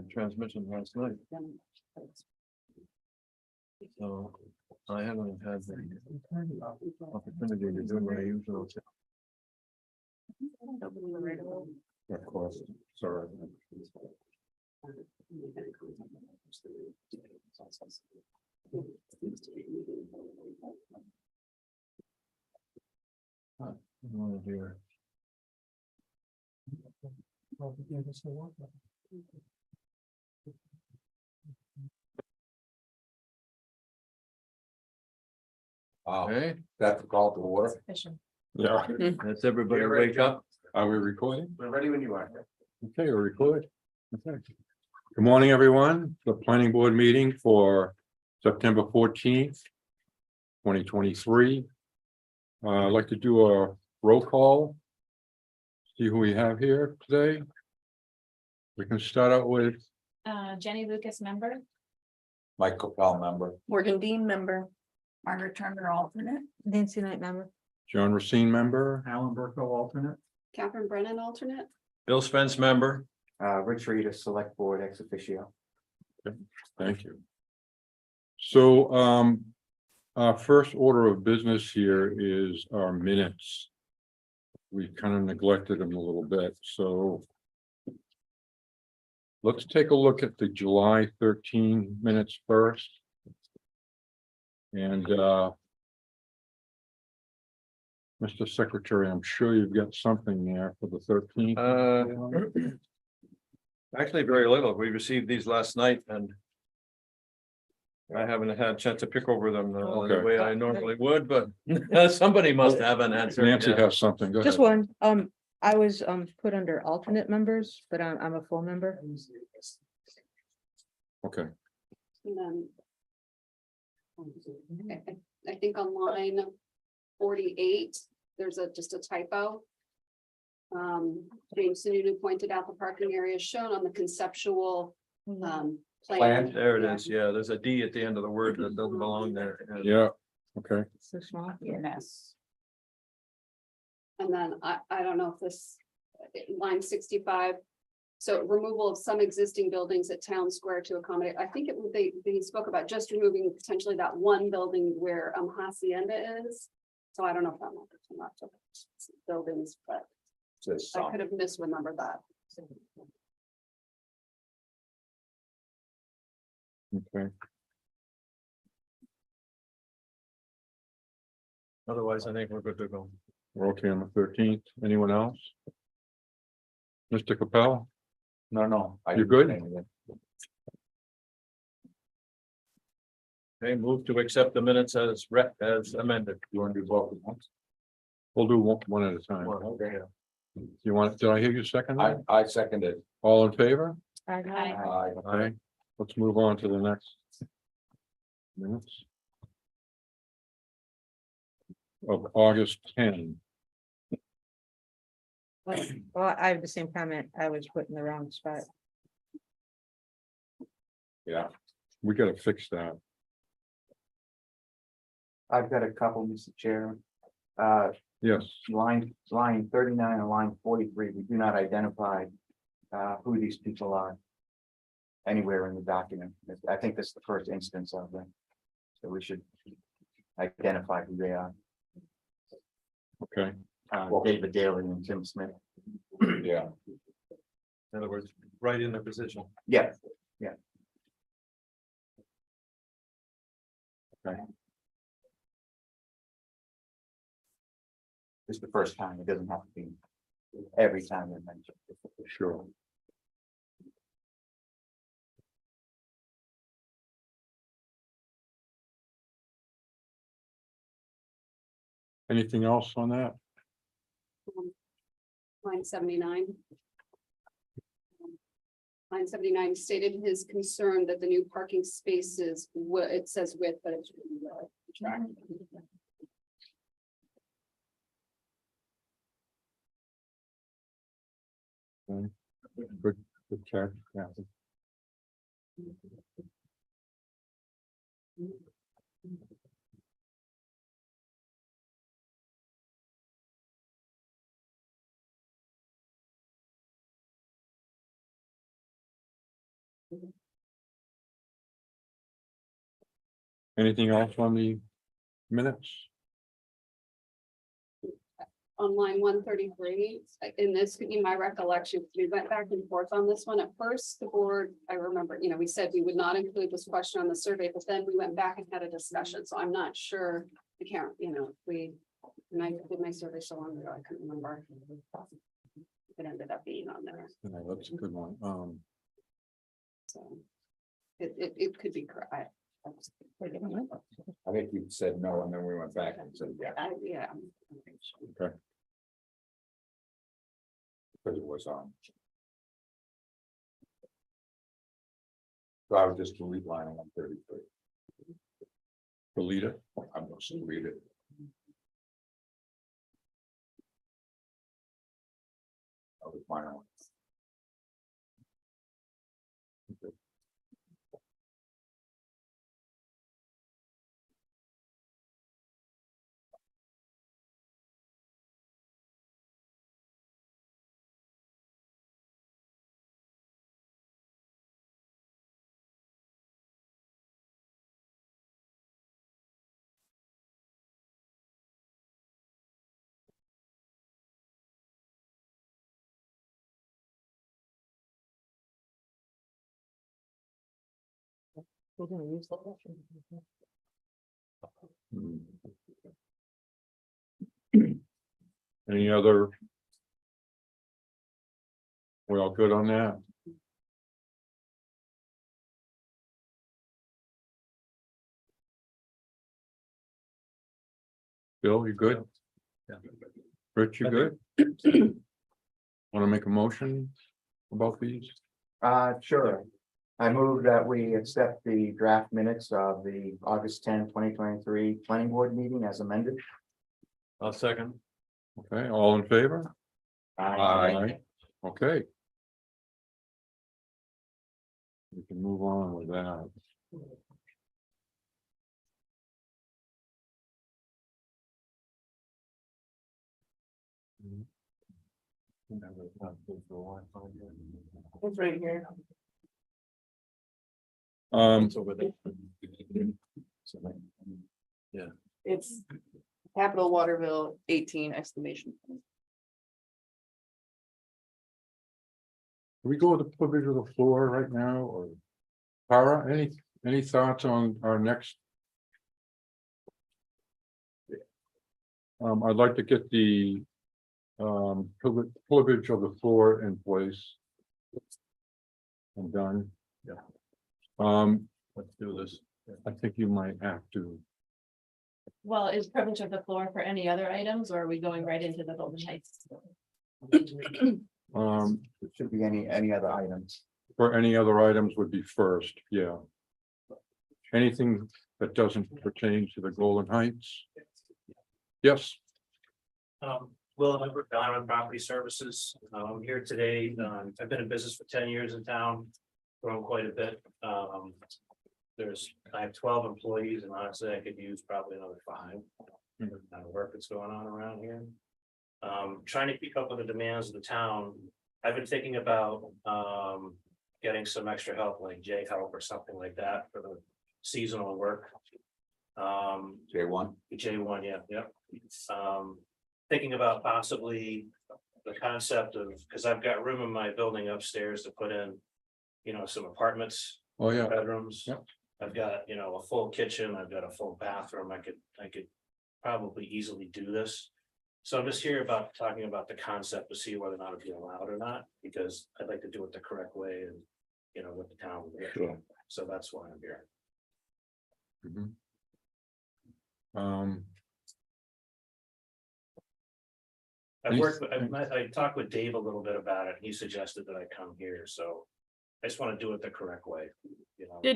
transmission last night, so I haven't had the opportunity to do my usual. Of course, sorry. Oh dear. Okay, That's called the water. Yeah. that's everybody wake up. Are we recording? We're ready when you are. Okay, we're recording. Okay. Good morning, everyone. The planning board meeting for September 14th, 2023. I'd like to do a roll call. See who we have here today. We can start out with Jenny Lucas, member. Mike Capel, member. Morgan Dean, member. Margaret Turner, alternate. Nancy Knight, member. John Racine, member. Alan Burko, alternate. Catherine Brennan, alternate. Bill Spence, member. Rich Reed, select board ex officio. Thank you. So, our first order of business here is our minutes. We kind of neglected them a little bit, so. Let's take a look at the July 13 minutes first. And, Mr. Secretary, I'm sure you've got something there for the 13th. Actually, very little. We received these last night and I haven't had a chance to pick over them the Okay. way I normally would, but somebody must have an answer. Nancy Yeah. has something. Go Just ahead. one, I was put under alternate members, but I'm a full member. Okay, And then. I think on line 48, there's just a typo. James Sununu pointed out the parking area shown on the conceptual plan. There it is. Yeah, there's a D at the end of the word that doesn't belong there. yeah, okay. So small. Yes. And then I don't know if this, line 65. So removal of some existing buildings at Town Square to accommodate, I think they spoke about just removing potentially that one building where Hacienda is. So I don't know if that matters or not to buildings, but I could have misremembered that. Okay, Otherwise, I think we're good to go. we're okay on the 13th. Anyone else? Mr. Capel? No. You're good? Okay, move to accept the minutes as amended. You want to do both at once? We'll do one at a time. Okay. You want, did I hear you second? that? I second it. All in favor? Aye. Okay, let's move on to the next. Minutes. Of August 10. Well, I have the same comment. I was put in the wrong spot. Yeah. We gotta fix that. I've got a couple, Mr. Chair. Yes, Line 39 and line 43, we do not identify who these people are anywhere in the document. I think this is the first instance of them. So we should identify who they are. okay, David Daly and Tim Smith. yeah, In other words, right in the position. Yeah. It's the first time. It doesn't have to be every time they mention. sure. Anything else on that? Line 79. Line 79 stated his concern that the new parking spaces, it says width, but it's. Track. Good catch, Kathy. Anything else on the minutes? On line 133, and this could be my recollection, we went back and forth on this one. At first, the board, I remember, we said we would not include this question on the survey, but then we went back and had a discussion, so I'm not sure. I can't, and I did my survey so long ago, I couldn't remember. It ended up being on there, No, that's a good one. so. It could be correct. I think you said no, and then we went back and said, yeah, Yeah. because it was on. So I would just delete line 133. Delete it. I'm going to read it. That was my own. We're gonna use that. Any other? We all good on that? Bill, you good? Rich, you good? Want to make a motion about these? Sure. I move that we accept the draft minutes of the August 10, 2023 planning board meeting as amended. I'll second. Okay, all in favor? Okay. We can move on with that. It's right here. It's over there. It's Capital Waterville 18 exclamation point. Can we go with the privilege of the floor right now, or Tara, any thoughts on our next? I'd like to get the privilege of the floor in place. And done. Yeah. Let's do this. I think you might have to. Well, is privilege of the floor for any other items, or are we going right into the Golden Heights? It should be any other items. For any other items would be first, yeah. Anything that doesn't pertain to the Golden Heights? Yes, Will Member, Diamond Property Services. I'm here today. I've been in business for 10 years in town, grown quite a bit. I have 12 employees, and honestly, I could use probably another 5. The kind of work that's going on around here. Trying to keep up with the demands of the town. I've been thinking about getting some extra help, like J help or something like that for the seasonal work. J1. J1, yeah. Thinking about possibly the concept of, because I've got room in my building upstairs to put in, some apartments, oh, yeah, bedrooms. Yep. I've got, a full kitchen, I've got a full bathroom, I could probably easily do this. So I'm just here talking about the concept to see whether or not it'd be allowed or not, because I'd like to do it the correct way and, with the town. Sure. So that's why I'm here. Mhm. I talked with Dave a little bit about it. He suggested that I come here, so I just want to do it the correct way,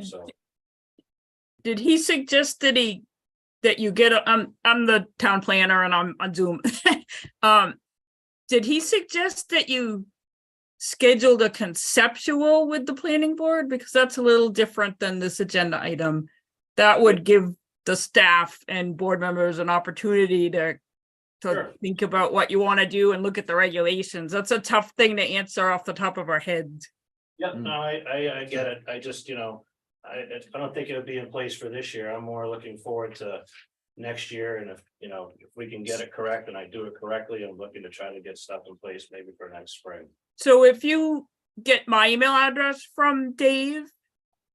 so. Did he suggest that you get I'm the town planner and I'm on Zoom. Did he suggest that you scheduled a conceptual with the planning board? Because that's a little different than this agenda item. That would give the staff and board members an opportunity to Sure. think about what you want to do and look at the regulations. That's a tough thing to answer off the top of our heads. Yeah, no, I get it. I just, I don't think it'll be in place for this year. I'm more looking forward to next year. And if, if we can get it correct and I do it correctly, I'm looking to try to get stuff in place maybe for next spring. So if you get my email address from Dave,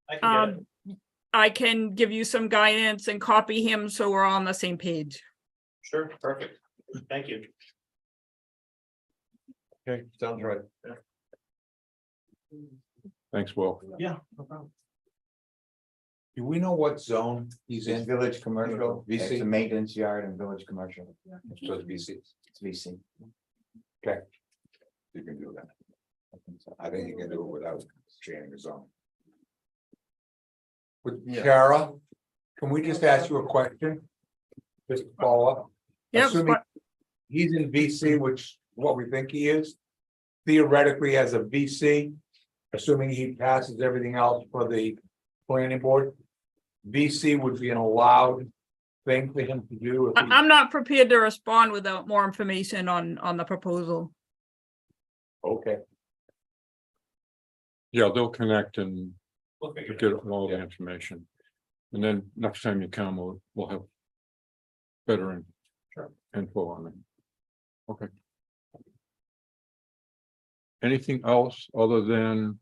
I can get it. I can give you some guidance and copy him so we're all on the same page. Sure, perfect. Thank you. Okay, sounds right. Thanks, Will. Yeah, no problem. Do we know what zone he's It's in? village commercial, it's VC? a maintenance yard and village commercial, So it's BC. it's VC. You can do that. I think you can do it without changing the zone. With Yeah. Kara, can we just ask you a question? Just to follow up. Yep, Assuming he's in VC, which what we think he is. Theoretically, as a VC, assuming he passes everything else for the planning board. VC would be an allowed thing for him to do. if he- I'm not prepared to respond without more information on the proposal. Okay, Yeah, they'll connect and We'll figure it get out. all the information. And then next time you come, we'll have better info on it. Okay. Anything else other than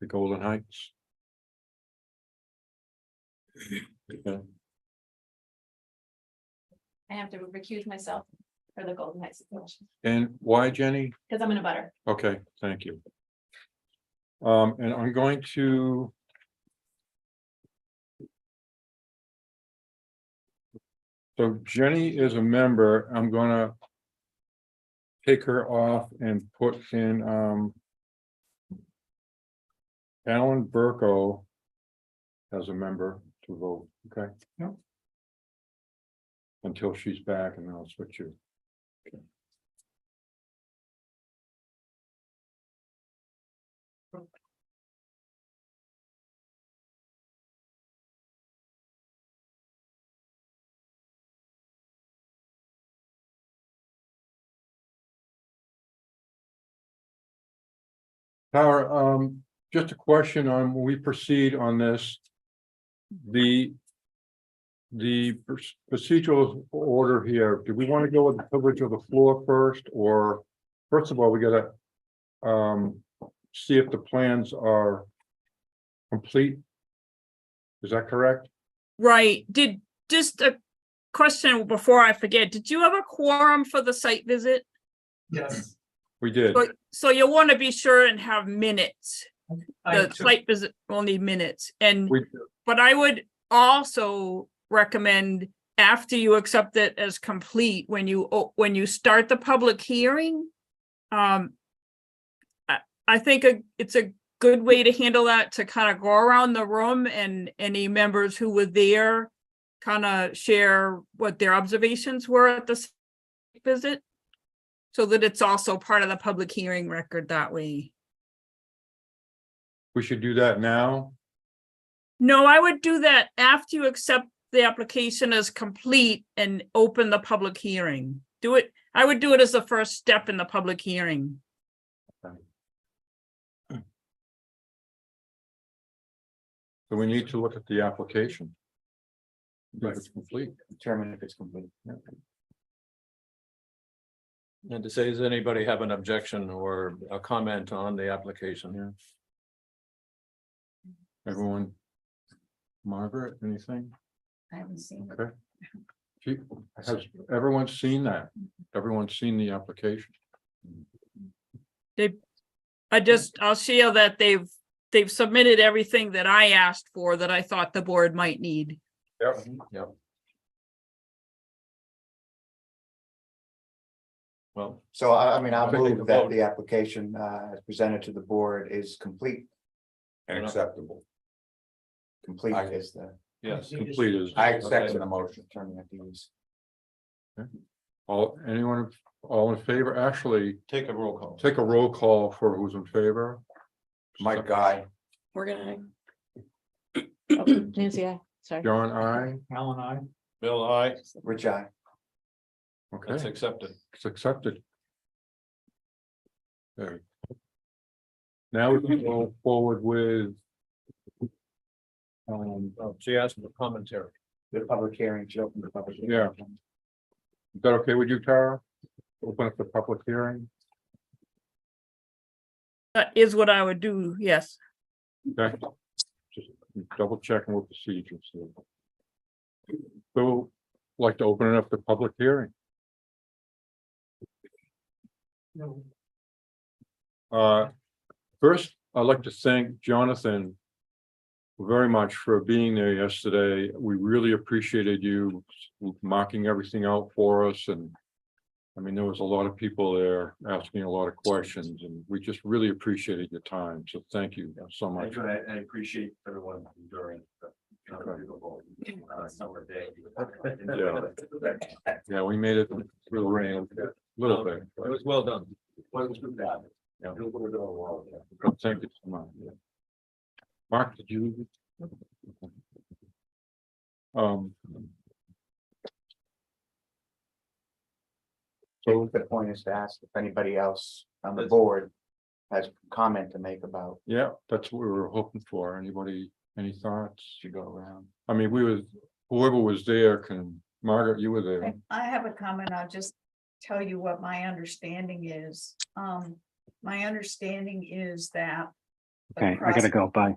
the Golden Heights? Okay. I have to recuse myself for the Golden Heights situation, And why, Jenny? because I'm in a butter. Okay, thank you. And I'm going to. So Jenny is a member. I'm gonna. Take her off and put in, Alan Burko. As a member to vote, okay? Yep. Until she's back and then I'll switch you. Tara, just a question on, when we proceed on this. The. The procedural order here, do we want to go with the privilege of the floor first, or first of all, we gotta. See if the plans are. Complete. Is that correct? Right, just a question before I forget, did you have a quorum for the site visit? Yes. We did. So you'll want to be sure and have minutes. I The took- site visit will need minutes and, We, but I would also recommend after you accept it as complete, when you start the public hearing. I think it's a good way to handle that, to kind of go around the room and any members who were there kind of share what their observations were at the site visit. So that it's also part of the public hearing record that way. we should do that now. No, I would do that after you accept the application as complete and open the public hearing. I would do it as the first step in the public hearing. So we need to look at the application. If it's complete. Determine if it's complete. And to say, does anybody have an objection or a comment on the application here? Everyone? Margaret, anything? I haven't seen it. Okay. Has everyone seen that? Everyone's seen the application? I'll share that they've submitted everything that I asked for that I thought the board might need. Yep. Well, So I mean, I'll I think we move can that vote. the application as presented to the board is complete. and acceptable. Complete I- is the yes, Complete is. I accept the motion. term that they use. Anyone, all in favor? Actually, take a roll call. take a roll call for who's in favor. Mike Guy, We're gonna. Nancy, I, sorry. John, I. Alan, I. Bill, I, Rich, I. that's Okay, accepted. it's accepted. Okay. Now we can go forward with. She asked for commentary. The public hearing, to open the public. hearing. Yeah. Is that okay with you, Tara? Open up the public hearing, That is what I would do, yes. okay? Just double checking with procedures. here. So, like to open it up the public hearing. First, I'd like to thank Jonathan very much for being there yesterday. We really appreciated you marking everything out for us, and I mean, there was a lot of people there asking a lot of questions, and we just really appreciated your time. So thank you so much. I appreciate everyone during the summer day. Yeah, we made it through the rain a little bit. It was well done. Yeah. Thank you so much. Yeah. Mark, did you? So the point is to ask if anybody else on the board has comment to make about. Yeah, that's what we were hoping for. Anybody, any thoughts? To go around. I mean, whoever was there can, Margaret, you were there. I have a comment. I'll just tell you what my understanding is. My understanding is that. Okay, I gotta go, bye.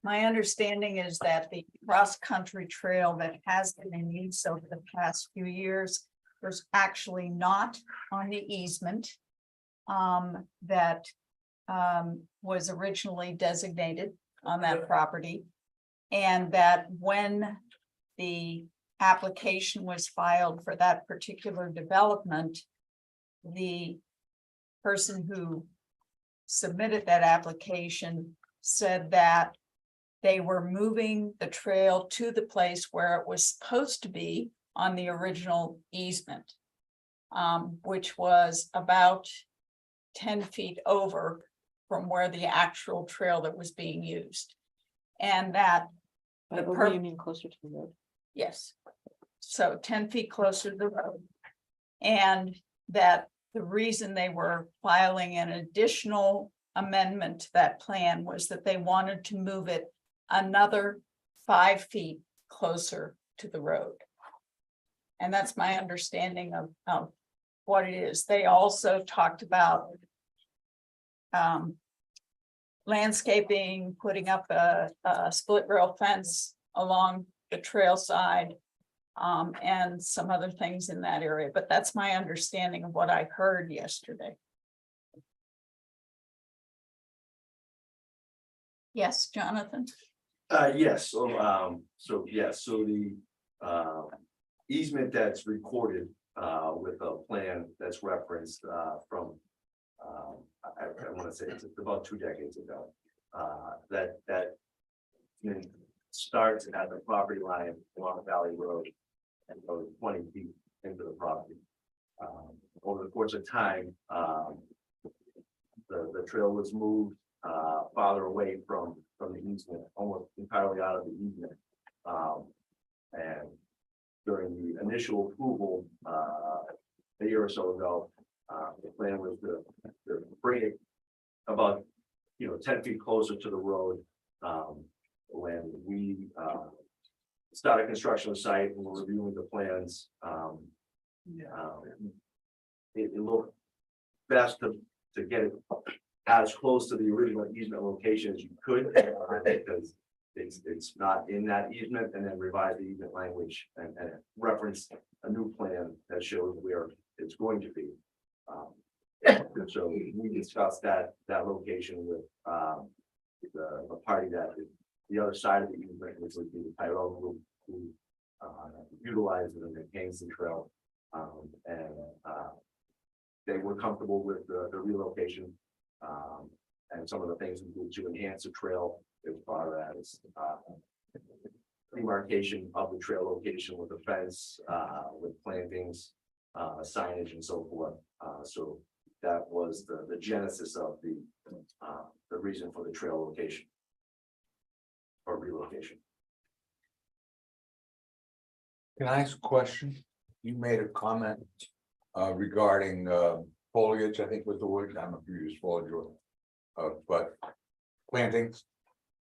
My understanding is that the cross-country trail that has been in use over the past few years was actually not on the easement that was originally designated on that property. And that when the application was filed for that particular development, the person who submitted that application said that they were moving the trail to the place where it was supposed to be on the original easement, which was about 10 feet over from where the actual trail that was being used. And that By The over, per- you mean closer to the road? Yes. So 10 feet closer to the road. And that the reason they were filing an additional amendment to that plan was that they wanted to move it another 5 feet closer to the road. And that's my understanding of what it is. They also talked about landscaping, putting up a split rail fence along the trail side, and some other things in that area, but that's my understanding of what I heard yesterday. Yes, Jonathan? Yes, so the easement that's recorded with a plan that's referenced from I want to say it's about 2 decades ago. That starts at the property line along Valley Road and goes 20 feet into the property. Over the course of time, the trail was moved farther away from the easement, almost entirely out of the easement. And during the initial approval a year or so ago, the plan was to bring it about 10 feet closer to the road. When we started construction of the site and we're reviewing the plans, it looked best to get it as close to the original easement location as you could, because it's not in that easement, and then revise the easement language and reference a new plan that shows where it's going to be. So we discussed that location with the party that is the other side of the easement, which would be the Tyrell group who utilizes and maintains the trail. And they were comfortable with the relocation and some of the things we do to enhance the trail as far as demarcation of the trail location with a fence, with plantings, signage and so forth. So that was the genesis of the reason for the trail location or relocation. Can I ask a question? You made a comment regarding foliage, I think was the word, I'm not gonna use foliage or. But plantings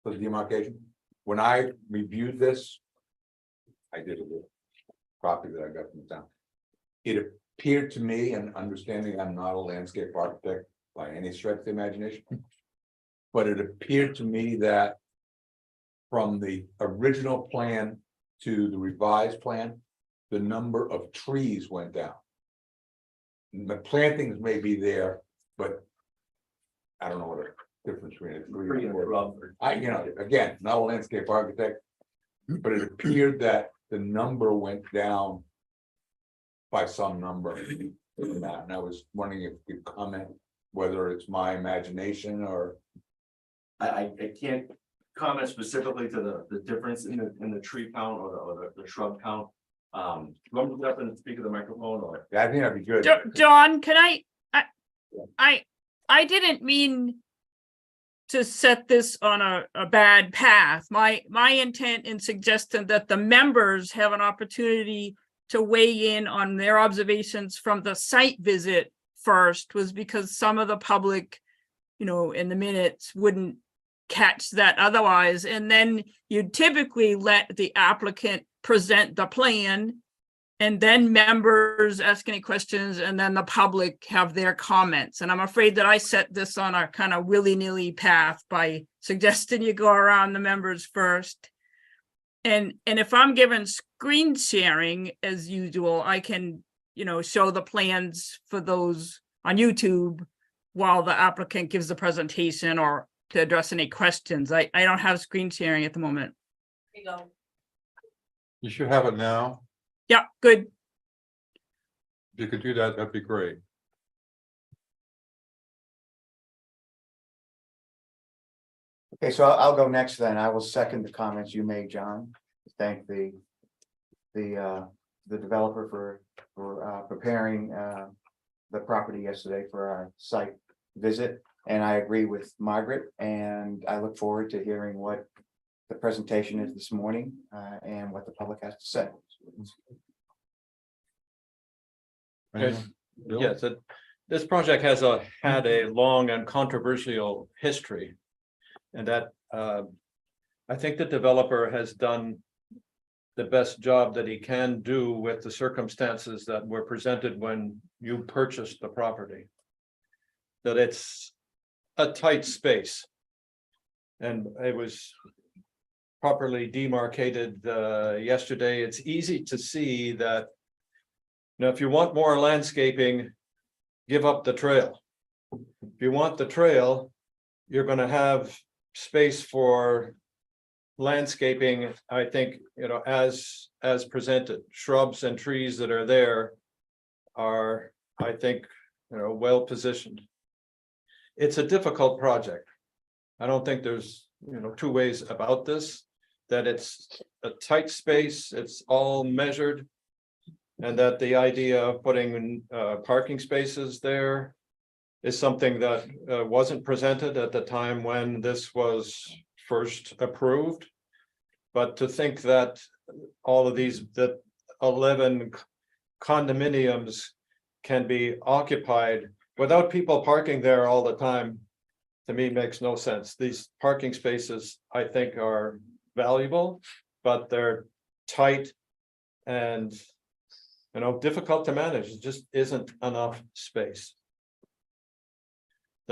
for the demarcation. When I reviewed this. I did a little copy that I got from the town. It appeared to me, and understanding I'm not a landscape architect by any stretch of the imagination. But it appeared to me that. From the original plan to the revised plan, the number of trees went down. The plantings may be there, but. I don't know what the difference between a tree Pretty and rough. again, not a landscape architect. But it appeared that the number went down. By some number in that, and I was wondering if you could comment whether it's my imagination or. I can't comment specifically to the difference in the tree count or the shrub count. Want me to get up and speak of the microphone or? Yeah, I think that'd be good. John, can I didn't mean to set this on a bad path. My intent in suggesting that the members have an opportunity to weigh in on their observations from the site visit first was because some of the public, in the minutes wouldn't catch that otherwise. And then you'd typically let the applicant present the plan and then members ask any questions and then the public have their comments. And I'm afraid that I set this on a kind of willy-nilly path by suggesting you go around the members first. And if I'm given screen sharing as usual, I can, show the plans for those on YouTube while the applicant gives the presentation or to address any questions. I don't have screen sharing at the moment. There you go. You should have it now. Yeah, good. If you could do that, that'd be great. Okay, so I'll go next then. I will second the comments you made, John. Thank the developer for preparing the property yesterday for our site visit. And I agree with Margaret, and I look forward to hearing what the presentation is this morning and what the public has to say. Yes, yes, this project has had a long and controversial history. And that I think the developer has done the best job that he can do with the circumstances that were presented when you purchased the property. That it's a tight space. And it was properly demarcated yesterday. It's easy to see that, if you want more landscaping, give up the trail. If you want the trail, you're going to have space for landscaping. I think, as presented, shrubs and trees that are there are, I think, well positioned. It's a difficult project. I don't think there's, two ways about this, that it's a tight space, it's all measured. And that the idea of putting parking spaces there is something that wasn't presented at the time when this was first approved. But to think that all of that 11 condominiums can be occupied without people parking there all the time, to me makes no sense. These parking spaces, I think, are valuable, but they're tight and difficult to manage. It just isn't enough space.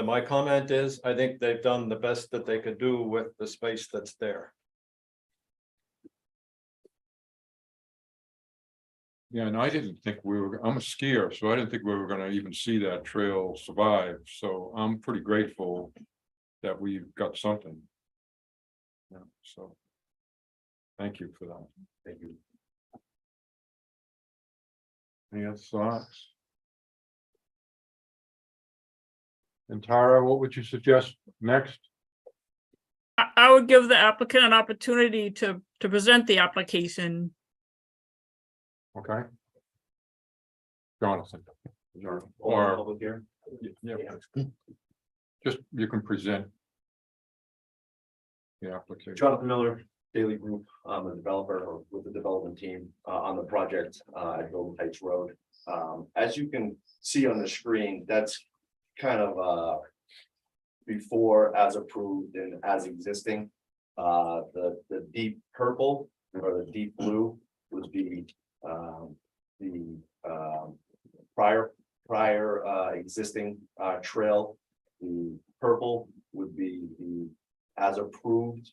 My comment is, I think they've done the best that they could do with the space that's there. Yeah, and I didn't think I'm a skier, so I didn't think we were gonna even see that trail survive, so I'm pretty grateful that we've got something. Yeah, so. Thank you for that. Thank you. Any other thoughts? And Tara, what would you suggest next? I would give the applicant an opportunity to present the application. Okay. Jonathan. Or Or, public here. yeah, just, you can present. The application. Jonathan Miller, Daily Group. I'm a developer with the development team on the project at Golden Heights Road. As you can see on the screen, that's kind of before as approved and as existing. The deep purple or the deep blue would be the prior existing trail. The purple would be the as approved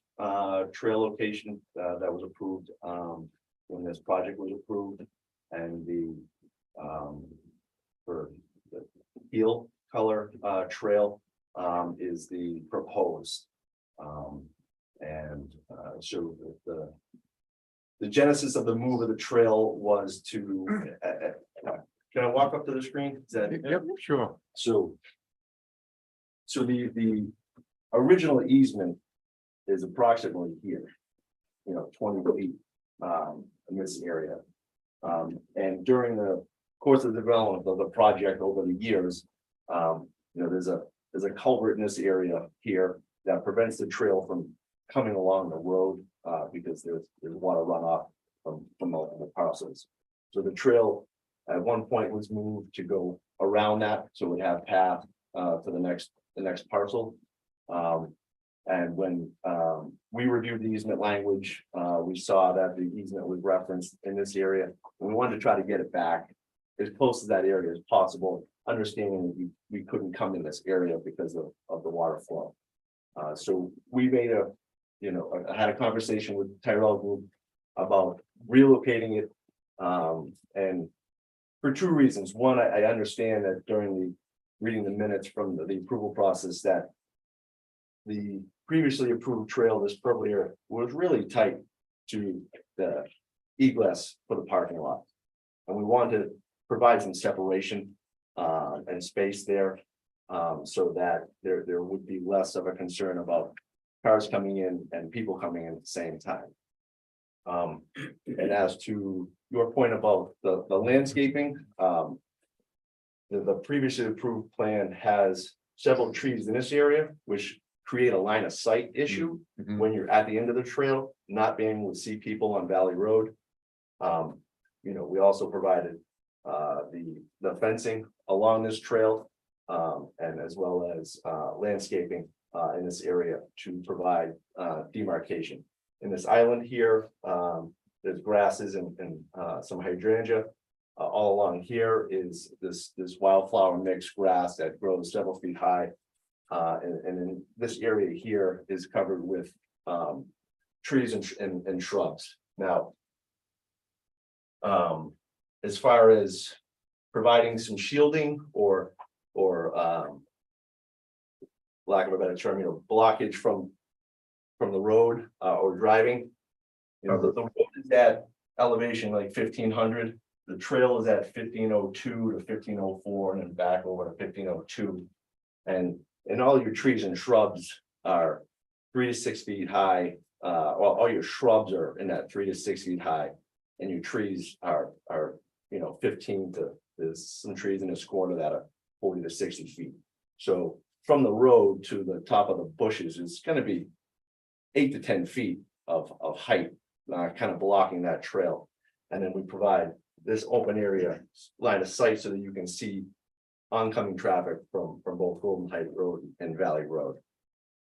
trail location that was approved when this project was approved, and the for the teal color trail is the proposed. So the genesis of the move of the trail was to can I walk up to the screen? Is that Yep, sure. so the original easement is approximately here, 20 feet in this area. And during the course of the development of the project over the years, there's a culvert in this area here that prevents the trail from coming along the road because there's water runoff from multiple parcels. So the trail at one point was moved to go around that, so it would have path to the next parcel. And when we reviewed the easement language, we saw that the easement was referenced in this area. And we wanted to try to get it back as close to that area as possible, understanding that we couldn't come in this area because of the water flow. So we made I had a conversation with Tyrell Group about relocating it. And for two reasons. One, I understand that during reading the minutes from the approval process that the previously approved trail, this purple area, was really tight to the egress for the parking lot. And we wanted to provide some separation and space there so that there would be less of a concern about cars coming in and people coming in at the same time. And as to your point about the landscaping, the previously approved plan has several trees in this area, which create a line of sight issue when you're at the end of the trail, not being able to see people on Valley Road. We also provided the fencing along this trail and as well as landscaping in this area to provide demarcation. In this island here, there's grasses and some hydrangea. All along here is this wildflower mixed grass that grows several feet high. And in this area here is covered with trees and shrubs. Now, as far as providing some shielding or lack of a better term, blockage from the road or driving. The road is at elevation like 1500. The trail is at 1502 to 1504 and then back over to 1502. And all your trees and shrubs are 3 to 6 feet high. All your shrubs are in that 3 to 6 feet high, and your trees are 15 to, there's some trees in this corner that are 40 to 60 feet. So from the road to the top of the bushes, it's going to be 8 to 10 feet of height, kind of blocking that trail. And then we provide this open area line of sight so that you can see oncoming traffic from both Golden Height Road and Valley Road.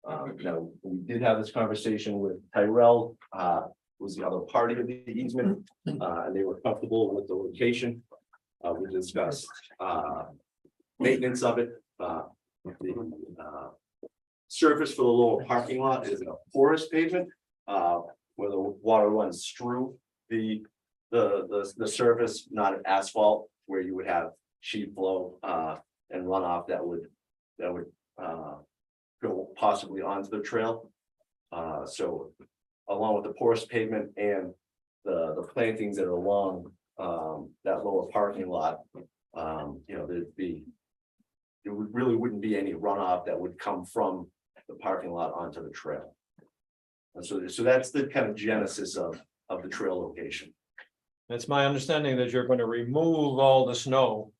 Now, we did have this conversation with Tyrell, was the other party of the easement, and they were comfortable with the location. We discussed maintenance of it. The surface for the lower parking lot is a porous pavement where the water runs through the surface, not an asphalt where you would have sheet flow and runoff that would go possibly onto the trail. So along with the porous pavement and the plantings that are along that lower parking lot, really wouldn't be any runoff that would come from the parking lot onto the trail. And so that's the kind of genesis of the trail location. It's my understanding that you're going to remove all the snow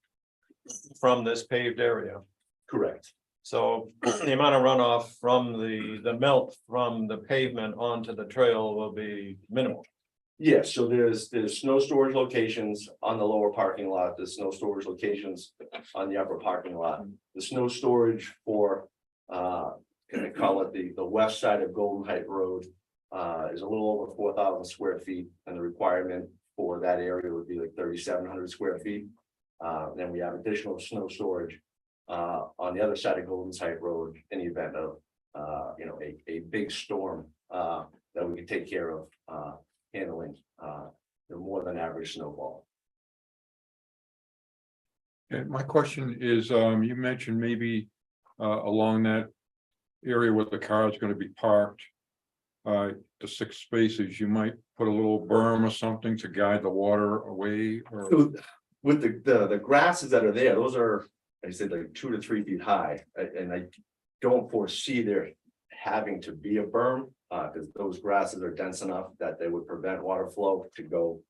from this paved area. Correct. So the amount of runoff from the melt from the pavement onto the trail will be minimal. Yeah, so there's snow storage locations on the lower parking lot, there's snow storage locations on the upper parking lot. The snow storage for, gonna call it the west side of Golden Height Road. Is a little over 4,000 square feet, and the requirement for that area would be like 3,700 square feet. Then we have additional snow storage on the other side of Golden Height Road in the event of a big storm that we could take care of handling the more than average snowfall. And my question is, you mentioned maybe along that area where the car is gonna be parked. The 6 spaces, you might put a little berm or something to guide the water away or. So with the grasses that are there, those are, I said, like 2 to 3 feet high, and I don't foresee there having to be a berm. Because those grasses are dense enough that they would prevent water flow to go,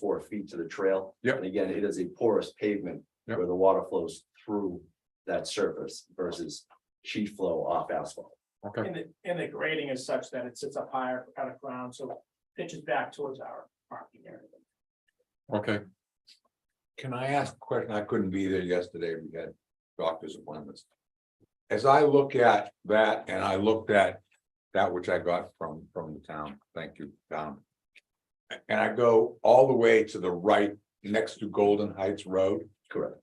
4 feet to the trail. Yep. And again, it is a porous pavement Yep. where the water flows through that surface versus sheet flow off asphalt. Okay, And the grading is such that it sits up higher out of ground, so it pitches back towards our parking area. okay. Can I ask a question? I couldn't be there yesterday. We had doctor's appointments. As I look at that and I looked at that which I got from the town, thank you, town. And I go all the way to the right next to Golden Heights Road. Correct.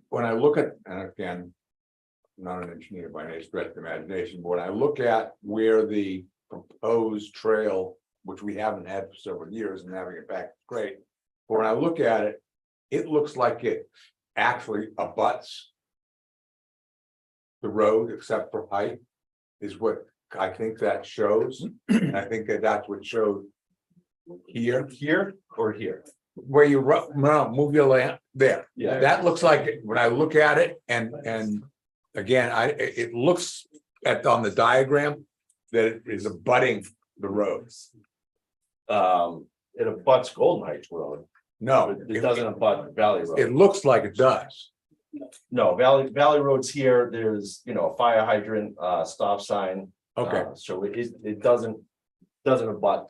When I look at, and again, I'm not an engineer by any stretch of the imagination, but when I look at where the proposed trail, which we haven't had for several years and having it back, is great. But when I look at it, it looks like it actually abuts the road except for height, is what I think that shows. And I think that's what showed here or here. Where you no, move your lamp there. Yeah. That looks like it when I look at it and again, it looks on the diagram that it is abutting the roads. It abuts Golden Heights Road. No, It doesn't abut Valley Road. It looks like it does. No, Valley Road's here, there's, a fire hydrant, stop sign. Okay, So it doesn't abut,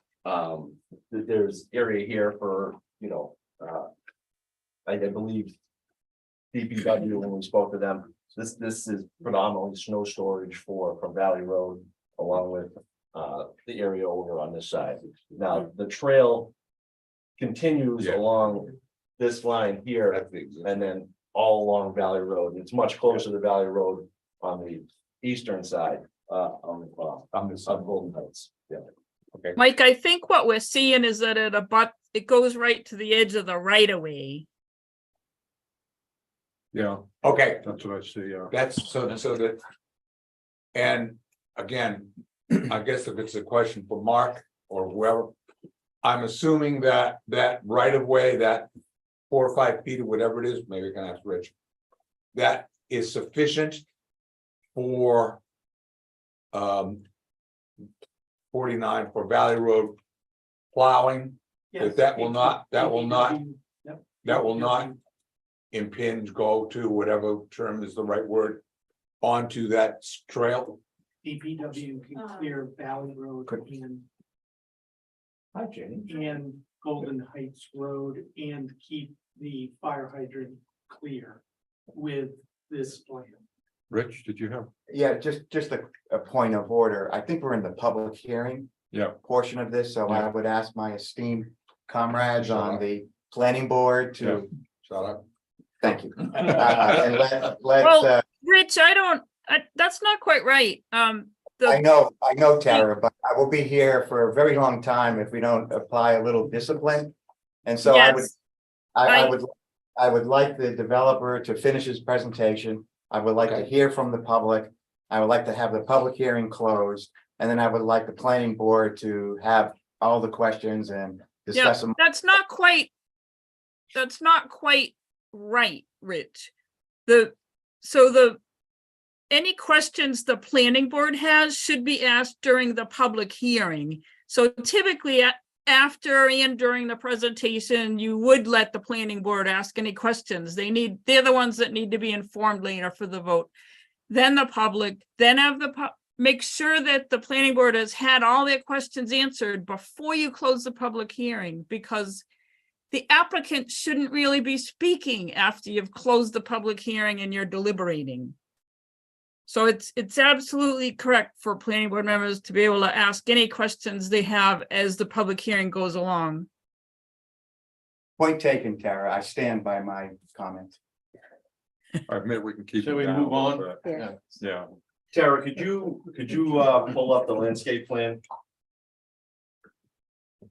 there's area here for, I believe. DPW, when we spoke to them, this is predominantly snow storage from Valley Road, along with, the area over on this side. Now, the trail continues Yeah. along this line here, that's the example. and then all along Valley Road. It's much closer to Valley Road on the eastern side, of Golden Heights. Yeah. Mike, I think what we're seeing is that it goes right to the edge of the right of way. Yeah, Okay, that's what I see, yeah. that's so that. And again, I guess if it's a question for Mark or whoever. I'm assuming that right of way, that 4 or 5 feet or whatever it is, maybe I can ask Rich. That is sufficient for 49 for Valley Road plowing. That will not impinge, go to whatever term is the right word, onto that trail. DPW can clear Valley Road and Hi, Jenny. and Golden Heights Road and keep the fire hydrant clear with this plan. Rich, did you have? Yeah, just a point of order. I think we're in the public hearing Yeah, portion of this, so I Yeah. would ask my esteemed comrades Shut on up. the planning board to, Shut up. thank you. And let's, Well, Rich, that's not quite right. I know, Tara, but I will be here for a very long time if we don't apply a little discipline. And so Yes. I would like the developer to finish his presentation. I would like to Okay. hear from the public. I would like to have the public hearing closed. And then I would like the planning board to have all the questions and discuss them. That's not quite right, Rich. Any questions the planning board has should be asked during the public hearing. So typically after and during the presentation, you would let the planning board ask any questions. They're the ones that need to be informed later for the vote. Then the public, then have the make sure that the planning board has had all their questions answered before you close the public hearing, because the applicant shouldn't really be speaking after you've closed the public hearing and you're deliberating. So it's absolutely correct for planning board members to be able to ask any questions they have as the public hearing goes along. Point taken, Tara. I stand by my comments. I admit we can keep. Shall it we down move a little on? bit. Yeah. Yeah, Tara, could you pull up the landscape plan?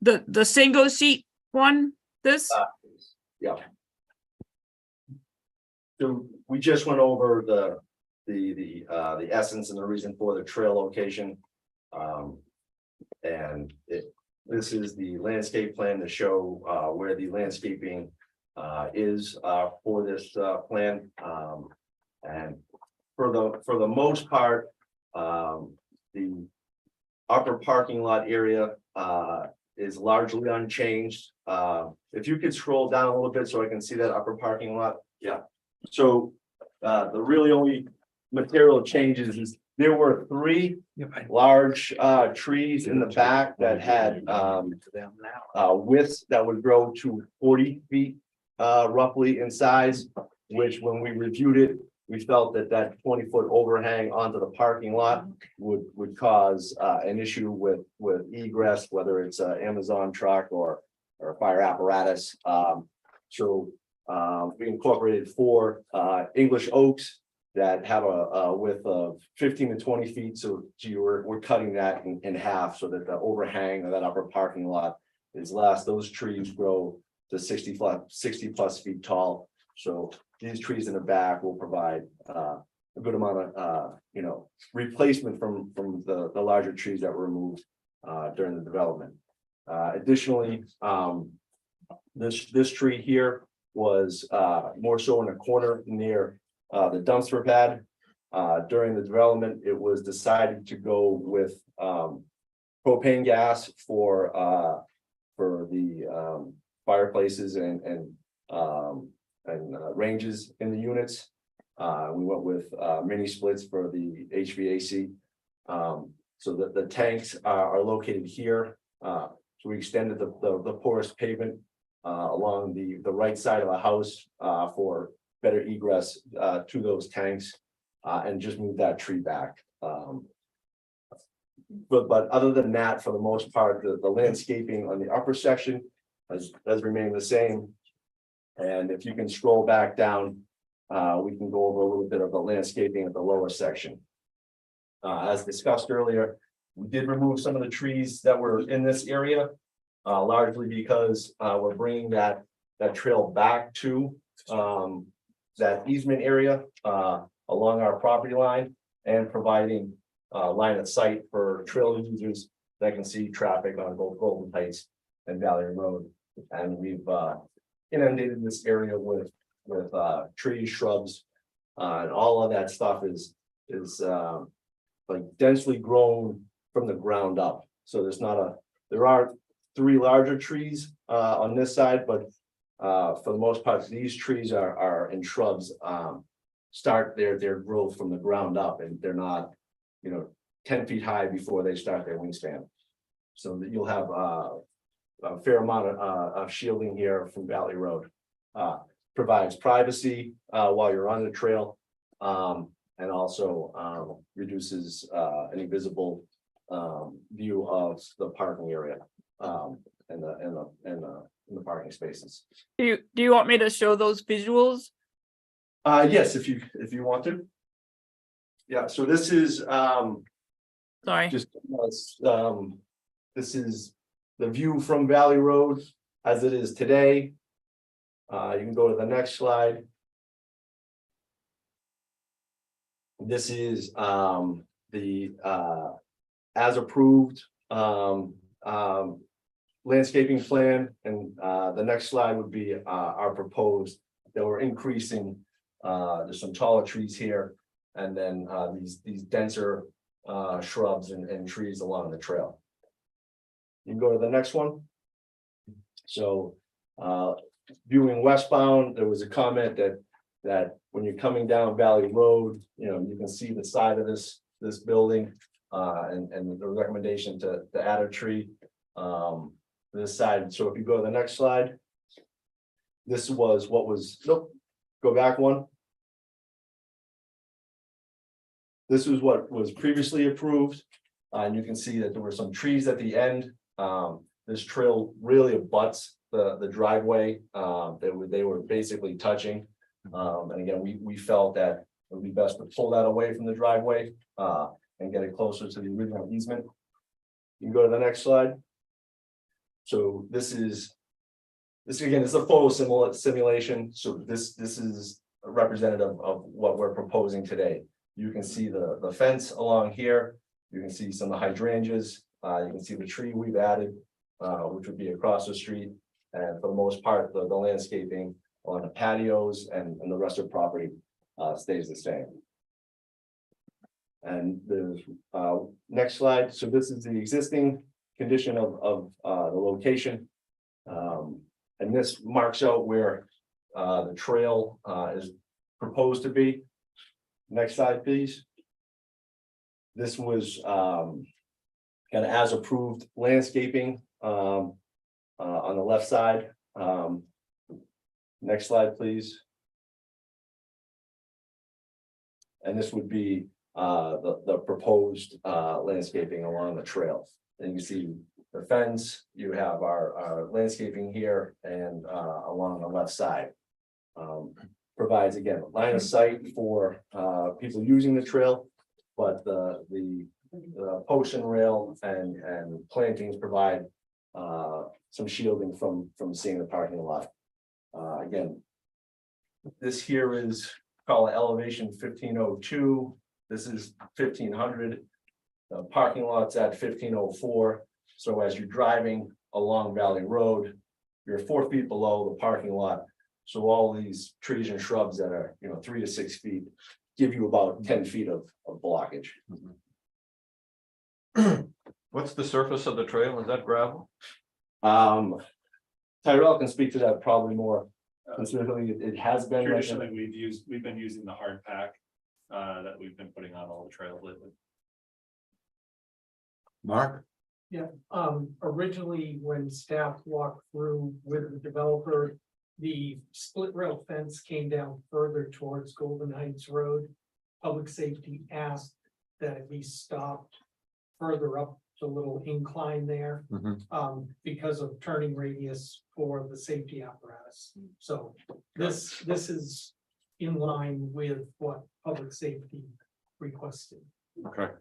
The single sheet one, this, Yeah. So we just went over the essence and the reason for the trail location. And this is the landscape plan to show where the landscaping is for this plan. And for the most part, the upper parking lot area is largely unchanged. If you could scroll down a little bit so I can see that upper parking lot. Yeah. So the really only material changes is there were 3 large trees in the back that had widths that would grow to 40 feet roughly in size, which when we reviewed it, we felt that 20-foot overhang onto the parking lot would cause an issue with egress, whether it's an Amazon truck or a fire apparatus. So we incorporated 4 English oaks that have a width of 15 to 20 feet. So we're cutting that in half so that the overhang of that upper parking lot is less. Those trees grow to 60 plus feet tall. So these trees in the back will provide a good amount of replacement from the larger trees that were removed during the development. Additionally, this tree here was more so in a corner near the dumpster pad. During the development, it was decided to go with propane gas for the fireplaces and ranges in the units. We went with mini splits for the HVAC. So that the tanks are located here. So we extended the porous pavement along the right side of the house for better egress to those tanks and just move that tree back. But other than that, for the most part, the landscaping on the upper section has remained the same. And if you can scroll back down, we can go over a little bit of the landscaping at the lower section. As discussed earlier, we did remove some of the trees that were in this area, largely because we're bringing that trail back to that easement area along our property line and providing line of sight for trail users that can see traffic on both Golden Heights and Valley Road. And we've inundated this area with trees, shrubs, and all of that stuff is like densely grown from the ground up. So there are 3 larger trees on this side, but for the most part, these trees are in shrubs, start their growth from the ground up, and they're not, 10 feet high before they start their wingspan. So that you'll have a fair amount of shielding here from Valley Road. Provides privacy while you're on the trail, and also reduces any visible view of the parking area and the parking spaces. do you want me to show those visuals? Yes, if you want to. Yeah, so this is Sorry. just this is the view from Valley Road as it is today. You can go to the next slide. This is the as approved landscaping plan, and the next slide would be our proposed that we're increasing. There's some taller trees here, and then these denser shrubs and trees along the trail. You can go to the next one. So viewing westbound, there was a comment that when you're coming down Valley Road, you can see the side of this building. and the recommendation to add a tree. This side, so if you go to the next slide. This was what was, nope, go back one. This was what was previously approved, and you can see that there were some trees at the end. This trail really abuts the driveway, they were basically touching. And again, we felt that it would be best to pull that away from the driveway, and get it closer to the original easement. You can go to the next slide. So this again is a photo simulation, so this is representative of what we're proposing today. You can see the fence along here, you can see some of the hydrangeas, you can see the tree we've added, which would be across the street. And for the most part, the landscaping on the patios and the rest of the property stays the same. And the next slide, so this is the existing condition of the location. And this marks out where the trail is proposed to be. Next slide, please. This was kind of as approved landscaping on the left side. Next slide, please. And this would be the proposed landscaping along the trail. And you see the fence, you have our landscaping here and along the left side. Provides again line of sight for people using the trail, but the post and rail and plantings provide some shielding from seeing the parking lot. Again, this here is called elevation 1502. This is 1500. The parking lot's at 1504. So as you're driving along Valley Road, you're 4 feet below the parking lot. So all these trees and shrubs that are 3 to 6 feet give you about 10 feet of blockage. What's the surface of the trail? Is that gravel? Tyrell can speak to that probably more. Specifically, it has been. Traditionally, we've been using the hard pack that we've been putting on all the trails lately. Mark? Yeah, originally, when staff walked through with the developer, the split rail fence came down further towards Golden Heights Road. Public safety asked that it be stopped further up the little incline there, because of turning radius for the safety apparatus. So this is in line with what public safety requested. Okay.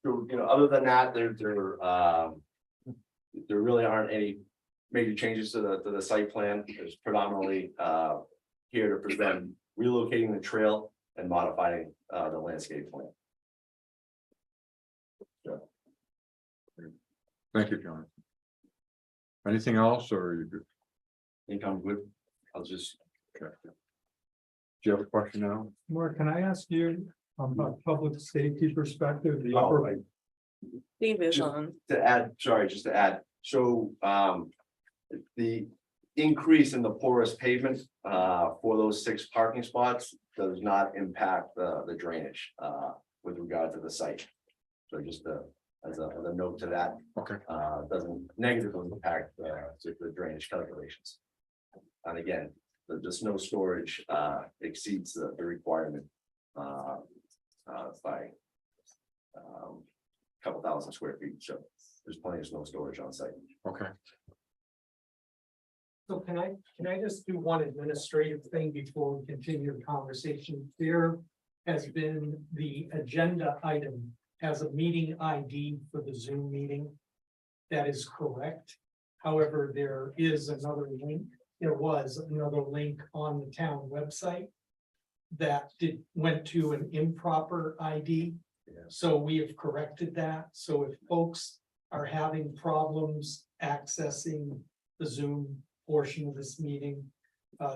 So, other than that, there really aren't any major changes to the site plan. There's predominantly here to prevent relocating the trail and modifying the landscape plan. Thank you, John. Anything else or are you good? I think I'm good. I'll just. Okay. Do you have a question now? Mark, can I ask you about public safety perspective? The Oh, upper right. Steve is Just on. to add, so the increase in the porous pavement for those 6 parking spots does not impact the drainage with regard to the site. So just as a note to that. Okay. Doesn't negatively impact the drainage calculations. And again, the snow storage exceeds the requirement by a couple thousand square feet, so there's plenty of snow storage on site. Okay. So can I just do one administrative thing before we continue the conversation? There has been the agenda item as a meeting ID for the Zoom meeting. That is correct. However, there is another link. There was another link on the town website that went to an improper ID. So we have corrected that. So if folks are having problems accessing the Zoom portion of this meeting,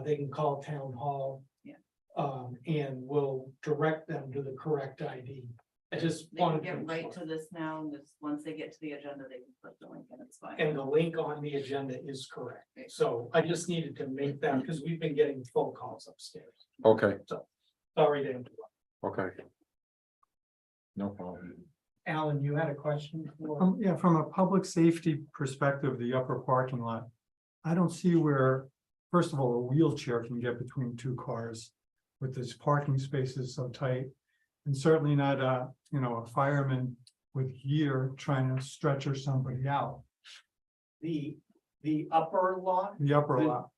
they can call town hall. And we'll direct them to the correct ID. I just They can wanted get right to, to this now, and just, once they get to the agenda, they can click the link and it's fine. and the link on the agenda is correct. So I just needed to make that because we've been getting phone calls upstairs. Okay, Sorry to interrupt. okay. No problem. Alan, you had a question for? Yeah, from a public safety perspective, the upper parking lot, I don't see where, first of all, a wheelchair can get between two cars with this parking spaces so tight. And certainly not a fireman with gear trying to stretcher somebody out, The upper lot, the upper lot.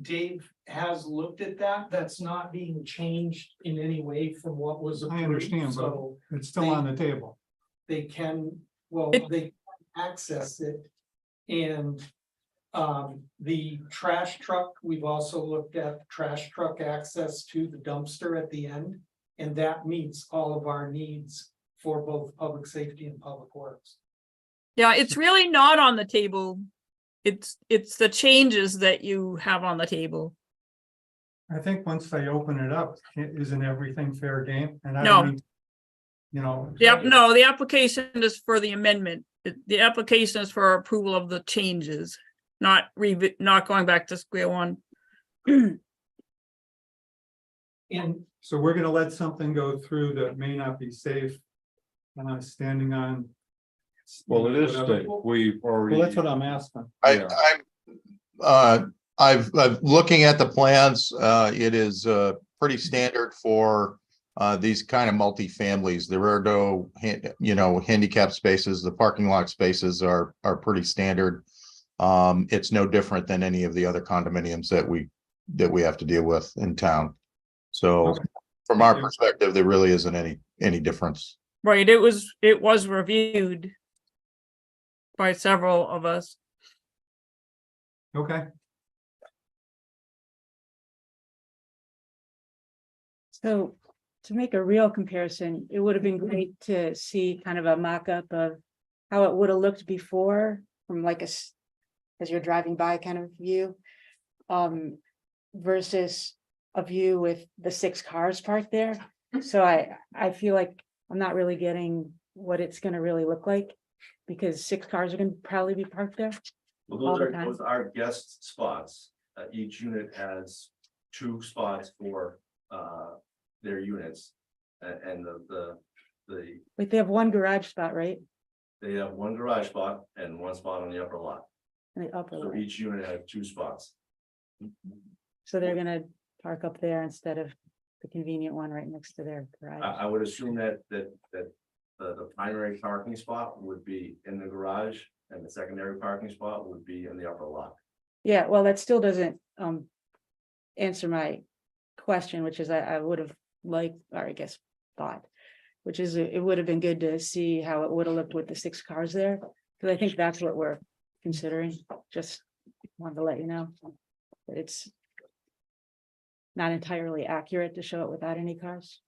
Dave has looked at that. That's not being changed in any way from what was approved. I understand, but So it's still on the table. they can, well, they can access it. And the trash truck, we've also looked at trash truck access to the dumpster at the end. And that meets all of our needs for both public safety and public works. Yeah, it's really not on the table. It's the changes that you have on the table. I think once they open it up, isn't everything fair game? And I No. don't mean, you know. Yep, no, the application is for the amendment. The application is for approval of the changes, not going back to square one. And So we're gonna let something go through that may not be safe. Standing on. Well, it is, whatever. safe. We've already. Well, that's what I'm asking. Yeah. I've looking at the plans, it is pretty standard for these kind of multifamilies. There are no, handicap spaces. The parking lot spaces are pretty standard. It's no different than any of the other condominiums that we have to deal with in town. So Okay. from our perspective, there really isn't any difference. Right, it was reviewed by several of us. Okay, So to make a real comparison, it would have been great to see kind of a mock-up of how it would have looked before from like as you're driving by kind of view. Versus a view with the 6 cars parked there. So I feel like I'm not really getting what it's gonna really look like. Because 6 cars are gonna probably be parked there. Well, all those the time. those are guest spots. Each unit has 2 spots for their units. And the Like they have one garage spot, right? they have 1 garage spot and 1 spot on the upper lot. In the upper So one. each unit has 2 spots. So they're gonna park up there instead of the convenient one right next to their garage. I would assume that the primary parking spot would be in the garage and the secondary parking spot would be in the upper lot. Yeah, well, that still doesn't answer my question, which is I would have liked, or I guess thought, which is it would have been good to see how it would have looked with the 6 cars there. Because I think that's what we're considering. Just wanted to let you know that it's not entirely accurate to show it without any cars.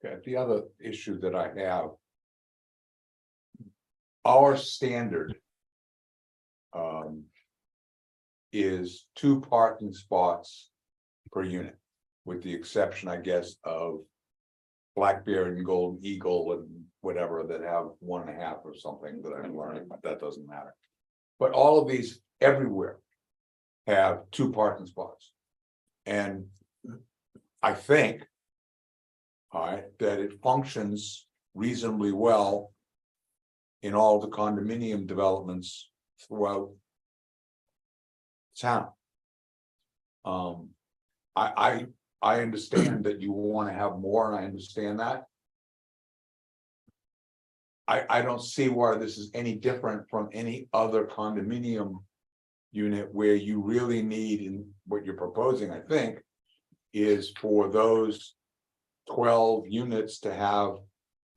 Okay, the other issue that I have. Our standard. Is 2 parking spots per unit, with the exception, I guess, of. Black Bear and Golden Eagle and whatever that have 1.5 or something that I'm learning, but that doesn't matter. But all of these everywhere. Have 2 parking spots. And I think. All right, that it functions reasonably well. In all the condominium developments throughout. Town. I understand that you want to have more, and I understand that. I don't see why this is any different from any other condominium. Unit where you really need, in what you're proposing, I think. Is for those 12 units to have.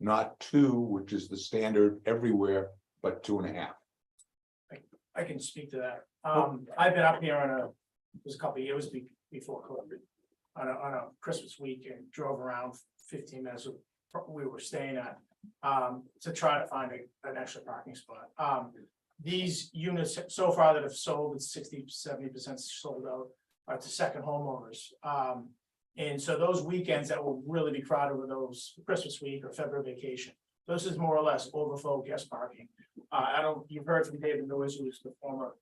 Not 2, which is the standard everywhere, but 2.5. I can speak to that. I've been up here it was a couple of years before COVID. On a Christmas week and drove around 15 minutes we were staying at. To try to find an extra parking spot. These units so far that have sold, it's 60-70% sold out to second homeowners. And so those weekends that will really be crowded with those Christmas week or February vacation. This is more or less overflow guest parking. You've heard from David Lewis, who's the former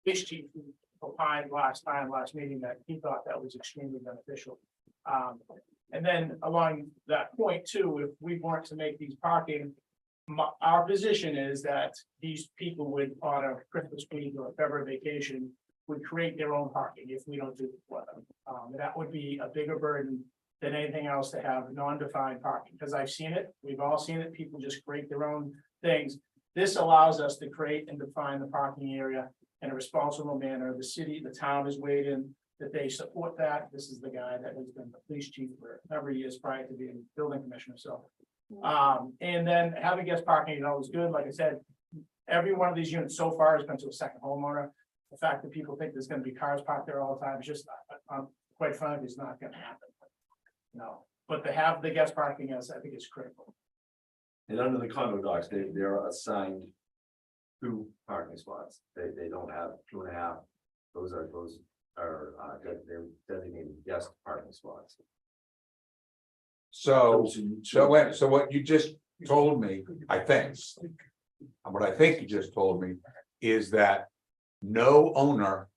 police chief, who opined last meeting, that he thought that was extremely beneficial. And then along that point too, if we want to make these parking, our position is that these people would, on a Christmas week or a February vacation, would create their own parking if we don't do it for them. That would be a bigger burden than anything else to have non-defined parking, because I've seen it, we've all seen it, people just create their own things. This allows us to create and define the parking area in a responsible manner. The city, the town has weighed in that they support that. This is the guy that has been the police chief for a number of years prior to being building commissioner, so. And then having guest parking, is good, like I said, every one of these units so far has been to a second homeowner. The fact that people think there's gonna be cars parked there all the time, is just, quite frankly, it's not gonna happen. No, but to have the guest parking is, I think, is critical. And under the condo docs, they're assigned 2 parking spots. They don't have 2.5. Those are they're designated guest parking spots. So what you just told me, I think. What I think you just told me is that no owner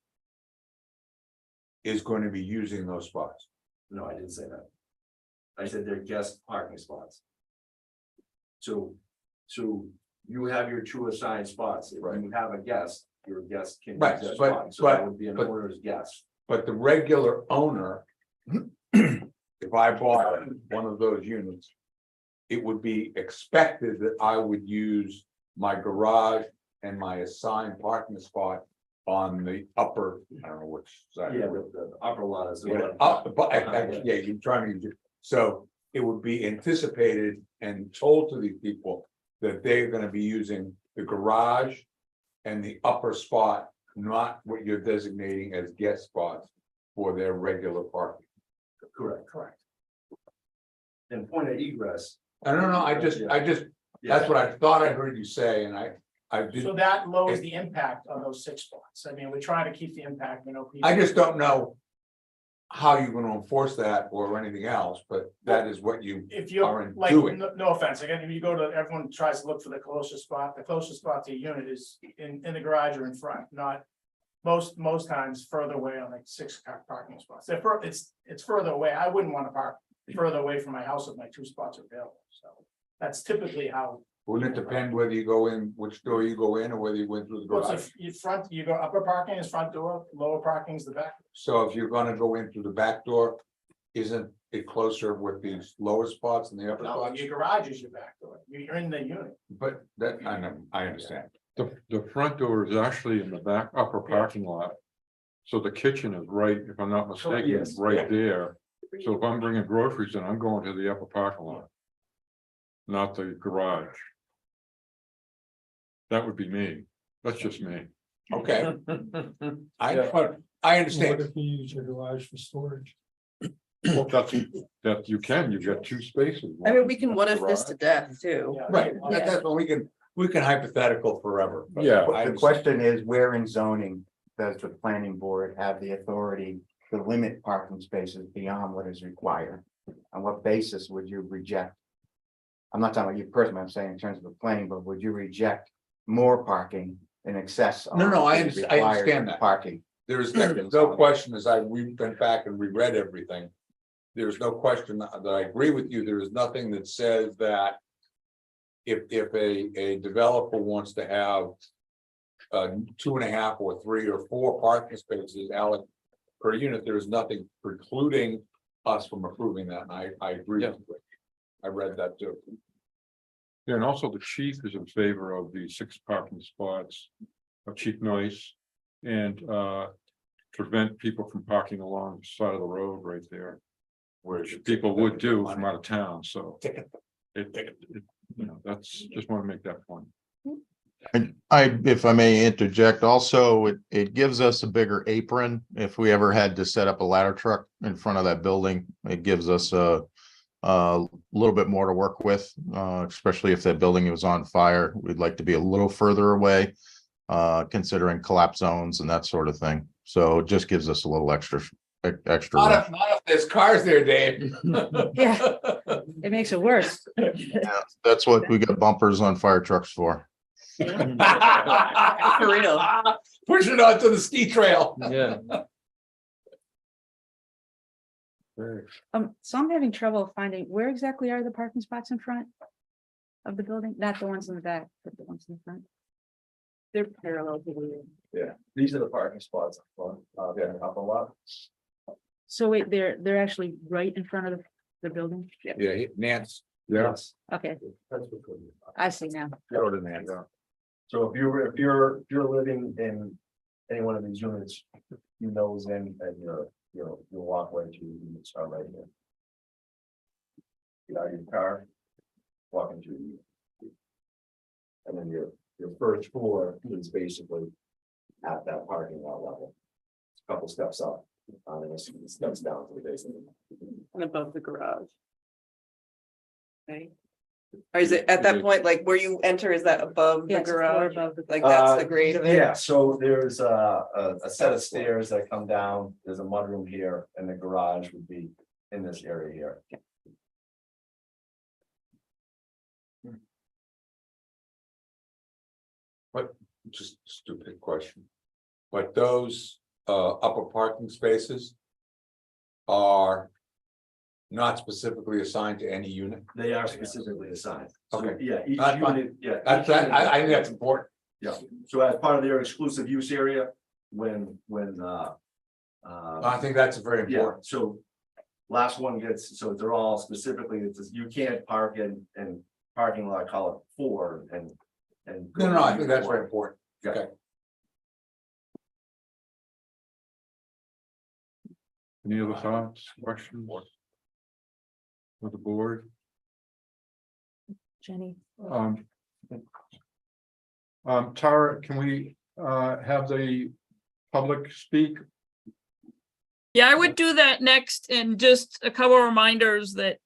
is going to be using those spots. No, I didn't say that. I said they're guest parking spots. So you have your 2 assigned spots. If you have a guest, your guest can use Right, that but- spot. So but- that would be an but- owner's guest. But the regular owner, if I bought one of those units, it would be expected that I would use my garage and my assigned parking spot on the upper, I don't know which side. Yeah, the upper lot is. Yeah, you're trying to use it. So it would be anticipated and told to these people that they're gonna be using the garage and the upper spot, not what you're designating as guest spots for their regular parking. Correct. And point of egress. I don't know, I just, that's what I thought I heard you say, and I So did, that lowers the impact on those 6 spots. I mean, we're trying to keep the impact, people. I just don't know how you're gonna enforce that or anything else, but that is what you If you're are like, doing. no offense, again, if you go to, everyone tries to look for the closest spot to a unit is in the garage or in front, not. Most times further away on like 6 parking spots. It's further away. I wouldn't want to park further away from my house if my 2 spots are available, so. That's typically how. Wouldn't it depend whether you go in, which door you go in, or whether you went through the Well, garage? so you go upper parking is front door, lower parking is the back. So if you're gonna go in through the back door, isn't it closer with these lower spots and the upper No, spots? your garage is your back door. You're in the unit. But that, I know, I understand. The front door is actually in the back upper parking lot. So the kitchen is right, if I'm not mistaken, yes, it's right there. So if I'm bringing groceries in, I'm going to the upper parking lot. Not the garage. That would be me. That's just me. Okay. I What understand. if you use your garage for storage? Well, that you can, you've got 2 spaces. I mean, we can what if this Garage. to death too. Yeah. Right, that's what we can hypothetical forever. but Yeah. I The understand. question is, where in zoning does the planning board have the authority to limit parking spaces beyond what is required? On what basis would you reject? I'm not talking about you personally, I'm saying in terms of the planning, but would you reject more parking in excess? of No, I the understand- I required understand that. Parking. There's no question, as we went back and reread everything. There's no question that I agree with you. There is nothing that says that. If a developer wants to have. 2.5 or 3 or 4 parking spaces per unit, there is nothing precluding us from approving that, and I agree with you. I read that too. Yeah, and also the chief is in favor of the 6 parking spots, Chief Noyce. And prevent people from parking along the side of the road right there. Which people would do from out of town, so. That's, just want to make that point. And if I may interject, also, it gives us a bigger apron. If we ever had to set up a ladder truck in front of that building, it gives us a little bit more to work with, especially if that building was on fire. We'd like to be a little further away, considering collapse zones and that sort of thing. So it just gives us a little extra extra. Not if there's cars there, Dave. Yeah. It makes it worse. Yeah, that's what we got bumpers on fire trucks for. For real. Push it onto the ski trail. Yeah. So I'm having trouble finding, where exactly are the parking spots in front of the building? Not the ones in the back, but the ones in the front. They're parallel to the. Yeah, these are the parking spots, up a lot. So wait, they're actually right in front of the building? Yeah, Nance. Yes. Okay, That's what could be. I see now. Go to Nance. So if you're living in any one of these units, you nose in and your walkway to the units are right here. Get out of your car, walk into the. And then your first floor is basically at that parking lot level. A couple steps up, and it steps down to the basement. And above the garage. Okay. Or is it at that point, like where you enter, is that above the Yeah, it's a floor garage? above the- Like that's the grade of it? Yeah, so there's a set of stairs that come down, there's a mudroom here, and the garage would be in this area here. Just a stupid question. But those upper parking spaces are not specifically assigned to any unit. They are specifically assigned. So, Okay. yeah, each That's fine. unit, yeah. That's, each unit- I think that's important. Yeah, so as part of their exclusive use area, when. I think that's very Yeah, important. so last one gets, so they're all specifically, it says you can't park in parking lot, call it 4 and. No, I think that's very important. Yeah. Okay. Any other thoughts, questions? For the board? Jenny. Tara, can we have the public speak? Yeah, I would do that next, and just a couple of reminders that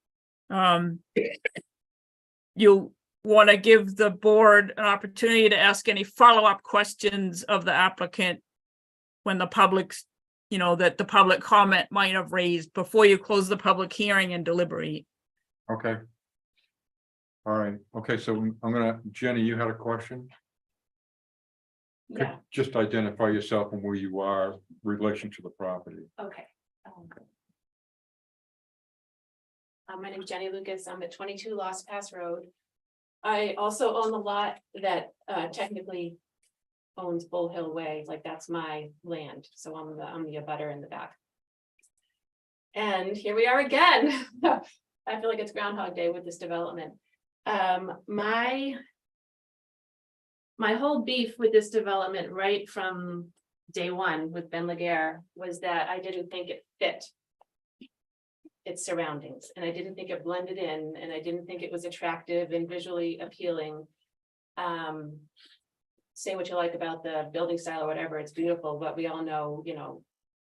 you want to give the board an opportunity to ask any follow-up questions of the applicant when the public's, that the public comment might have raised before you close the public hearing and deliberate. Okay. All right, okay, so I'm gonna, Jenny, you had a question? Could Yeah, just identify yourself and where you are in relation to the property. okay. My name is Jenny Lucas. I'm at 22 Lost Pass Road. I also own the lot that technically owns Bull Hill Way, like that's my land, so I'm the abutter in the back. And here we are again. I feel like it's Groundhog Day with this development. My whole beef with this development right from day one with Ben Laguerre was that I didn't think it fit its surroundings, and I didn't think it blended in, and I didn't think it was attractive and visually appealing. Say what you like about the building style or whatever, it's beautiful, but we all know,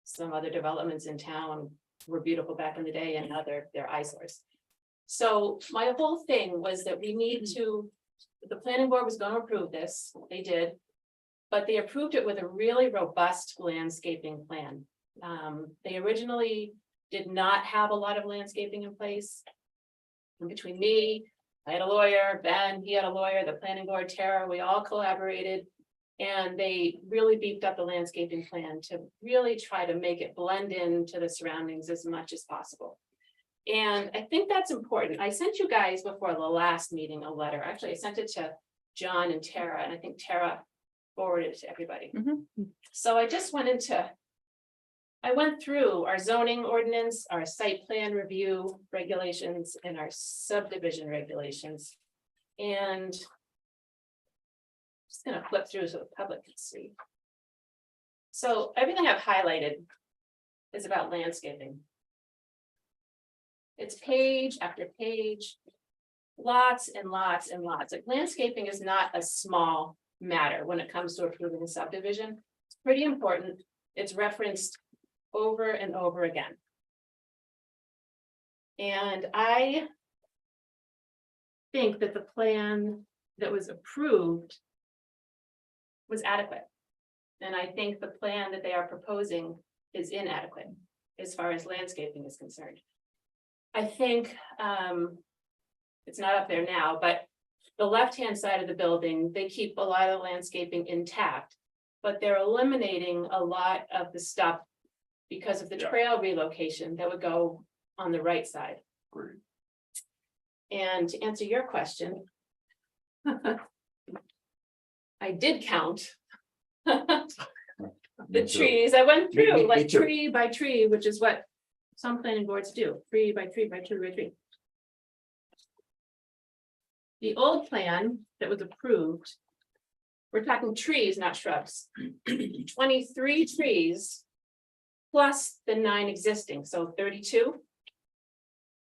some other developments in town were beautiful back in the day, and now they're eyesores. So my whole thing was that we need to, the planning board was going to approve this, they did, but they approved it with a really robust landscaping plan. They originally did not have a lot of landscaping in place. And between me, I had a lawyer, Ben, he had a lawyer, the planning board, Tara, we all collaborated. And they really beefed up the landscaping plan to really try to make it blend into the surroundings as much as possible. And I think that's important. I sent you guys before the last meeting a letter. Actually, I sent it to John and Tara, and I think Tara forwarded it to everybody. So I went through our zoning ordinance, our site plan review regulations, and our subdivision regulations. And just gonna flip through so the public can see. So everything I've highlighted is about landscaping. It's page after page, lots and lots and lots. Like, landscaping is not a small matter when it comes to approving a subdivision. It's pretty important. It's referenced over and over again. And I think that the plan that was approved was adequate. And I think the plan that they are proposing is inadequate. as far as landscaping is concerned. I think, it's not up there now, but the left-hand side of the building, they keep a lot of landscaping intact. But they're eliminating a lot of the stuff because of the trail relocation that would go on the right side. And to answer your question, I did count the trees. I went Me through like too. tree by tree, which is what some planning boards do, tree by tree by tree by tree. The old plan that was approved, we're talking trees, not shrubs. 23 trees plus the 9 existing, so 32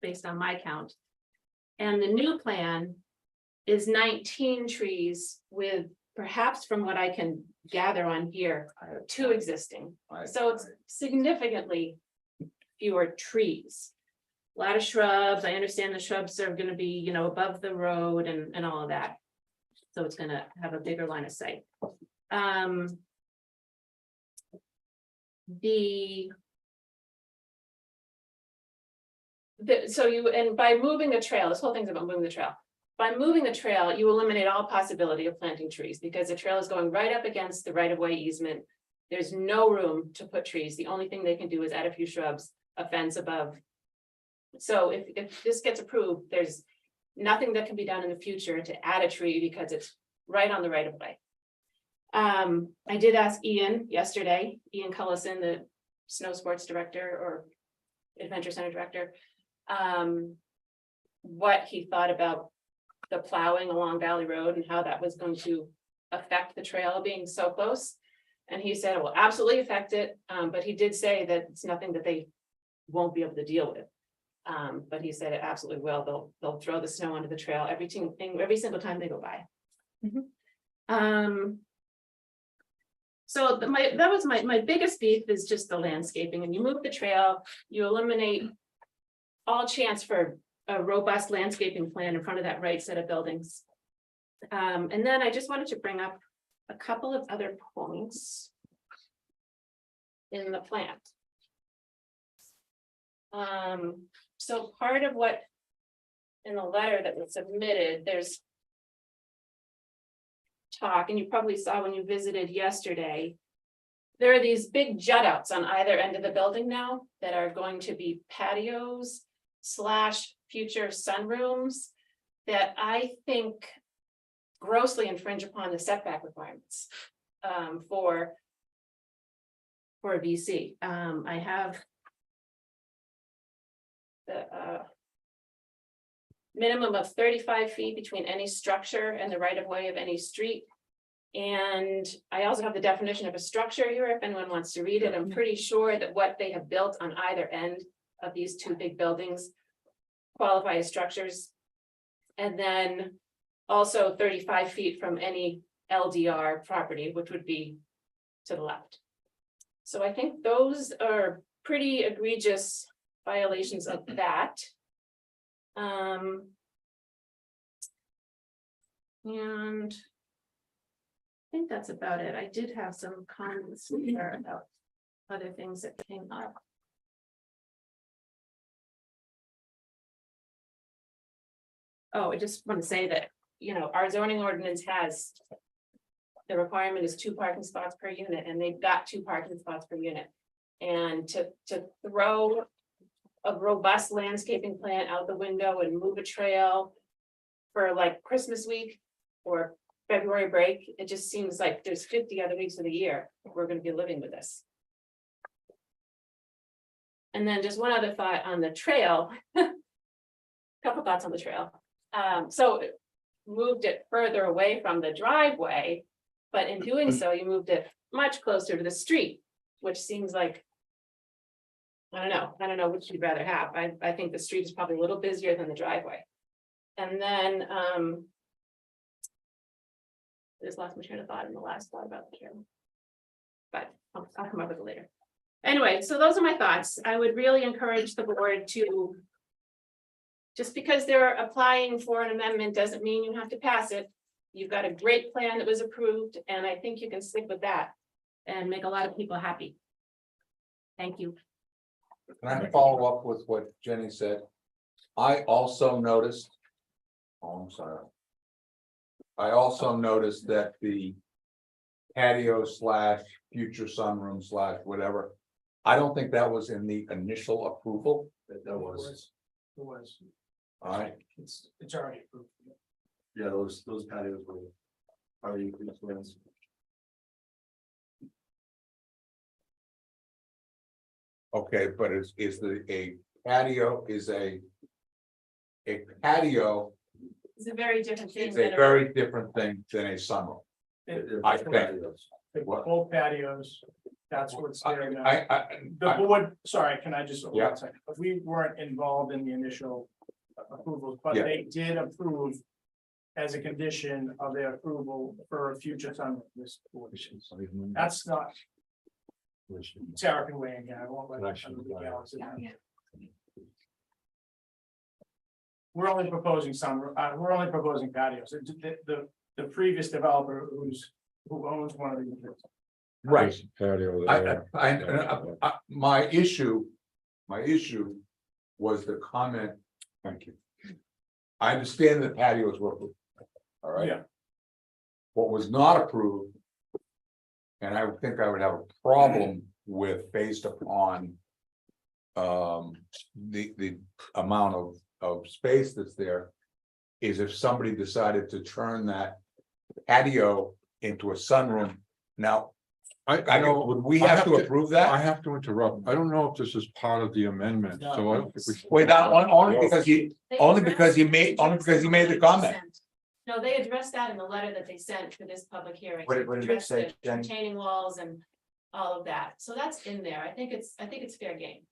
based on my count. And the new plan is 19 trees with, perhaps from what I can gather on here, 2 existing. So it's significantly fewer trees. A lot of shrubs. I understand the shrubs are gonna be, you know, above the road and all of that. So it's gonna have a bigger line of sight. So you, and by moving the trail, this whole thing's about moving the trail. By moving the trail, you eliminate all possibility of planting trees because the trail is going right up against the right-of-way easement. There's no room to put trees. The only thing they can do is add a few shrubs, a fence above. So if this gets approved, there's nothing that can be done in the future to add a tree because it's right on the right-of-way. I did ask Ian yesterday, Ian Cullison, the snow sports director or adventure center director, what he thought about the plowing along Valley Road and how that was going to affect the trail being so close. And he said it will absolutely affect it, but he did say that it's nothing that they won't be able to deal with. But he said it absolutely will. They'll throw the snow onto the trail every single time they go by. So that was my biggest beef is just the landscaping. And you move the trail, you eliminate all chance for a robust landscaping plan in front of that right set of buildings. And then I just wanted to bring up a couple of other points in the plan. So part of what in the letter that was submitted, there's talk, and you probably saw when you visited yesterday, there are these big jut outs on either end of the building now that are going to be patios / future sunrooms that I think grossly infringe upon the setback requirements for a VC. I have the minimum of 35 feet between any structure and the right of way of any street. And I also have the definition of a structure here if anyone wants to read it. I'm pretty sure that what they have built on either end of these 2 big buildings qualify as structures. And then also 35 feet from any LDR property, which would be to the left. So I think those are pretty egregious violations of that. And I think that's about it. I did have some comments here about other things that came up. Oh, I just want to say that, you know, our zoning ordinance has the requirement is 2 parking spots per unit, and they've got 2 parking spots per unit. And to throw a robust landscaping plan out the window and move a trail for like Christmas week or February break, it just seems like there's 50 other weeks of the year we're going to be living with this. And then just one other thought on the trail. Couple thoughts on the trail. So moved it further away from the driveway, but in doing so, you moved it much closer to the street, which seems like, I don't know which you'd rather have. I think the street is probably a little busier than the driveway. And then, I just lost my train of thought in the last thought about the trail. But I'll come up with it later. Anyway, so those are my thoughts. I would really encourage the board to, just because they're applying for an amendment doesn't mean you have to pass it. You've got a great plan that was approved, and I think you can stick with that and make a lot of people happy. Thank you. Can I follow up with what Jenny said? I also noticed. Oh, I'm sorry. I also noticed that the patio slash future sunroom slash whatever. I don't think that was in the initial approval. That was, It was, All right, it's already approved. yeah, those patios were. Are you plans? okay, but is a patio a patio It's a very different thing. is a than very different thing than a sunroom. I think. The What? both patios, that's what's there now. The I, board, sorry, can I just, Yeah. one second, we weren't involved in the initial approvals, but Yeah. they did approve. As a condition of their approval for a future sunroom, this board. That's not. Sarah can weigh in again, I won't let. everybody else in. We're only proposing we're only proposing patios, the previous developer who owns one of the units. right, Patio I, there. my issue was the comment. Thank you. I understand the patios were approved. All right. Yeah. What was not approved. And I would think I would have a problem with based upon. The amount of space that's there. Is if somebody decided to turn that patio into a sunroom. Now, I know- would we I have have to to- approve I that? have to interrupt. I don't know if this is part of the amendment, so I don't think we should. Wait, that only because They only addressed- because you made the comment. No, they addressed that in the letter that they sent for this public hearing. What did they Addressed say, the Jenny? Retaining walls and all of that, so that's in there, I think it's fair game.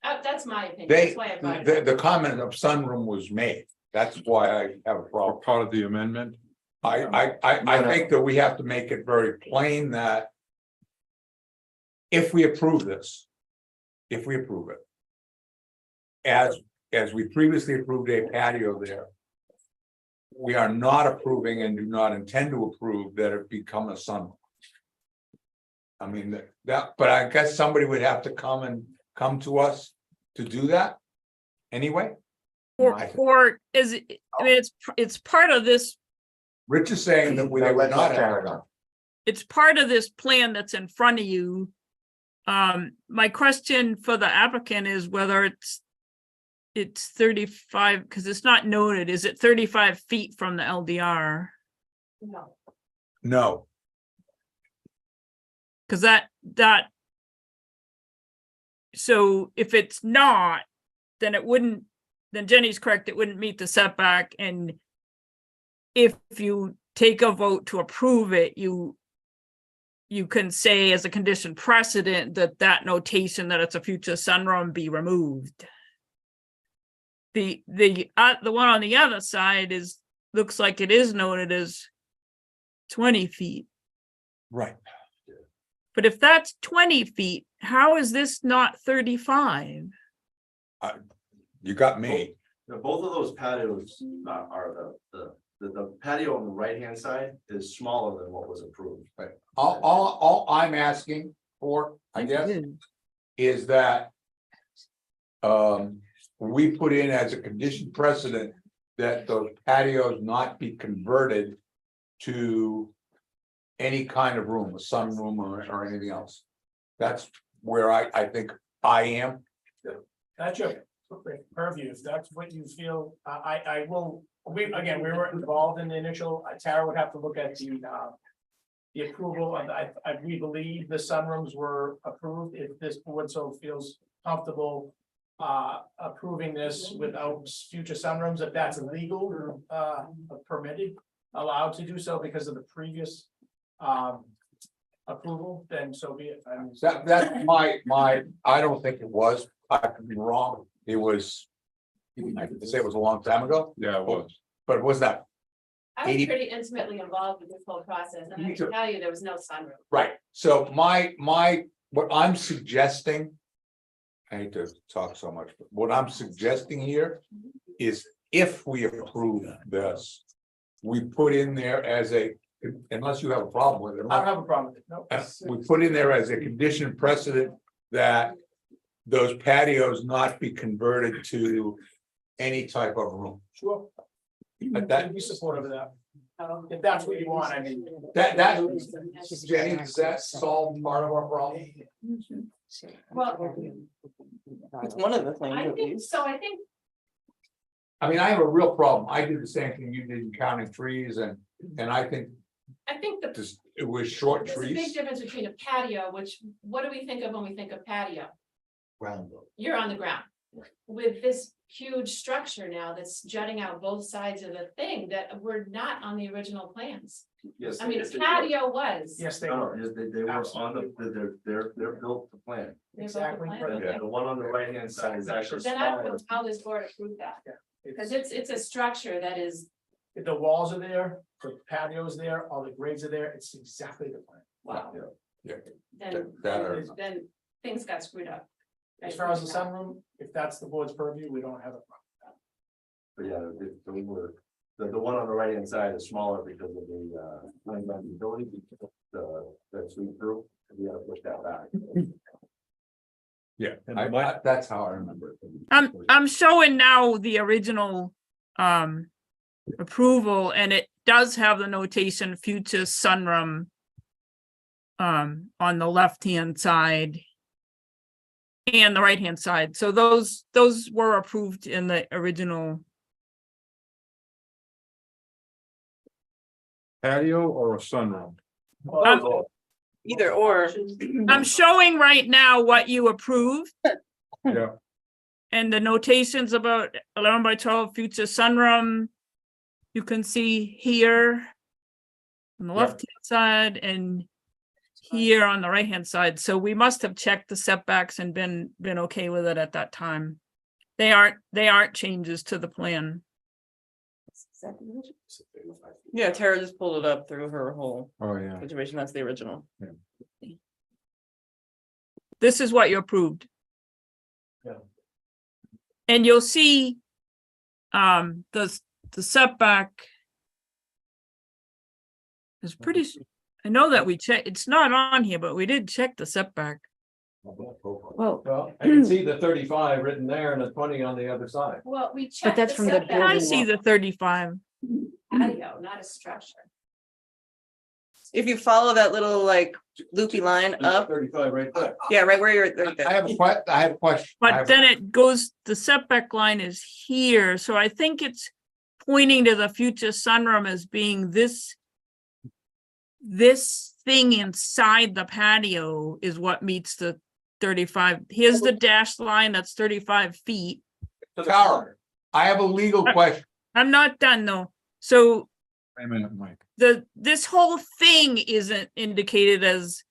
That's my opinion, that's why I brought it up. The comment of sunroom was made. That's why I have a Or problem. part of the amendment. I think that we have to make it very plain that. If we approve this. If we approve it. As we previously approved a patio there. We are not approving and do not intend to approve that it become a sunroom. I mean, but I guess somebody would have to come to us to do that. Anyway, Or is it, I mean, it's part of this, Rich is saying that they would not have. it's part of this plan that's in front of you. My question for the applicant is whether it's 35, because it's not noted, is it 35 feet from the LDR? No, No, Because that. So if it's not, then it wouldn't, then Jenny's correct, it wouldn't meet the setback, and if you take a vote to approve it, you can say as a condition precedent that notation that it's a future sunroom be removed. The one on the other side looks like it is noted as 20 feet. right. But if that's 20 feet, how is this not 35? You got me. Now, both of those patios are the patio on the right-hand side is smaller than what was approved. All I'm asking for, I guess, is that. We put in as a condition precedent that those patios not be converted to. Any kind of room, a sunroom or anything else. That's where I think I am. That's your purview, if that's what you feel, I will, we weren't involved in the initial, Tara would have to look at the approval, and we believe the sunrooms were approved, if this board so feels comfortable approving this without future sunrooms, if that's illegal or permitted, allowed to do so because of the previous approval, then so be it. That's my, I don't think it was, I could be wrong, it was. I could say it was a long time ago. Yeah, it was. But it was that, I was 80 pretty intimately involved with this whole process, and I Me can too. tell you there was no sunroom. right, so what I'm suggesting. I hate to talk so much, but what I'm suggesting here is if we approve this. We put in there as a, unless you have a problem with it. I don't have a problem with it, no. We put in there as a condition precedent that those patios not be converted to any type of room. Sure. But that- I'd be supportive of that. If that's what you want, I mean. That, Jenny, does that solve part of our problem? Well, It's one of the things I at think, least. so I think, I mean, I have a real problem. I did the same thing you did in counting trees and I think the just, it was short there's a big trees. difference between a patio, which, what do we think of when we think of patio? Ground. You're on the ground. With this huge structure now that's jutting out both sides of the thing that were not on the original plans. Yes. I mean, yes, they patio was. Yes, they were. No, were. no, they were on they're built to plan. They built the Exactly. plan, Right. okay. Yeah, the one on the right hand side is actually Then I don't smaller. know how this board approved that, because It's- it's a structure that is, If the walls are there, the patio's there, all the grades are there, it's exactly the plan. wow, Yeah. then, That or- then things got screwed up. As far as the sunroom, if that's the board's purview, we don't have a problem. But yeah, they were, the one on the right hand side is smaller because of the ability, the sweep through, we had to push that back. Yeah, And my- that's how I remember it. I'm showing now the original approval, and it does have the notation future sunroom on the left-hand side and the right-hand side. So those were approved in the original. Patio or a sunroom? Either or. I'm showing right now what you approved Yeah, and the notations about 11 by 12 future sunroom. You can see here on the Yeah. left-hand side and here on the right-hand side. So we must have checked the setbacks and been okay with it at that time. They aren't changes to the plan. Yeah, Tara just pulled it up through her whole oh, yeah. situation. That's the original. This is what you approved. Yeah. And you'll see the setback is pretty, I know that we checked, it's not on here, but we did check the setback. Well, Well, I can see the 35 written there and the 20 on the other side. Well, we checked. But that's from the setback I building see the 35. Patio, not a structure. If you follow that little like loopy line up, 35 right there. yeah, right where you're right I there. have a question. I But have- then it goes, the setback line is here, so I think it's pointing to the future sunroom as being this thing inside the patio is what meets the 35. Here's the dashed line, that's 35 feet. Tara, I have a legal question. I'm not done though. So Wait a minute, Mike. this whole thing isn't indicated as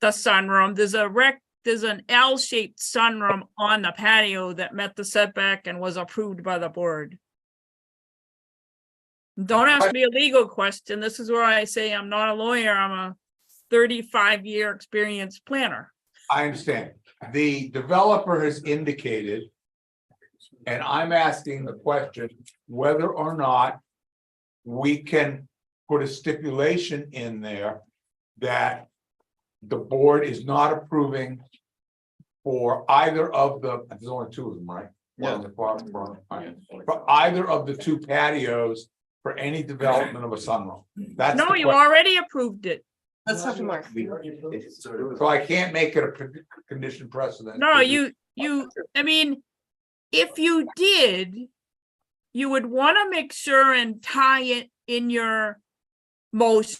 the sunroom. There's an L-shaped sunroom on the patio that met the setback and was approved by the board. Don't ask me a legal question. This is where I say I'm not a lawyer. I'm a 35-year experienced planner. I understand. The developer has indicated, and I'm asking the question, whether or not we can put a stipulation in there that the board is not approving for either of there's only two of them, right? One in the far front, right. For either of the two patios for any development of a sunroom. That's No, the you question. already approved it. Let's talk to Mark. So I can't make it a condition precedent. No, I mean, if you did, you would want to make sure and tie it in your motion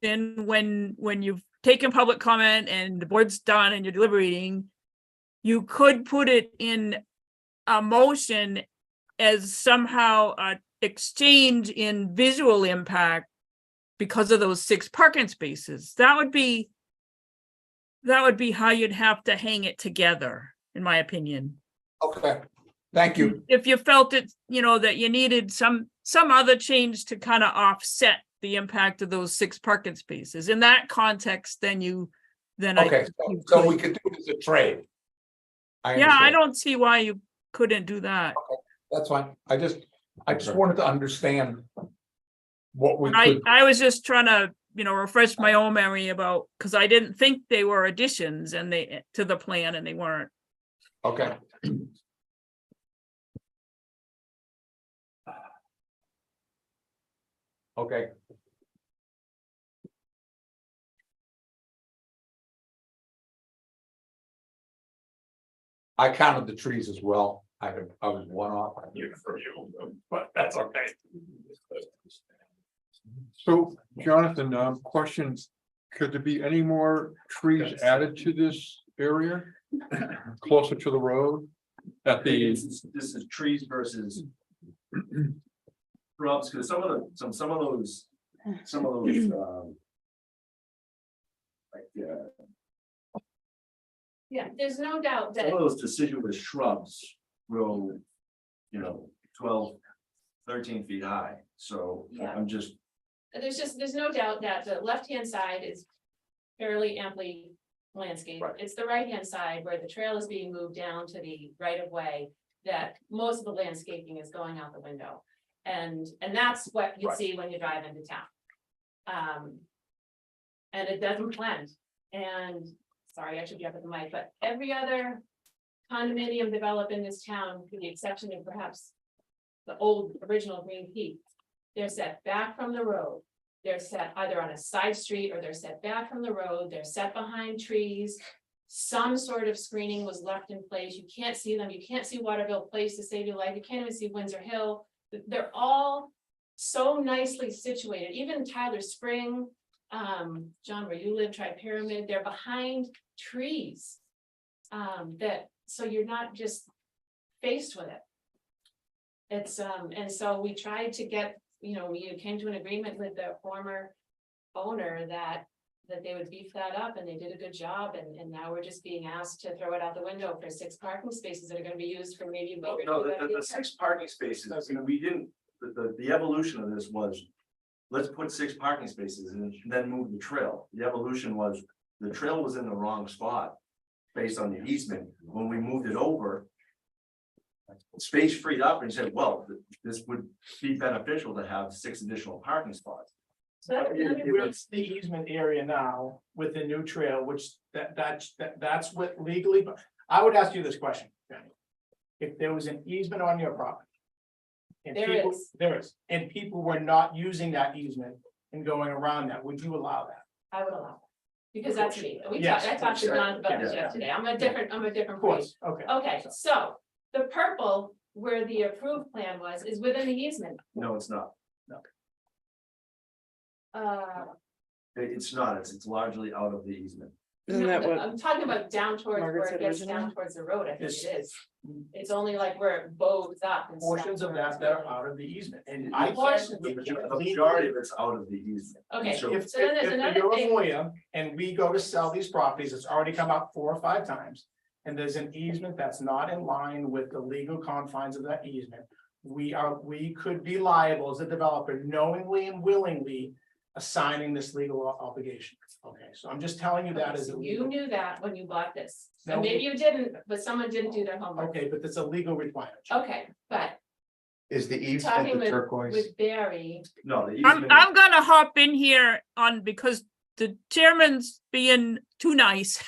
when you've taken public comment and the board's done and you're deliberating. You could put it in a motion as somehow a exchange in visual impact because of those 6 parking spaces. That would be how you'd have to hang it together, in my opinion. Okay, thank you. If you felt it, that you needed some other change to kind of offset the impact of those 6 parking spaces. In that context, then Okay, so we could do it as a trade. I understand. don't see why you couldn't do that. That's fine. I just wanted to understand what we I could, was just trying to, refresh my own memory about, because I didn't think they were additions to the plan and they weren't. Okay. Okay. I counted the trees as well. I was one off. I knew for you, but that's okay. So Jonathan, questions, could there be any more trees added to this area? Closer to the road? At the, This is trees versus. Shrubs, because some of those. Like, Yeah, there's no doubt that. some of those deciduous shrubs grow, 12, 13 feet high, so Yeah. I'm just. There's no doubt that the left-hand side is fairly amply landscaped. Right. It's the right-hand side where the trail is being moved down to the right of way that most of the landscaping is going out the window. And that's what you Right. see when you drive into town. And it doesn't blend. And sorry, I should be up at the mic, but every other condominium developed in this town, with the exception of perhaps the old original Green Peak, they're set back from the road. They're set either on a side street or they're set back from the road. They're set behind trees. Some sort of screening was left in place. You can't see them. You can't see Waterville Place to save your life. You can't even see Windsor Hill. They're all so nicely situated, even Tyler Spring, John, where you live, Tri Pyramid, they're behind trees. So you're not just faced with it. It's, and so we tried to get, we came to an agreement with the former owner that they would beef that up, and they did a good job, and now we're just being asked to throw it out the window for 6 parking spaces that are gonna be used for maybe. No, the 6 parking spaces, we didn't, the evolution of this was. Let's put 6 parking spaces and then move the trail. The evolution was, the trail was in the wrong spot. Based on the easement, when we moved it over. Space freed up and said, well, this would be beneficial to have 6 additional parking spots. So that's another We're in the easement area now with the new trail, which that's what legally, but I would ask you this question, Jenny. If there was an easement on your property. And there is, and people were not using that easement and going around that, would you allow that? I would allow that. Because that's me. Yes. I talked to John about this Yeah. yesterday. I'm a different Of breed. course, okay. Okay, so the purple where the approved plan was is within the easement. No, it's not. Uh, It's not, it's largely out of the easement. Isn't that what? I'm talking about down towards Margaret where said it gets originally? down towards the road, I think It's- it is. It's only like where it bows up and stuff. Portions of that are out of the easement, and I Portions. can't. The majority of it's out of the easement. Okay, So- If so then there's another you're a thing. lawyer and we go to sell these properties, it's already come up 4 or 5 times. And there's an easement that's not in line with the legal confines of that easement. We could be liable as a developer knowingly and willingly assigning this legal obligation. Okay, so I'm just telling you that as a. You legal- knew that when you bought this. So No. maybe you didn't, but someone didn't do their homework. Okay, but it's a legal requirement. Okay, but Is the talking easement the with, turquoise? with Barry, No, the I'm, easement. I'm gonna hop in here on, because the chairman's being too nice.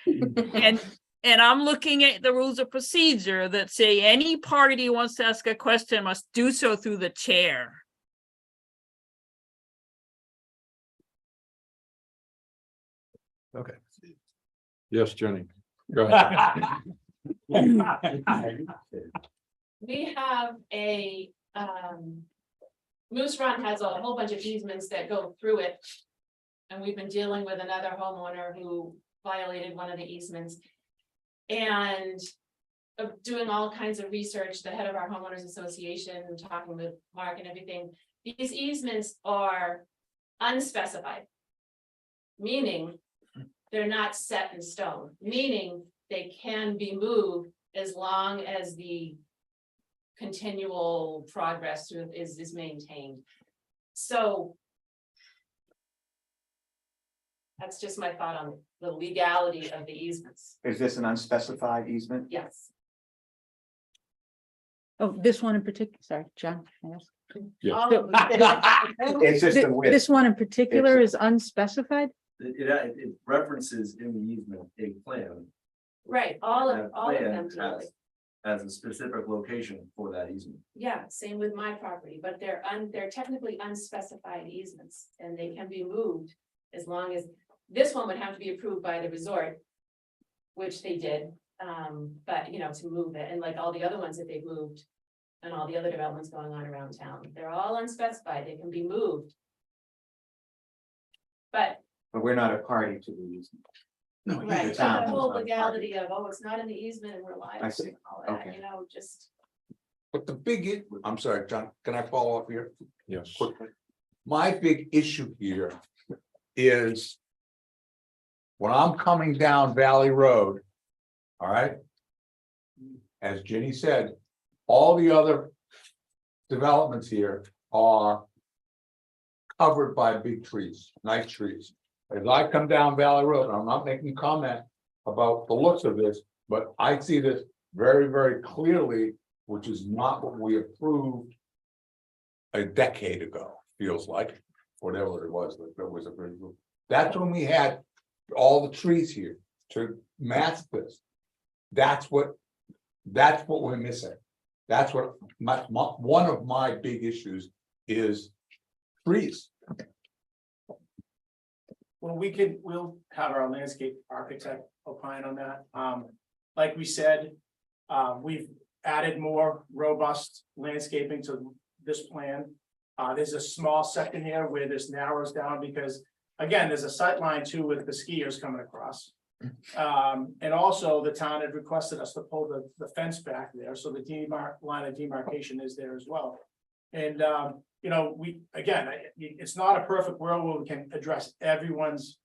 And I'm looking at the rules of procedure that say any party who wants to ask a question must do so through the chair. okay. Yes, Jenny. Go ahead. we have a, Moose Run has a whole bunch of easements that go through it. And we've been dealing with another homeowner who violated one of the easements. And doing all kinds of research, the head of our homeowners association, talking with Mark and everything. These easements are unspecified. Meaning they're not set in stone, meaning they can be moved as long as the continual progress through is maintained. So that's just my thought on the legality of the easements. Is this an unspecified easement? Yes. Oh, this one in particular, sorry, John. I asked. Yeah. All of them. It's just the width. This one in particular is unspecified? It references in the easement a plan. Right, all That of plan them do. has a specific location for that easement. Yeah, same with my property, but they're technically unspecified easements and they can be moved as long as, this one would have to be approved by the resort. Which they did, but you know, to move it, and like all the other ones that they've moved. And all the other developments going on around town, they're all unspecified, they can be moved. But But we're not a party to the easement. No, right, but town the is whole not legality of, oh, it's not in the easement and we're liable I see. and all that, Okay. you know, just. But the big, I'm sorry, John, can I follow up here? Yes. Quickly. My big issue here is. When I'm coming down Valley Road. All right. As Ginny said, all the other. Developments here are. Covered by big trees, nice trees. As I come down Valley Road, I'm not making comment about the looks of this, but I see this very, very clearly, which is not what we approved. A decade ago, feels like, whatever it was, that was approved. That's when we had all the trees here to mask this. That's what we're missing. That's what one of my big issues is trees. Well, we'll have our landscape architect opine on that. Like we said, we've added more robust landscaping to this plan. There's a small section here where this narrows down because, again, there's a sight line too with the skiers coming across. And also the town had requested us to pull the fence back there, so the line of demarcation is there as well. And, you know, it's not a perfect world where we can address everyone's,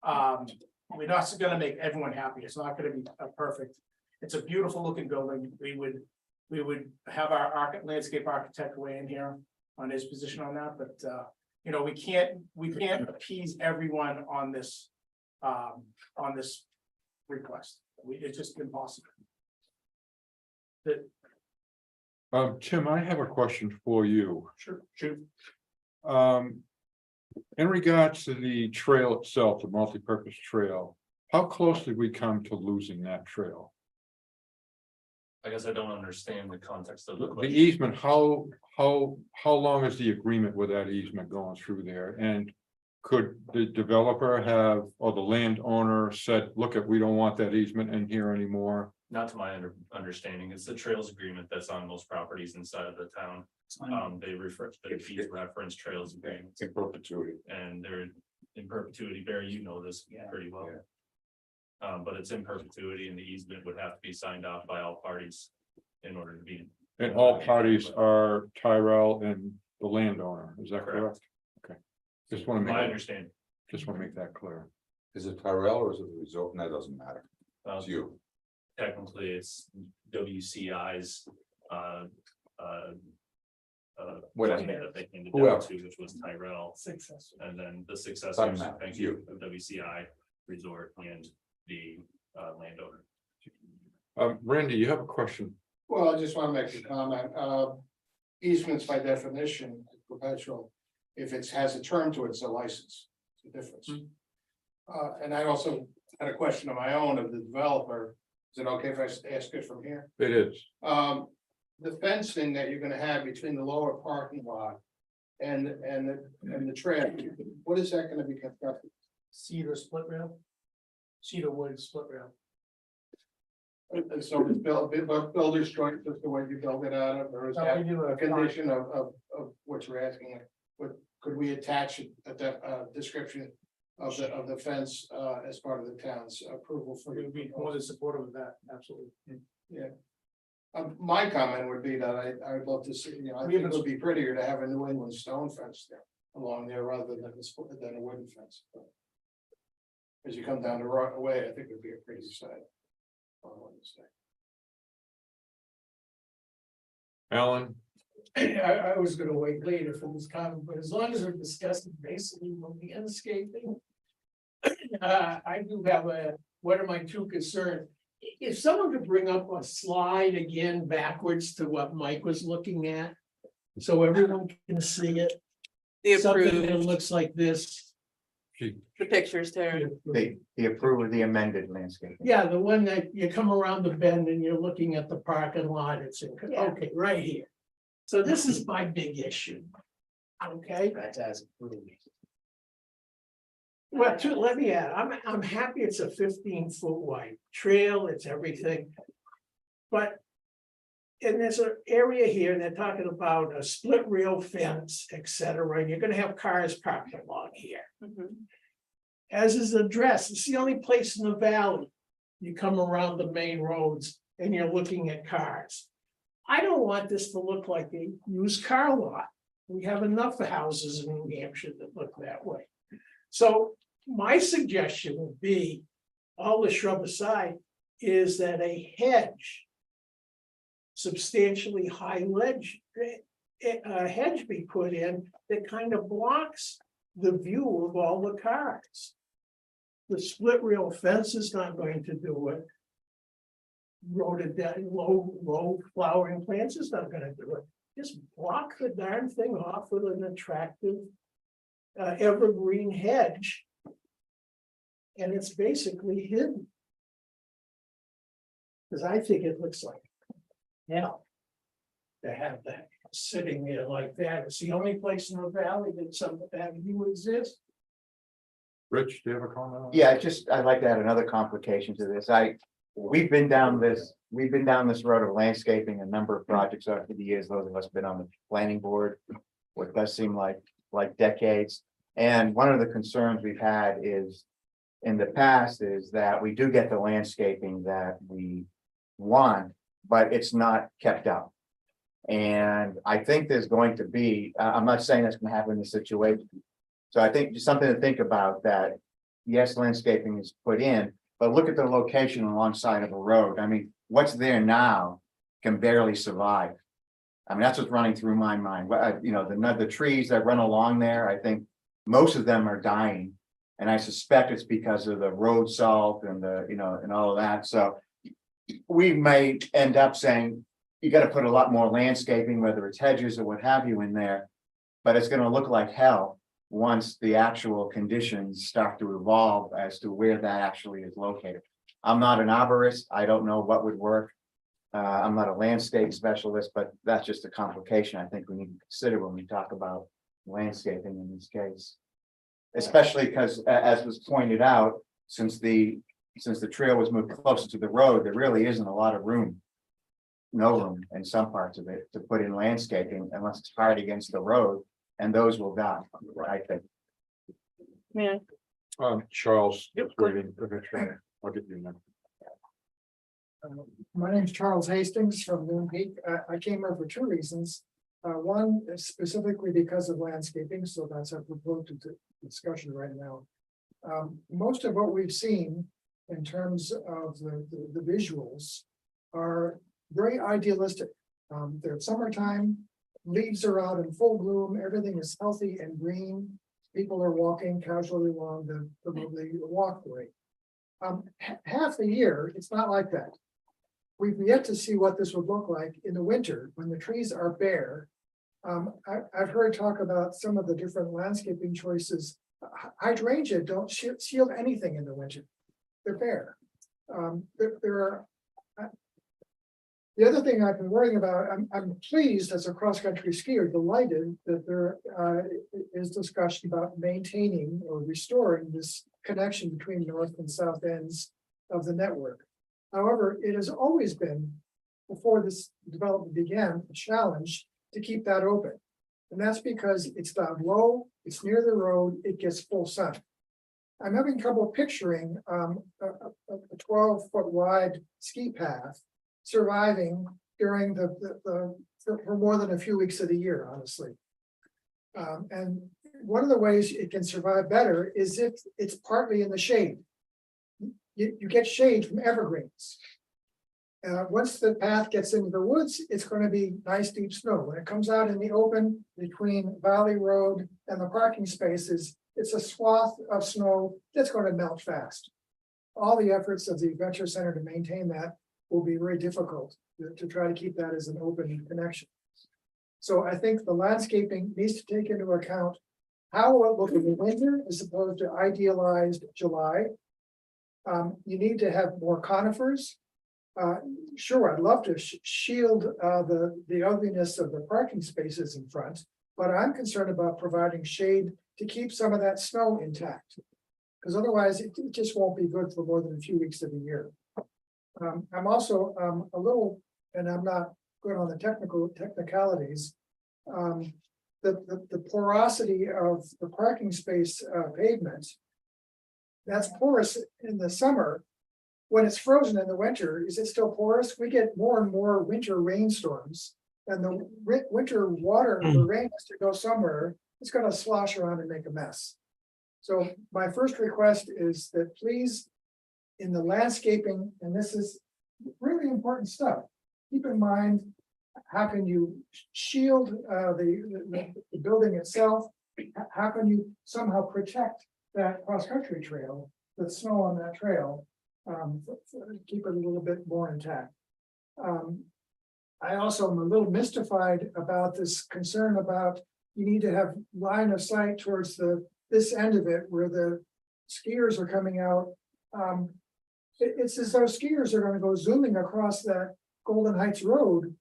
we're not gonna make everyone happy. It's not gonna be a perfect. It's a beautiful looking building. We would have our landscape architect weigh in here on his position on that, but, you know, we can't appease everyone on this request. It's just impossible. Tim, I have a question for you. Sure. In regards to the trail itself, the multi-purpose trail, how close did we come to losing that trail? I guess I don't understand the context of the The question. easement, how long is the agreement with that easement going through there? And could the developer have, or the landowner said, look, we don't want that easement in here anymore? Not to my understanding, it's the trails agreement that's on most properties inside of the town. They refer to these reference trails agreements. In perpetuity. And they're in perpetuity. Barry, you know this pretty well. But it's in perpetuity and the easement would have to be signed off by all parties in order to be. And all parties are Tyrell and the landowner, is that correct? Okay. Just want to My make, understanding. just want to make that clear. Is it Tyrell or is it the resort? And that doesn't matter. It's you. Technically, it's WCI's Whatever. that they came Whoever. to, which was Tyrell, and then the Doesn't successors, matter. thank you, of WCI Resort and the landowner. Randy, you have a question? Well, I just want to make a comment. Easements by definition, perpetual, if it has a term to it, it's a license. It's a difference. And I also had a question of my own of the developer. Is it okay if I ask it from here? It is. The fencing that you're gonna have between the lower parking lot and the trail, what is that gonna be constructed? Cedar split rail. Cedar wood split rail. And so it's builder's choice as to what you build it out of, or is that a condition of what you're asking? Could we attach a description of the fence as part of the town's approval for? We would be more than supportive of that, absolutely. Yeah. My comment would be that I would love to see, I think it would be prettier to have a New England stone fence there along there rather than a wooden fence. As you come down the right way, I think it'd be a pretty sight. Alan? I was gonna wait later for this comment, but as long as we're discussing basically the landscaping. I do have what are my two concerns? If someone could bring up a slide again backwards to what Mike was looking at. So everyone can see it. The Something that approved, looks like this. The pictures, Terry. The approval of the amended landscape. Yeah, the one that you come around the bend and you're looking at the parking lot, it's in, Yeah. okay, right here. So this is my big issue. Okay, That's as approved. well, let me add, I'm happy it's a 15-foot wide trail, it's everything. But. And there's an area here, they're talking about a split rail fence, et cetera, and you're gonna have cars parked along here. As is addressed, it's the only place in the valley. You come around the main roads and you're looking at cars. I don't want this to look like a used car lot. We have enough houses in New Hampshire that look that way. So my suggestion would be, all the shrub aside, is that a hedge. Substantially high ledge, a hedge be put in that kind of blocks the view of all the cars. The split rail fence is not going to do it. Rhododendron, low flowering plants is not gonna do it. Just block the darn thing off with an attractive evergreen hedge. And it's basically hidden. Because I think it looks like hell to have that sitting there like that. It's the only place in the valley that some of that view exists. Rich, do you have a comment? on that? Yeah, I'd like to add another complication to this. We've been down this road of landscaping, a number of projects over the years, those of us been on the planning board. What does seem like decades. And one of the concerns we've had is, in the past, is that we do get the landscaping that we want, but it's not kept up. And I think there's going to be, I'm not saying that's gonna happen in this situation. So I think just something to think about, that yes, landscaping is put in, but look at the location alongside of a road. I mean, what's there now can barely survive. I mean, that's what's running through my mind. You know, the trees that run along there, I think most of them are dying. And I suspect it's because of the road salt and and all of that. So we may end up saying, you got to put a lot more landscaping, whether it's hedges or what have you in there. But it's going to look like hell once the actual conditions start to evolve as to where that actually is located. I'm not an arborist. I don't know what would work. I'm not a landscape specialist, but that's just a complication I think we need to consider when we talk about landscaping in this case. Especially because, as was pointed out, since the trail was moved closer to the road, there really isn't a lot of room. No room in some parts of it to put in landscaping unless it's hard against the road, and those will die, I think. Yeah. Charles, waiting. Okay, I'll get you now. My name is Charles Hastings from Moon Peak. I came here for two reasons. One is specifically because of landscaping, so that's our proposed discussion right now. Most of what we've seen in terms of the visuals are very idealistic. They're summertime, leaves are out in full bloom, everything is healthy and green. People are walking casually along the walkway. Half the year, it's not like that. We've yet to see what this would look like in the winter when the trees are bare. I've heard talk about some of the different landscaping choices. Hydrangea don't shield anything in the winter. They're bare. The other thing I've been worrying about, I'm pleased as a cross-country skier, delighted that there is discussion about maintaining or restoring this connection between north and south ends of the network. However, it has always been, before this development began, a challenge to keep that open. And that's because it's down low, it's near the road, it gets full sun. I'm having trouble picturing a 12-foot wide ski path surviving during for more than a few weeks of the year, honestly. And one of the ways it can survive better is if it's partly in the shade. You get shade from evergreens. Once the path gets into the woods, it's going to be nice deep snow. When it comes out in the open between Valley Road and the parking spaces, it's a swath of snow that's going to melt fast. All the efforts of the Adventure Center to maintain that will be very difficult to try to keep that as an open connection. So I think the landscaping needs to take into account how will it look in the winter as opposed to idealized July? You need to have more conifers. Sure, I'd love to shield the ugliness of the parking spaces in front, but I'm concerned about providing shade to keep some of that snow intact. Because otherwise it just won't be good for more than a few weeks of the year. I'm also a little, and I'm not good on the technicalities. The porosity of the parking space pavement. That's porous in the summer. When it's frozen in the winter, is it still porous? We get more and more winter rainstorms. And the winter water, the rain has to go somewhere. It's gonna slosh around and make a mess. So my first request is that please, in the landscaping, and this is really important stuff, keep in mind, how can you shield the building itself? How can you somehow protect that cross-country trail, the snow on that trail, keep it a little bit more intact? I also am a little mystified about this concern about you need to have line of sight towards this end of it where the skiers are coming out. It's as though skiers are going to go zooming across that Golden Heights Road.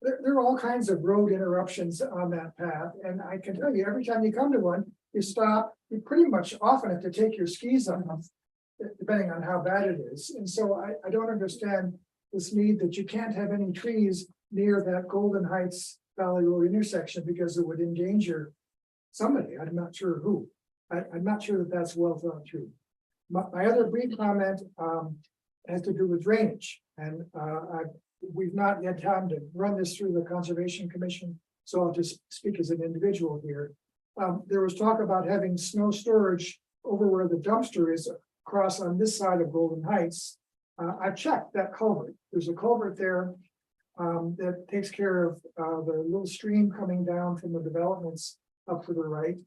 There are all kinds of road interruptions on that path. And I can tell you, every time you come to one, you stop, you pretty much often have to take your skis off, depending on how bad it is. And so I don't understand this need that you can't have any trees near that Golden Heights Valley Road intersection because it would endanger somebody. I'm not sure who. I'm not sure that that's well thought through. My other brief comment has to do with drainage. And we've not yet time to run this through the Conservation Commission, so I'll just speak as an individual here. There was talk about having snow storage over where the dumpster is across on this side of Golden Heights. I've checked that culvert. There's a culvert there that takes care of the little stream coming down from the developments up to the right.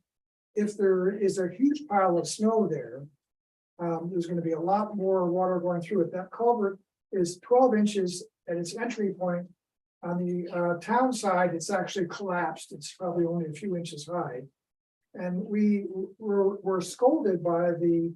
If there is a huge pile of snow there, there's going to be a lot more water going through it. That culvert is 12 inches at its entry point. On the town side, it's actually collapsed. It's probably only a few inches high. And we were scolded by the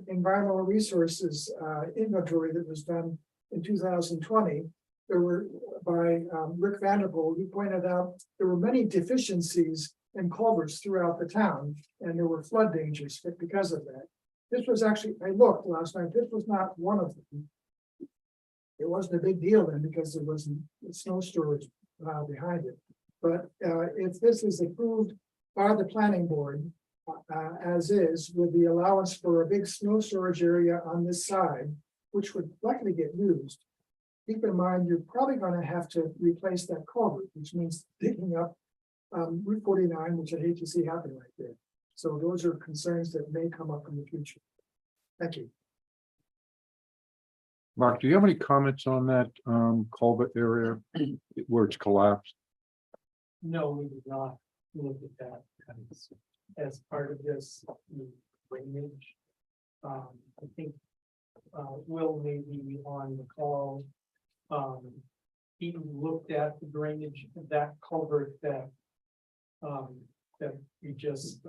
environmental resources inventory that was done in 2020. There were by Rick Vanderpool, he pointed out there were many deficiencies in culverts throughout the town, and there were flood dangers because of that. This was actually, I looked last night, this was not one of them. It wasn't a big deal then because there wasn't snow storage behind it. But if this is approved by the planning board, as is, with the allowance for a big snow storage area on this side, which would likely get used, keep in mind you're probably going to have to replace that culvert, which means digging up Route 49, which I hate to see happen right there. So those are concerns that may come up in the future. Thank you. Mark, do you have any comments on that culvert area where it's collapsed? No, we did not look at that as part of this drainage. I think Will may be on the call. He looked at the drainage of that culvert that we just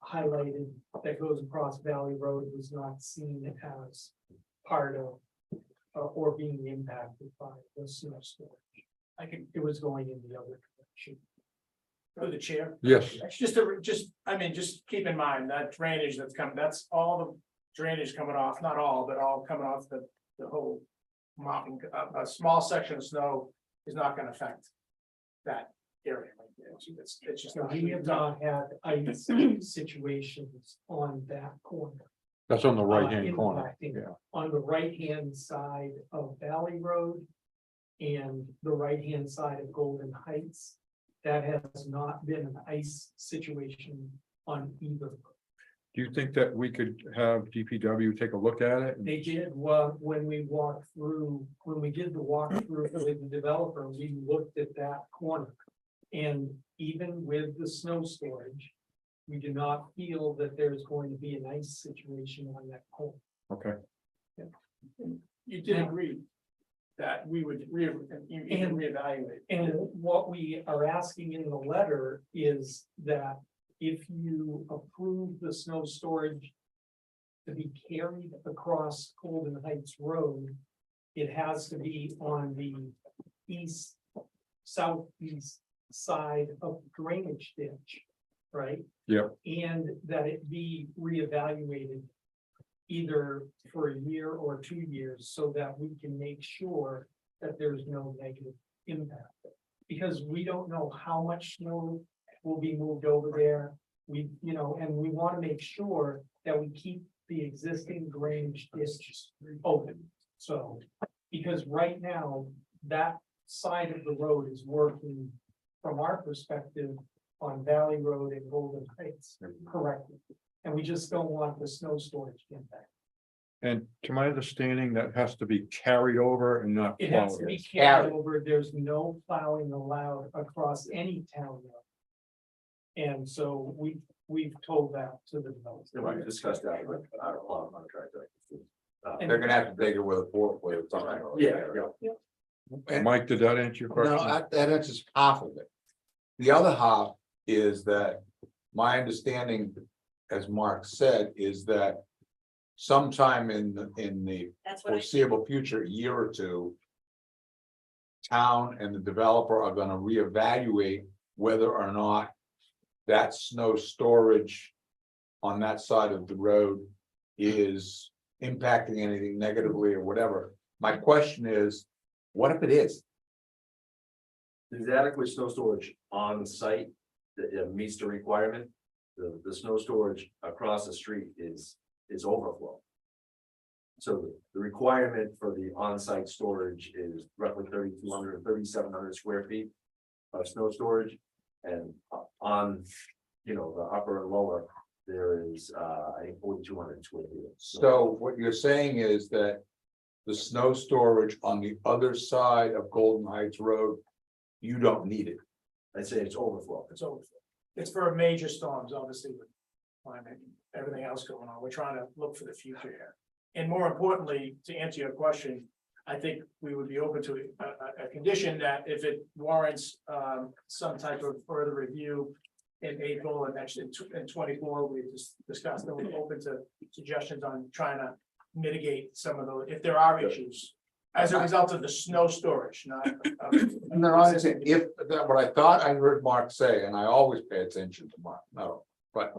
highlighted that goes across Valley Road was not seen as part of or being impacted by the snow storage. It was going in the other direction. Through the chair. Yes. It's just keep in mind that drainage that's coming, that's all the drainage coming off, not all, but all coming off the whole mountain. A small section of snow is not gonna affect that area right there. It's just not. We have not had ice situations on that corner. That's on the right-hand corner. Impacting Yeah. On the right-hand side of Valley Road and the right-hand side of Golden Heights. That has not been an ice situation on either. Do you think that we could have DPW take a look at it? They did, when we walked through, when we did the walkthrough with the developer, we looked at that corner. And even with the snow storage, we do not feel that there's going to be an ice situation on that corner. Okay. You did agree that we would reevaluate. And what we are asking in the letter is that if you approve the snow storage to be carried across Golden Heights Road, it has to be on the east, southeast side of the drainage ditch, right? Yep. And that it be reevaluated either for a year or 2 years so that we can make sure that there's no negative impact. Because we don't know how much snow will be moved over there. We, you know, and we want to make sure that we keep the existing drainage ditch open. So, because right now, that side of the road is working from our perspective on Valley Road and Golden Heights correctly. And we just don't want the snow storage impact. And to my understanding, that has to be carried over and not It has to be plowed. carried over. There's no plowing allowed across any town road. And so we've told that to the developers. We discussed that with our plow contractor. They're gonna have to take it with a fork with something. Yeah. Mike, did that answer your question? No, that answers half of it. The other half is that my understanding, as Mark said, is that sometime in the That's what I, foreseeable future, a year or two, town and the developer are gonna reevaluate whether or not that snow storage on that side of the road is impacting anything negatively or whatever. My question is, what if it is? There's adequate snow storage on site that meets the requirement. The snow storage across the street is overflow. So the requirement for the on-site storage is roughly 3,200, 3,700 square feet of snow storage. And on, you know, the upper and lower, there is, I think 4,200 square feet. So what you're saying is that the snow storage on the other side of Golden Heights Road, you don't need it. I'd say it's overflow. It's overflow. It's for major storms, obviously, with climate, and everything else going on. We're trying to look for the future here. And more importantly, to answer your question, I think we would be open to a condition that if it warrants some type of further review in April and next in 24, we just discussed that we're open to suggestions on trying to mitigate some of those, if there are issues as a result of the snow storage, not. No, I understand. If that, what I thought I heard Mark say, and I always pay attention to Mark, no, but.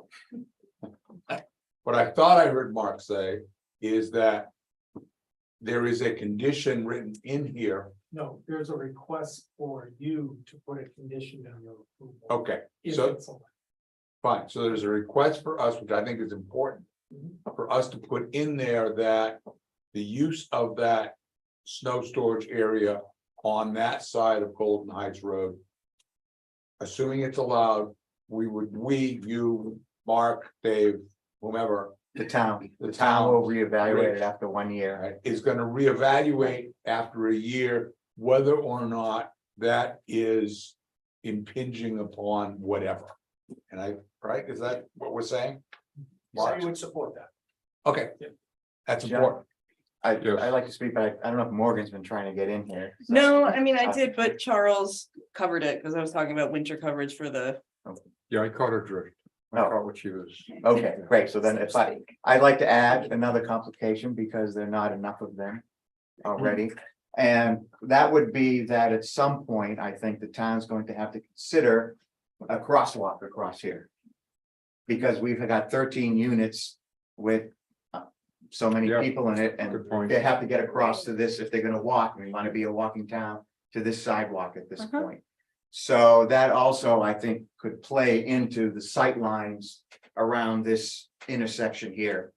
What I thought I heard Mark say is that. There is a condition written in here. No, there's a request for you to put a condition on your approval. Okay, If so it's allowed. fine. So there's a request for us, which I think is important. For us to put in there that the use of that snow storage area on that side of Golden Heights Road. Assuming it's allowed, you, Mark, Dave, whomever. The town will reevaluate it after 1 year. Is gonna reevaluate after a year whether or not that is impinging upon whatever. And right, is that what we're saying? So you would support that. Okay, Yeah. that's John, important. I'd like to speak, but I don't know if Morgan's been trying to get in here. No, I mean, I did, but Charles covered it because I was talking about winter coverage for the. Yeah, I caught her drift. I Oh. caught what she was. Okay, great. So then if I'd like to add another complication because there are not enough of them already. And that would be that at some point, I think the town's going to have to consider a crosswalk across here. Because we've got 13 units with so many Yeah, people in it, good and point. they have to get across to this if they're gonna walk. We want to be a walking town to this sidewalk at this point. So that also, I think, could play into the sight lines around this intersection here.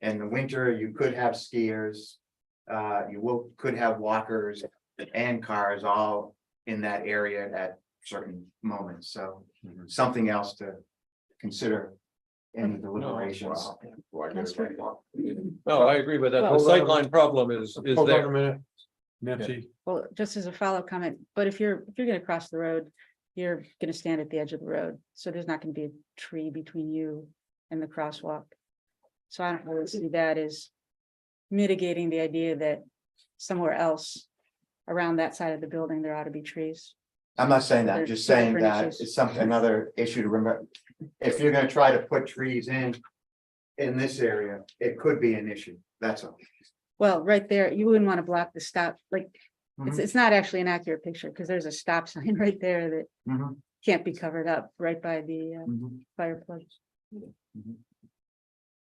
In the winter, you could have skiers, could have walkers and cars all in that area at certain moments, so something else to consider in the deliberations. That's true. No, I agree with that. The Well- sightline problem is Hold on a there. minute. Nancy, Well, just as a follow-up comment, but if you're gonna cross the road, you're gonna stand at the edge of the road, so there's not gonna be a tree between you and the crosswalk. So I don't really see that as mitigating the idea that somewhere else around that side of the building, there ought to be trees. I'm not saying that, I'm There's just saying different that issues. it's something, another issue to remember. If you're gonna try to put trees in this area, it could be an issue, that's all. Well, right there, you wouldn't want to block the stop, like, Mhm. it's not actually an accurate picture, because there's a stop sign right there that Mhm. can't be covered up right by the Mhm. fireplace.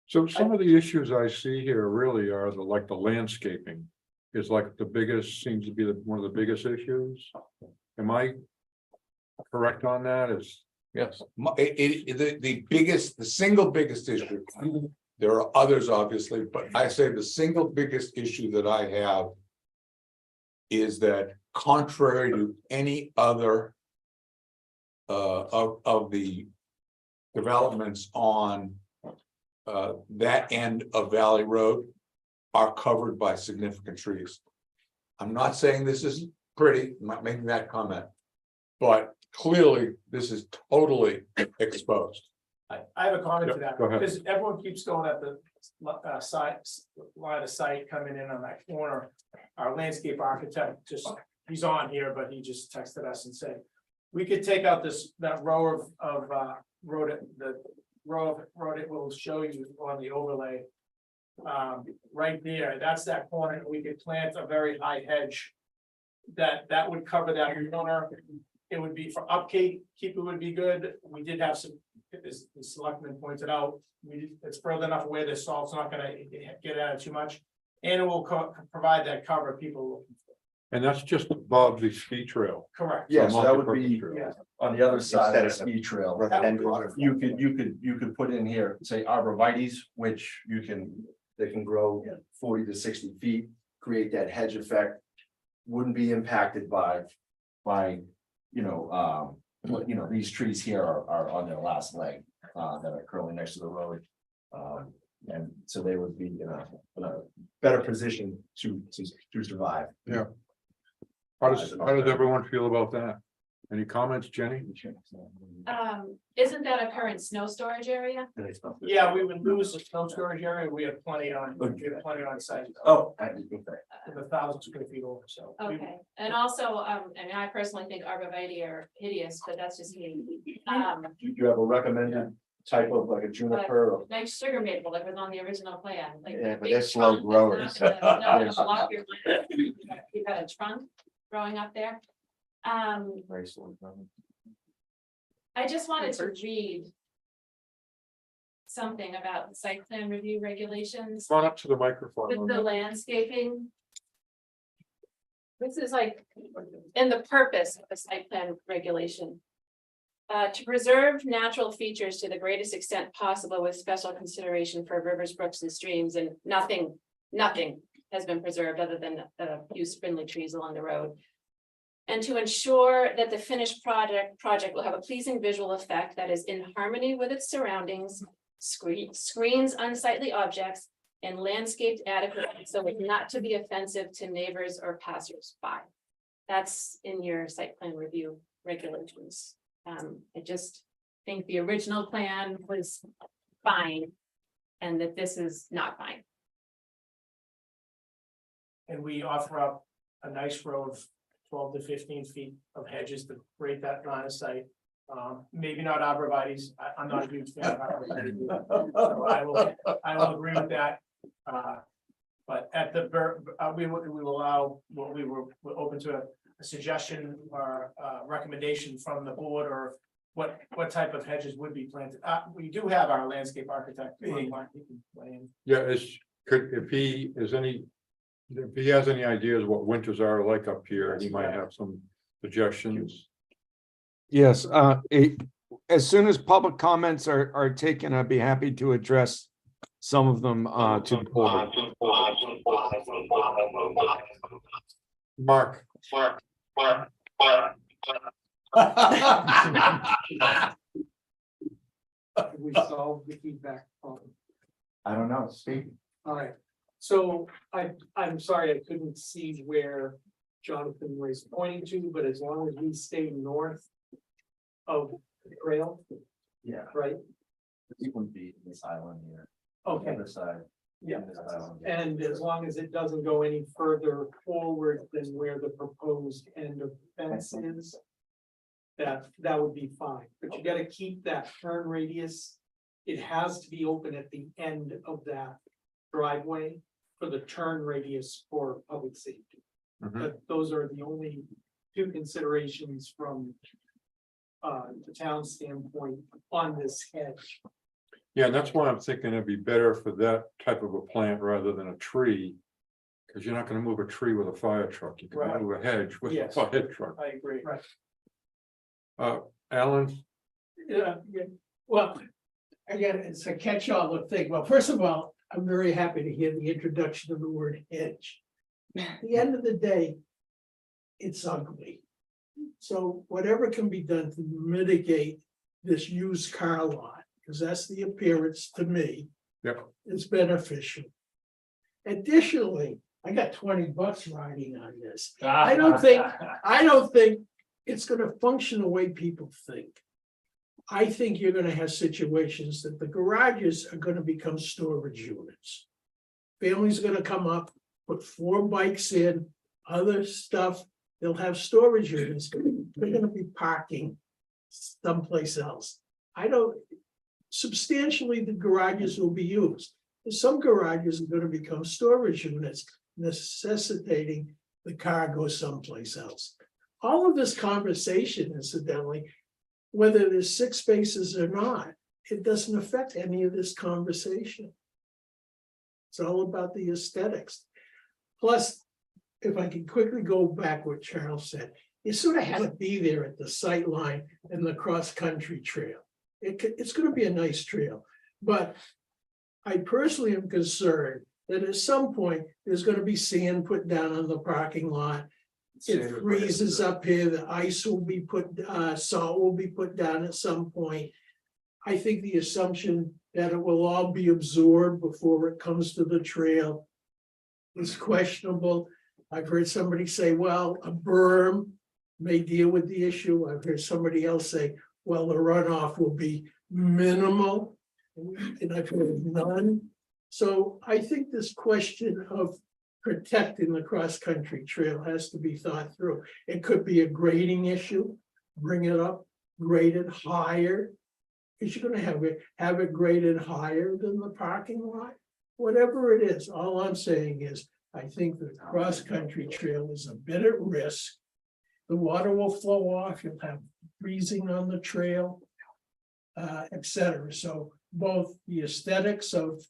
So some of the issues I see here really are the landscaping. Is like the biggest, seems to be one of the biggest issues. Am I correct on that? Is, Yes. The biggest, the single biggest issue. There are others, obviously, but I say the single biggest issue that I have. Is that contrary to any other. Of the. Developments on. That end of Valley Road. Are covered by significant trees. I'm not saying this is pretty, I'm not making that comment. But clearly, this is totally exposed. I have a comment to that, go ahead. because everyone keeps going at the line of sight coming in on that corner. Our landscape architect he's on here, but he just texted us and said, we could take out that row of road, the row of road it will show you on the overlay. Right there, that's that corner, we could plant a very high hedge. That would cover that corner. It would be for upkeep, it would be good. We did have some, as the selectman pointed out, it's further enough away, the salt's not gonna get out too much. And it will provide that cover people. and that's just above the ski trail. Correct. Yeah, so that would be Multipurpose trail. on the other side of the Instead of ski trail. rhododendron. You could put in here, say arborvitae's, which they can grow 40 to 60 feet, create that hedge effect. Wouldn't be impacted by, these trees here are on their last leg, that are currently next to the road. And so they would be in a better position to survive. Yeah. How does everyone feel about that? Any comments, Jenny? Isn't that a current snow storage area? Yeah, we would lose the snow storage area, we have plenty on site. Oh. Of 1,000 square feet over, so. Okay, and also, I personally think arborvitae are hideous, but that's just me. Do you have a recommended type of like a juniper or? Nice sugar maple, like was on the original plan, like. Yeah, the but big they're slow trunk growers. that's not gonna- no, block your line. You've got a trunk growing up there. Very slow growing. I just wanted to read something about the site plan review regulations Come on up to the microphone. with the landscaping. This is like, in the purpose of the site plan regulation. To preserve natural features to the greatest extent possible with special consideration for rivers, brooks and streams, and nothing has been preserved other than a few spindly trees along the road. And to ensure that the finished project will have a pleasing visual effect that is in harmony with its surroundings, screens unsightly objects, and landscaped adequately so as not to be offensive to neighbors or passers-by. That's in your site plan review regulations. I just think the original plan was fine, and that this is not fine. And we offer up a nice row of 12 to 15 feet of hedges to create that line of sight. Maybe not arborvitae's. I'm not a huge fan of arborvitae. So I will agree with that. But at the we will allow we're open to a suggestion or recommendation from the board, or what type of hedges would be planted. We do have our landscape architect. Yeah, if he has any ideas what winters are like up here, he might have some suggestions. Yes, as soon as public comments are taken, I'd be happy to address some of them to the board. Mark. We solved the feedback problem. I don't know, Steve. All right, so I'm sorry, I couldn't see where Jonathan was pointing to, but as long as we stay north of the trail, Yeah, right? it would be this island here. Okay, Other side. yeah. This island. And as long as it doesn't go any further forward than where the proposed end of fence is, that would be fine, but you gotta keep that turn radius. It has to be open at the end of that driveway for the turn radius for public safety. Mhm. But those are the only two considerations from the town standpoint on this hedge. Yeah, and that's why I'm thinking it'd be better for that type of a plant rather than a tree. Cause you're not gonna move a tree with a fire truck. You can Right. move a hedge with a Yes. fire truck. I agree. Right. Alan, Yeah, well, again, it's a catch-all thing. Well, first of all, I'm very happy to hear the introduction of the word hedge. At the end of the day, it's ugly. So whatever can be done to mitigate this used car lot, because that's the appearance to me, yep, is beneficial. Additionally, I got $20 riding on this. I don't think it's gonna function the way people think. I think you're gonna have situations that the garages are gonna become storage units. Families are gonna come up, put 4 bikes in, other stuff, they'll have storage units, they're gonna be parking someplace else. Substantially, the garages will be used. Some garages are gonna become storage units, necessitating the car go someplace else. All of this conversation, incidentally, whether there's 6 spaces or not, it doesn't affect any of this conversation. It's all about the aesthetics. Plus, if I can quickly go back what Charles said, you sort of had to be there at the sight line and the cross-country trail. It's gonna be a nice trail, but I personally am concerned that at some point, there's gonna be sand put down on the parking lot. It freezes up here, the ice will be salt will be put down at some point. I think the assumption that it will all be absorbed before it comes to the trail is questionable. I've heard somebody say, well, a berm may deal with the issue. I've heard somebody else say, well, the runoff will be minimal. And I've heard none. So I think this question of protecting the cross-country trail has to be thought through. It could be a grading issue, bring it up, grade it higher. Because you're gonna have it graded higher than the parking lot. Whatever it is, all I'm saying is, I think the cross-country trail is a bit at risk. The water will flow off, you'll have freezing on the trail, etc. So both the aesthetics of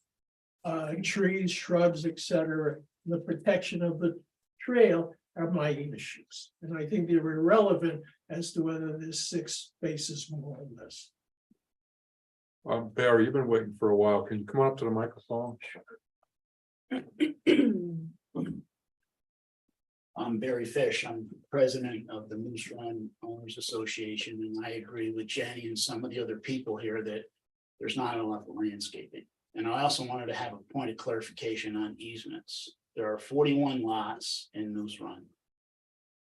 trees, shrubs, etc., the protection of the trail are my issues. And I think they're irrelevant as to whether there's 6 spaces more or less. Barry, you've been waiting for a while. Can you come on up to the microphone? I'm Barry Fish. I'm president of the Moose Run Owners Association, and I agree with Jenny and some of the other people here that there's not enough landscaping. And I also wanted to have a point of clarification on easements. There are 41 lots in Moose Run.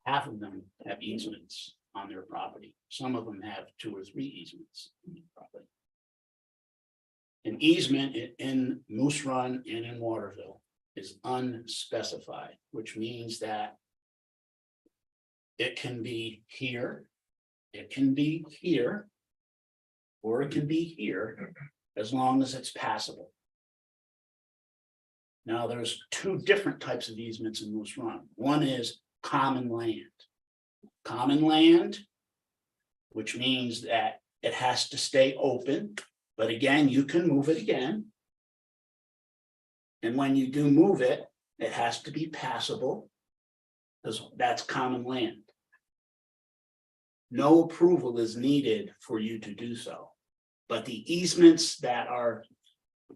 Half of them have easements on their property. Some of them have 2 or 3 easements on their property. An easement in Moose Run and in Waterville is unspecified, which means that it can be here, it can be here, or it can be here, as long as it's passable. Now, there's 2 different types of easements in Moose Run. One is common land. Common land, which means that it has to stay open, but again, you can move it again. And when you do move it, it has to be passable, because that's common land. No approval is needed for you to do so. But the easements that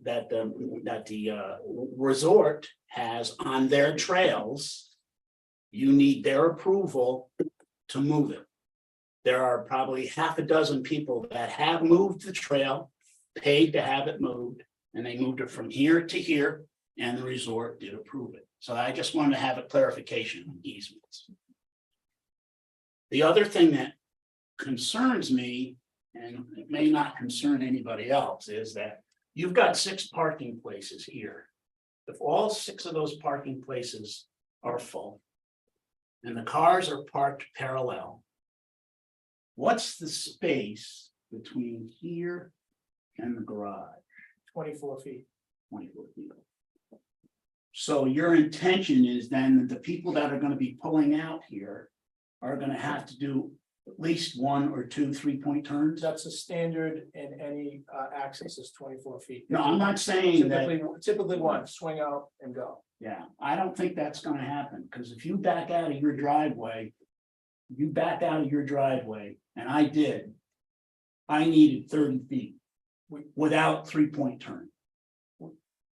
the resort has on their trails, you need their approval to move it. There are probably half a dozen people that have moved the trail, paid to have it moved, and they moved it from here to here, and the resort did approve it. So I just wanted to have a clarification on easements. The other thing that concerns me, and it may not concern anybody else, is that you've got 6 parking places here. If all 6 of those parking places are full, and the cars are parked parallel, What's the space between here and the garage? 24 feet. 24 feet. So your intention is then that the people that are gonna be pulling out here are gonna have to do at least 1 or 2 3-point turns? That's a standard in any access is 24 feet. No, I'm not saying that. Typically one, swing out and go. Yeah, I don't think that's gonna happen, because if you back out of your driveway. And I did. I needed 30 feet. Without 3-point turn.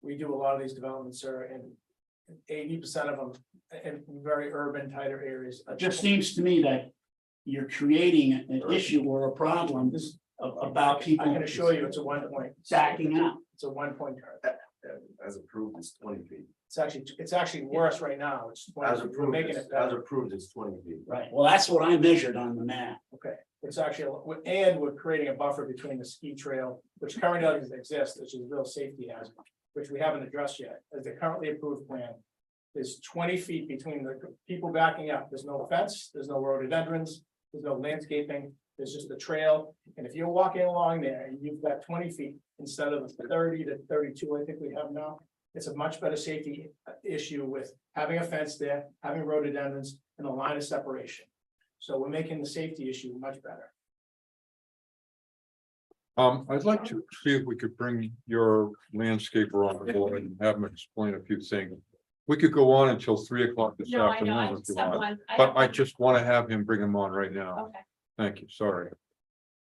We do a lot of these developments, sir, and 80% of them in very urban, tighter areas. It just seems to me that you're creating an issue or a problem about people. I can assure you, it's a 1-point. Backing out. It's a 1-point turn. As approved, it's 20 feet. It's actually worse right now. It's 20 As feet. We're approved, making it as better. approved, it's 20 feet. Right, well, that's what I measured on the map. Okay, it's actually, and we're creating a buffer between the ski trail, which currently doesn't exist, which is a real safety hazard, which we haven't addressed yet, as the currently approved plan. There's 20 feet between the people backing up. There's no fence, there's no rhododendrons, there's no landscaping, there's just the trail. And if you're walking along there and you've got 20 feet instead of 30 to 32, I think we have now. It's a much better safety issue with having a fence there, having rhododendrons and a line of separation. So we're making the safety issue much better. I'd like to see if we could bring your landscaper on board and have him explain a few things. We could go on until 3 o'clock this No, I know, I afternoon if just you have want, one. but I just want to have him bring him on right now. Okay. Thank you, sorry.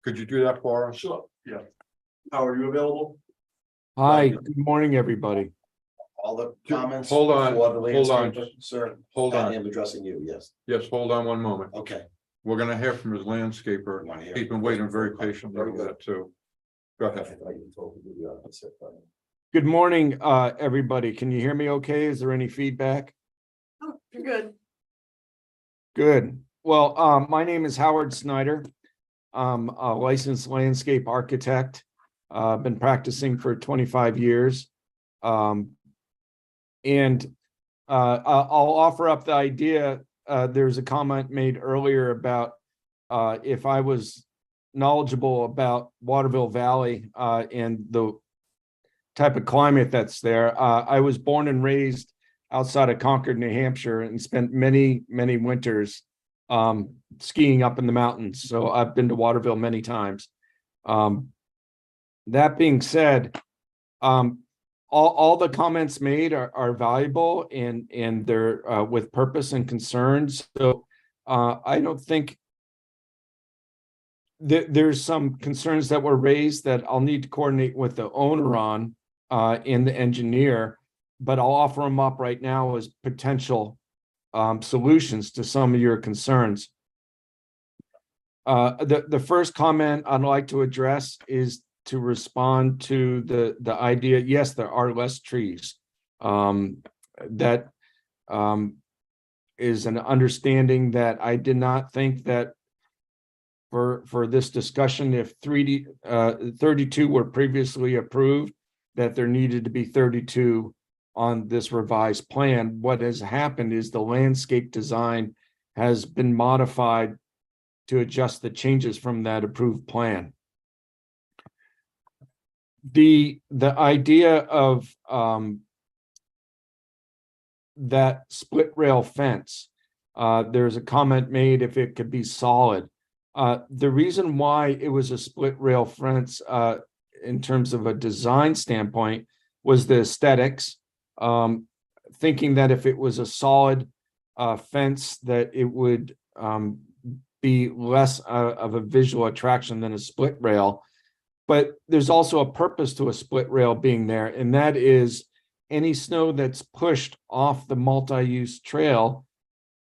Could you do that for us? Sure, yeah. How are you available? Hi, good morning, everybody. All the comments? Hold on, for the hold on. landscaper, Sir. Hold on. I am addressing you, yes. Yes, hold on one moment. Okay. We're gonna hear from his landscaper. Want to hear? He's been waiting very patiently Very for good. that too. Go I ahead. thought you told me to do the opposite, but- Good morning, everybody. Can you hear me okay? Is there any feedback? Oh, you're good. Good. Well, my name is Howard Snyder. I'm a licensed landscape architect. Been practicing for 25 years. And I'll offer up the idea. There's a comment made earlier about if I was knowledgeable about Waterville Valley and the type of climate that's there. I was born and raised outside of Concord, New Hampshire, and spent many winters skiing up in the mountains. So I've been to Waterville many times. That being said, all the comments made are valuable and they're with purpose and concerns. So I don't think there's some concerns that were raised that I'll need to coordinate with the owner on and the engineer, but I'll offer them up right now as potential solutions to some of your concerns. The first comment I'd like to address is to respond to the idea, yes, there are less trees. That is an understanding that I did not think that for this discussion, if 32 were previously approved, that there needed to be 32 on this revised plan. What has happened is the landscape design has been modified to adjust the changes from that approved plan. The idea of that split rail fence, there's a comment made if it could be solid. The reason why it was a split rail fence in terms of a design standpoint was the aesthetics. Thinking that if it was a solid fence, that it would be less of a visual attraction than a split rail. But there's also a purpose to a split rail being there, and that is any snow that's pushed off the multi-use trail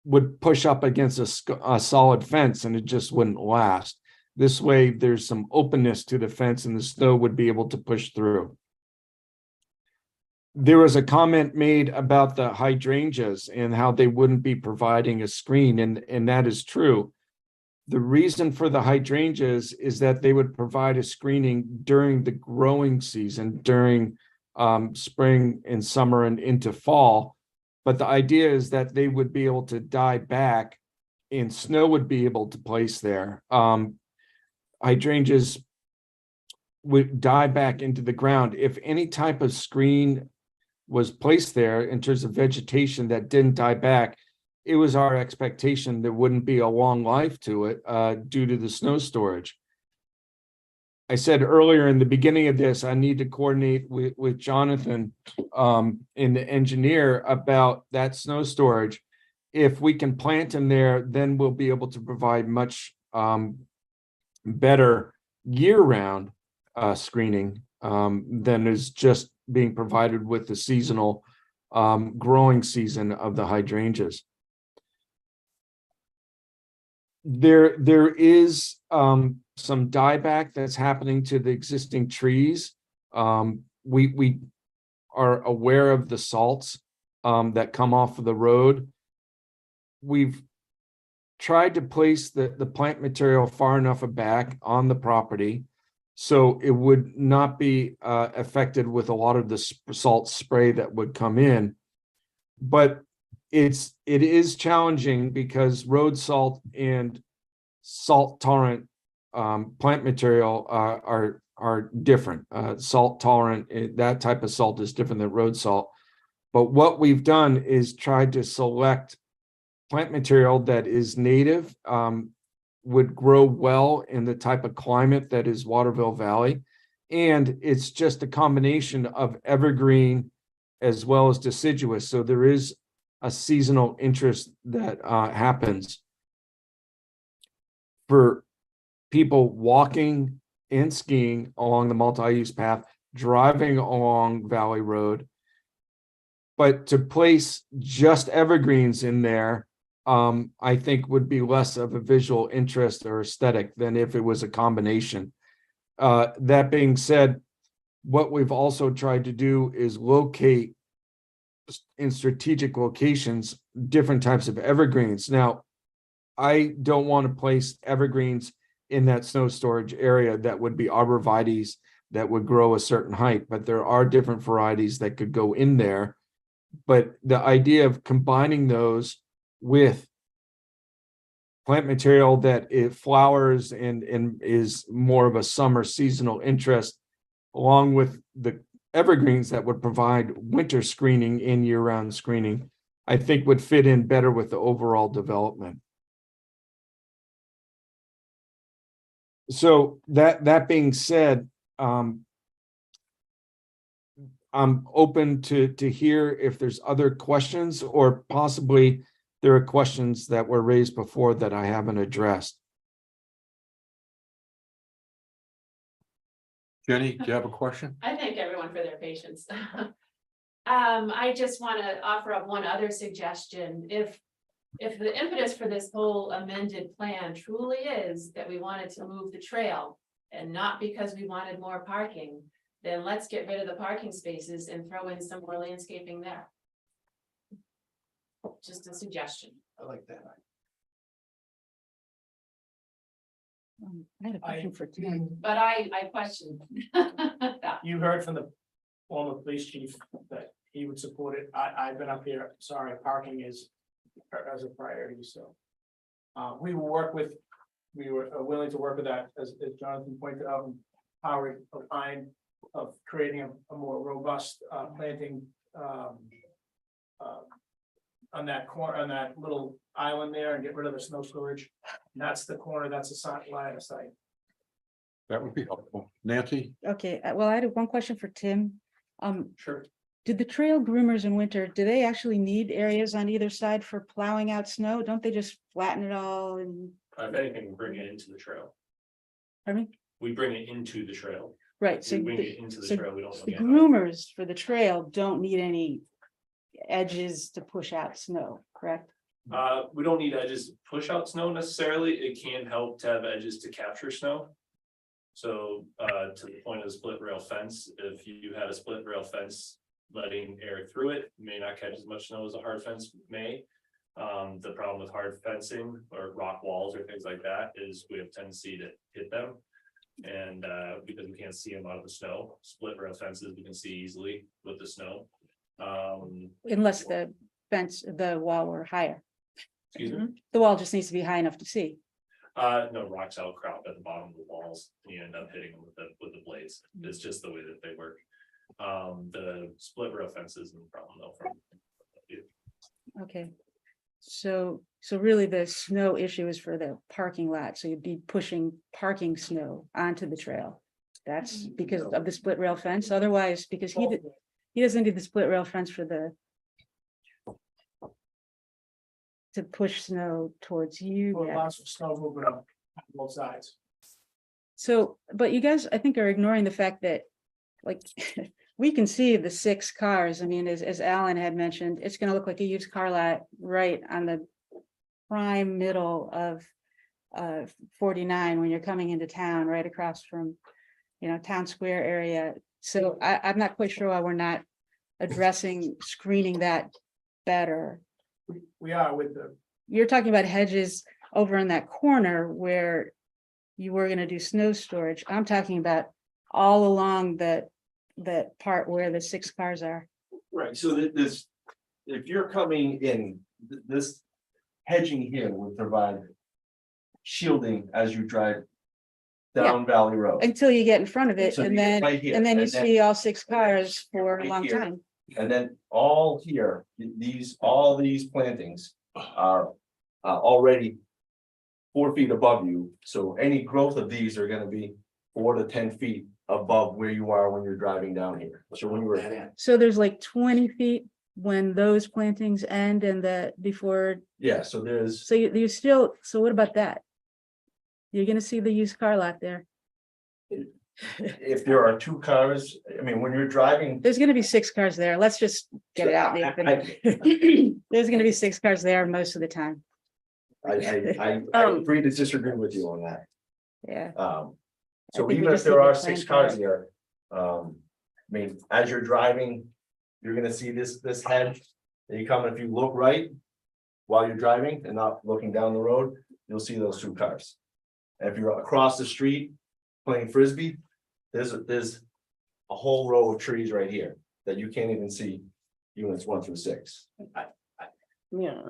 would push up against a solid fence and it just wouldn't last. This way, there's some openness to the fence and the snow would be able to push through. There was a comment made about the hydrangeas and how they wouldn't be providing a screen, and that is true. The reason for the hydrangeas is that they would provide a screening during the growing season, during spring and summer and into fall. But the idea is that they would be able to die back and snow would be able to place there. hydrangeas would die back into the ground. If any type of screen was placed there in terms of vegetation that didn't die back, it was our expectation there wouldn't be a long life to it due to the snow storage. I said earlier in the beginning of this, I need to coordinate with Jonathan and the engineer about that snow storage. If we can plant them there, then we'll be able to provide much better year-round screening than is just being provided with the seasonal growing season of the hydrangeas. There is some dieback that's happening to the existing trees. We are aware of the salts that come off of the road. We've tried to place the plant material far enough back on the property so it would not be affected with a lot of the salt spray that would come in. But it is challenging because road salt and salt tolerant plant material are different. Salt tolerant, that type of salt is different than road salt. But what we've done is tried to select plant material that is native, would grow well in the type of climate that is Waterville Valley. And it's just a combination of evergreen as well as deciduous. So there is a seasonal interest that happens for people walking and skiing along the multi-use path, driving along Valley Road. But to place just evergreens in there, I think would be less of a visual interest or aesthetic than if it was a combination. That being said, what we've also tried to do is locate in strategic locations different types of evergreens. Now, I don't want to place evergreens in that snow storage area that would be arborvitaes that would grow a certain height, but there are different varieties that could go in there. But the idea of combining those with plant material that it flowers and is more of a summer seasonal interest, along with the evergreens that would provide winter screening and year-round screening, I think would fit in better with the overall development. So that being said, I'm open to hear if there's other questions, or possibly there are questions that were raised before that I haven't addressed. Jenny, do you have a question? I thank everyone for their patience. I just want to offer up one other suggestion. If the impetus for this whole amended plan truly is that we wanted to move the trail and not because we wanted more parking, then let's get rid of the parking spaces and throw in some more landscaping there. Just a suggestion. I like that. I had a question for Tim. But I question that. You heard from the former police chief that he would support it. I've been up here, sorry, parking is as a priority, so. We were willing to work with that, as Jonathan pointed out, and Howard opined of creating a more robust planting on that corner, on that little island there, and get rid of the snow storage. And that's the corner, that's a line of sight. That would be helpful. Nancy? Okay, well, I had one question for Tim. Sure. Do the trail groomers in winter, do they actually need areas on either side for plowing out snow? Don't they just flatten it all and? If anything, we bring it into the trail. Pardon me? We bring it into the trail. Right, so We bring it into the so trail. We don't. the groomers for the trail don't need any edges to push out snow, correct? We don't need edges to push out snow necessarily. It can help to have edges to capture snow. So to the point of the split rail fence, if you had a split rail fence letting air through it, may not catch as much snow as a hard fence may. The problem with hard fencing or rock walls or things like that is we have tendency to hit them. And because we can't see them out of the snow, split rail fences we can see easily with the snow. Unless the fence, the wall were higher. Excuse me? The wall just needs to be high enough to see. No, rocks outcrop at the bottom of the walls, and you end up hitting them with the blades. It's just the way that they work. The split rail fence isn't a problem though from. Okay. So really the snow issue is for the parking lot, so you'd be pushing parking snow onto the trail. That's because of the split rail fence, otherwise, because he doesn't need the split rail fence for to push snow towards you. Well, guys. lots of snow moving up on both sides. So, but you guys, I think, are ignoring the fact that, like, we can see the 6 cars. I mean, as Alan had mentioned, it's gonna look like a used car lot right on the prime middle of 49 when you're coming into town, right across from, Town Square area. So I'm not quite sure why we're not addressing screening that better. We are with the, You're talking about hedges over in that corner where you were gonna do snow storage. I'm talking about all along that part where the 6 cars are. Right, so this, if you're coming in, this hedging here would provide shielding as you drive down Valley Road. Until you get in front of it, So and you get then, right here, and then you and then- see all 6 cars for a Right long here. time. And then all here, all these plantings are already 4 feet above you. So any growth of these are gonna be 4 to 10 feet above where you are when you're driving down here. So when you were, So there's like 20 feet when those plantings end and before, yeah, so there's, so you still, so what about that? You're gonna see the used car lot there. if there are 2 cars, I mean, when you're driving. There's gonna be 6 cars there. Let's just get it out. Nathan. There's gonna be 6 cars there most of the time. I agree to disagree with you on that. Yeah. So think we even if just there need to are plan 6 for cars it. here, I mean, as you're driving, you're gonna see this hedge. And you come, if you look right while you're driving and not looking down the road, you'll see those 2 cars. And if you're across the street playing frisbee, there's a whole row of trees right here that you can't even see units 1 through 6. Yeah.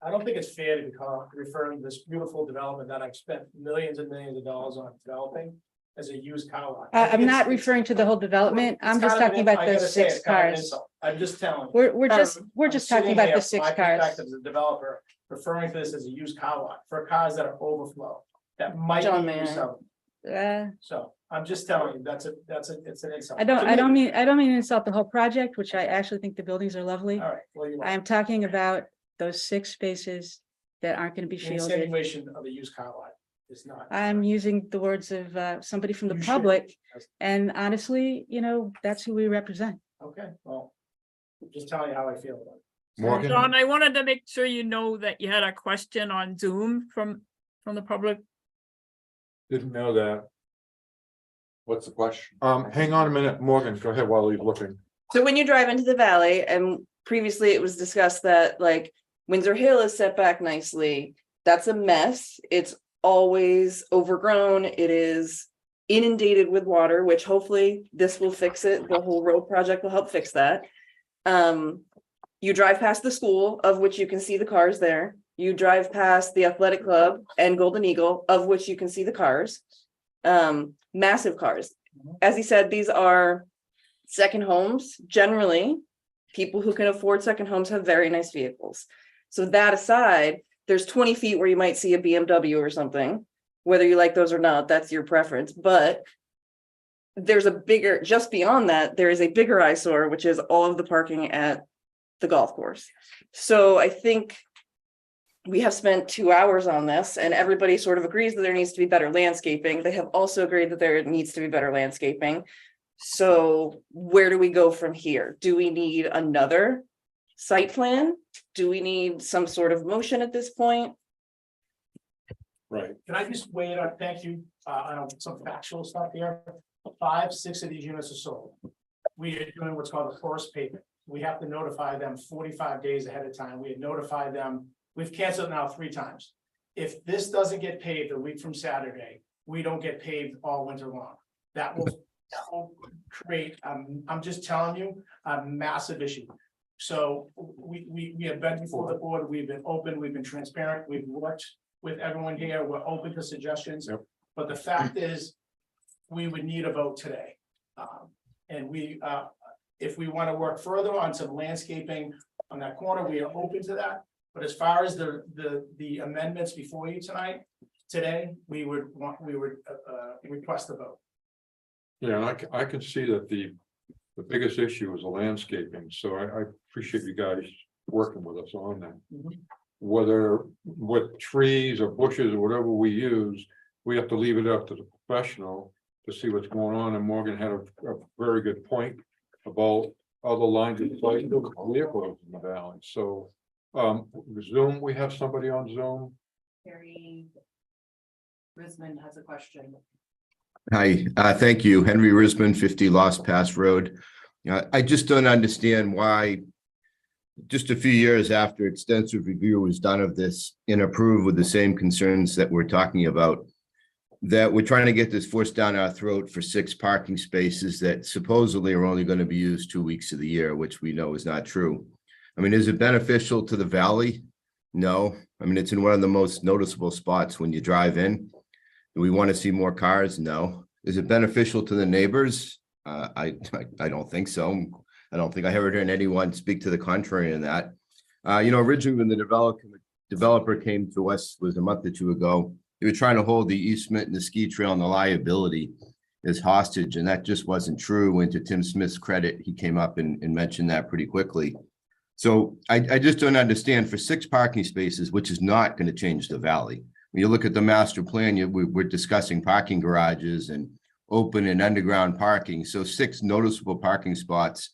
I don't think it's fair to be referring to this beautiful development that I've spent millions and millions of dollars on developing as a used car lot. I think I'm not it's- referring to the whole development. it's I'm kind just of an talking in- about I the gotta say, 6 it's kind of an cars. insult. I'm just telling you. We're just I'm talking sitting about here, the 6 my cars. perspective as a developer, referring to this as a used car lot for cars that are overflow, that might John be used Mayer. up. Uh, So I'm just telling you, it's an insult. I don't To me. mean to insult the whole project, which I actually think the buildings are lovely. All right, well, you I are. am talking about those 6 spaces that aren't gonna be The shielded. insinuation of a used car lot is not. I'm using the words of somebody from the You should. public, and honestly, that's who we represent. Okay, well, I'm just telling you how I feel about it. Morgan, John, I wanted to make sure you know that you had a question on Zoom from the public. didn't know that. What's the question? Hang on a minute, Morgan, go ahead while he's looking. So when you drive into the valley, and previously it was discussed that like Windsor Hill is set back nicely, that's a mess. It's always overgrown. It is inundated with water, which hopefully this will fix it. The whole road project will help fix that. You drive past the school, of which you can see the cars there. You drive past the athletic club and Golden Eagle, of which you can see the cars. Massive cars. As he said, these are second homes. Generally, people who can afford second homes have very nice vehicles. So that aside, there's 20 feet where you might see a BMW or something, whether you like those or not, that's your preference. But there's a bigger, just beyond that, there is a bigger eyesore, which is all of the parking at the golf course. So I think we have spent 2 hours on this and everybody sort of agrees that there needs to be better landscaping. They have also agreed that there needs to be better landscaping. So where do we go from here? Do we need another site plan? Do we need some sort of motion at this point? Right. Can I just weigh it up? Thank you. I know some factual stuff here. 5, 6 of these units are sold. We are doing what's called a forced payment. We have to notify them 45 days ahead of time. We had notified them. We've canceled now 3 times. If this doesn't get paved a week from Saturday, we don't get paved all winter long. That will create, I'm just telling you, a massive issue. So we have been before the board, we've been open, we've been transparent, we've worked with everyone here. We're open to suggestions. Yep. But the fact is, we would need a vote today. And if we want to work further on some landscaping on that corner, we are open to that. But as far as the amendments before you today, we would request the vote. Yeah, and I can see that the biggest issue is the landscaping, so I appreciate you guys working with us on that. Whether with trees or bushes or whatever we use, we have to leave it up to the professional to see what's going on, and Morgan had a very good point about other lines of sight vehicles in the valley, so. Zoom, we have somebody on Zoom. Harry Risman has a question. Hi, thank you. Henry Risman, 50 Lost Pass Road. I just don't understand why, just a few years after extensive review was done of this and approved with the same concerns that we're talking about, that we're trying to get this forced down our throat for 6 parking spaces that supposedly are only going to be used 2 weeks of the year, which we know is not true. I mean, is it beneficial to the valley? No. I mean, it's in one of the most noticeable spots when you drive in. Do we want to see more cars? No. Is it beneficial to the neighbors? I don't think so. I don't think I ever heard anyone speak to the contrary in that. Originally when the developer came to us was a month or 2 ago, they were trying to hold the easement and the ski trail and the liability as hostage, and that just wasn't true. And to Tim Smith's credit, he came up and mentioned that pretty quickly. So I just don't understand, for 6 parking spaces, which is not going to change the valley. When you look at the master plan, we're discussing parking garages and open and underground parking. So 6 noticeable parking spots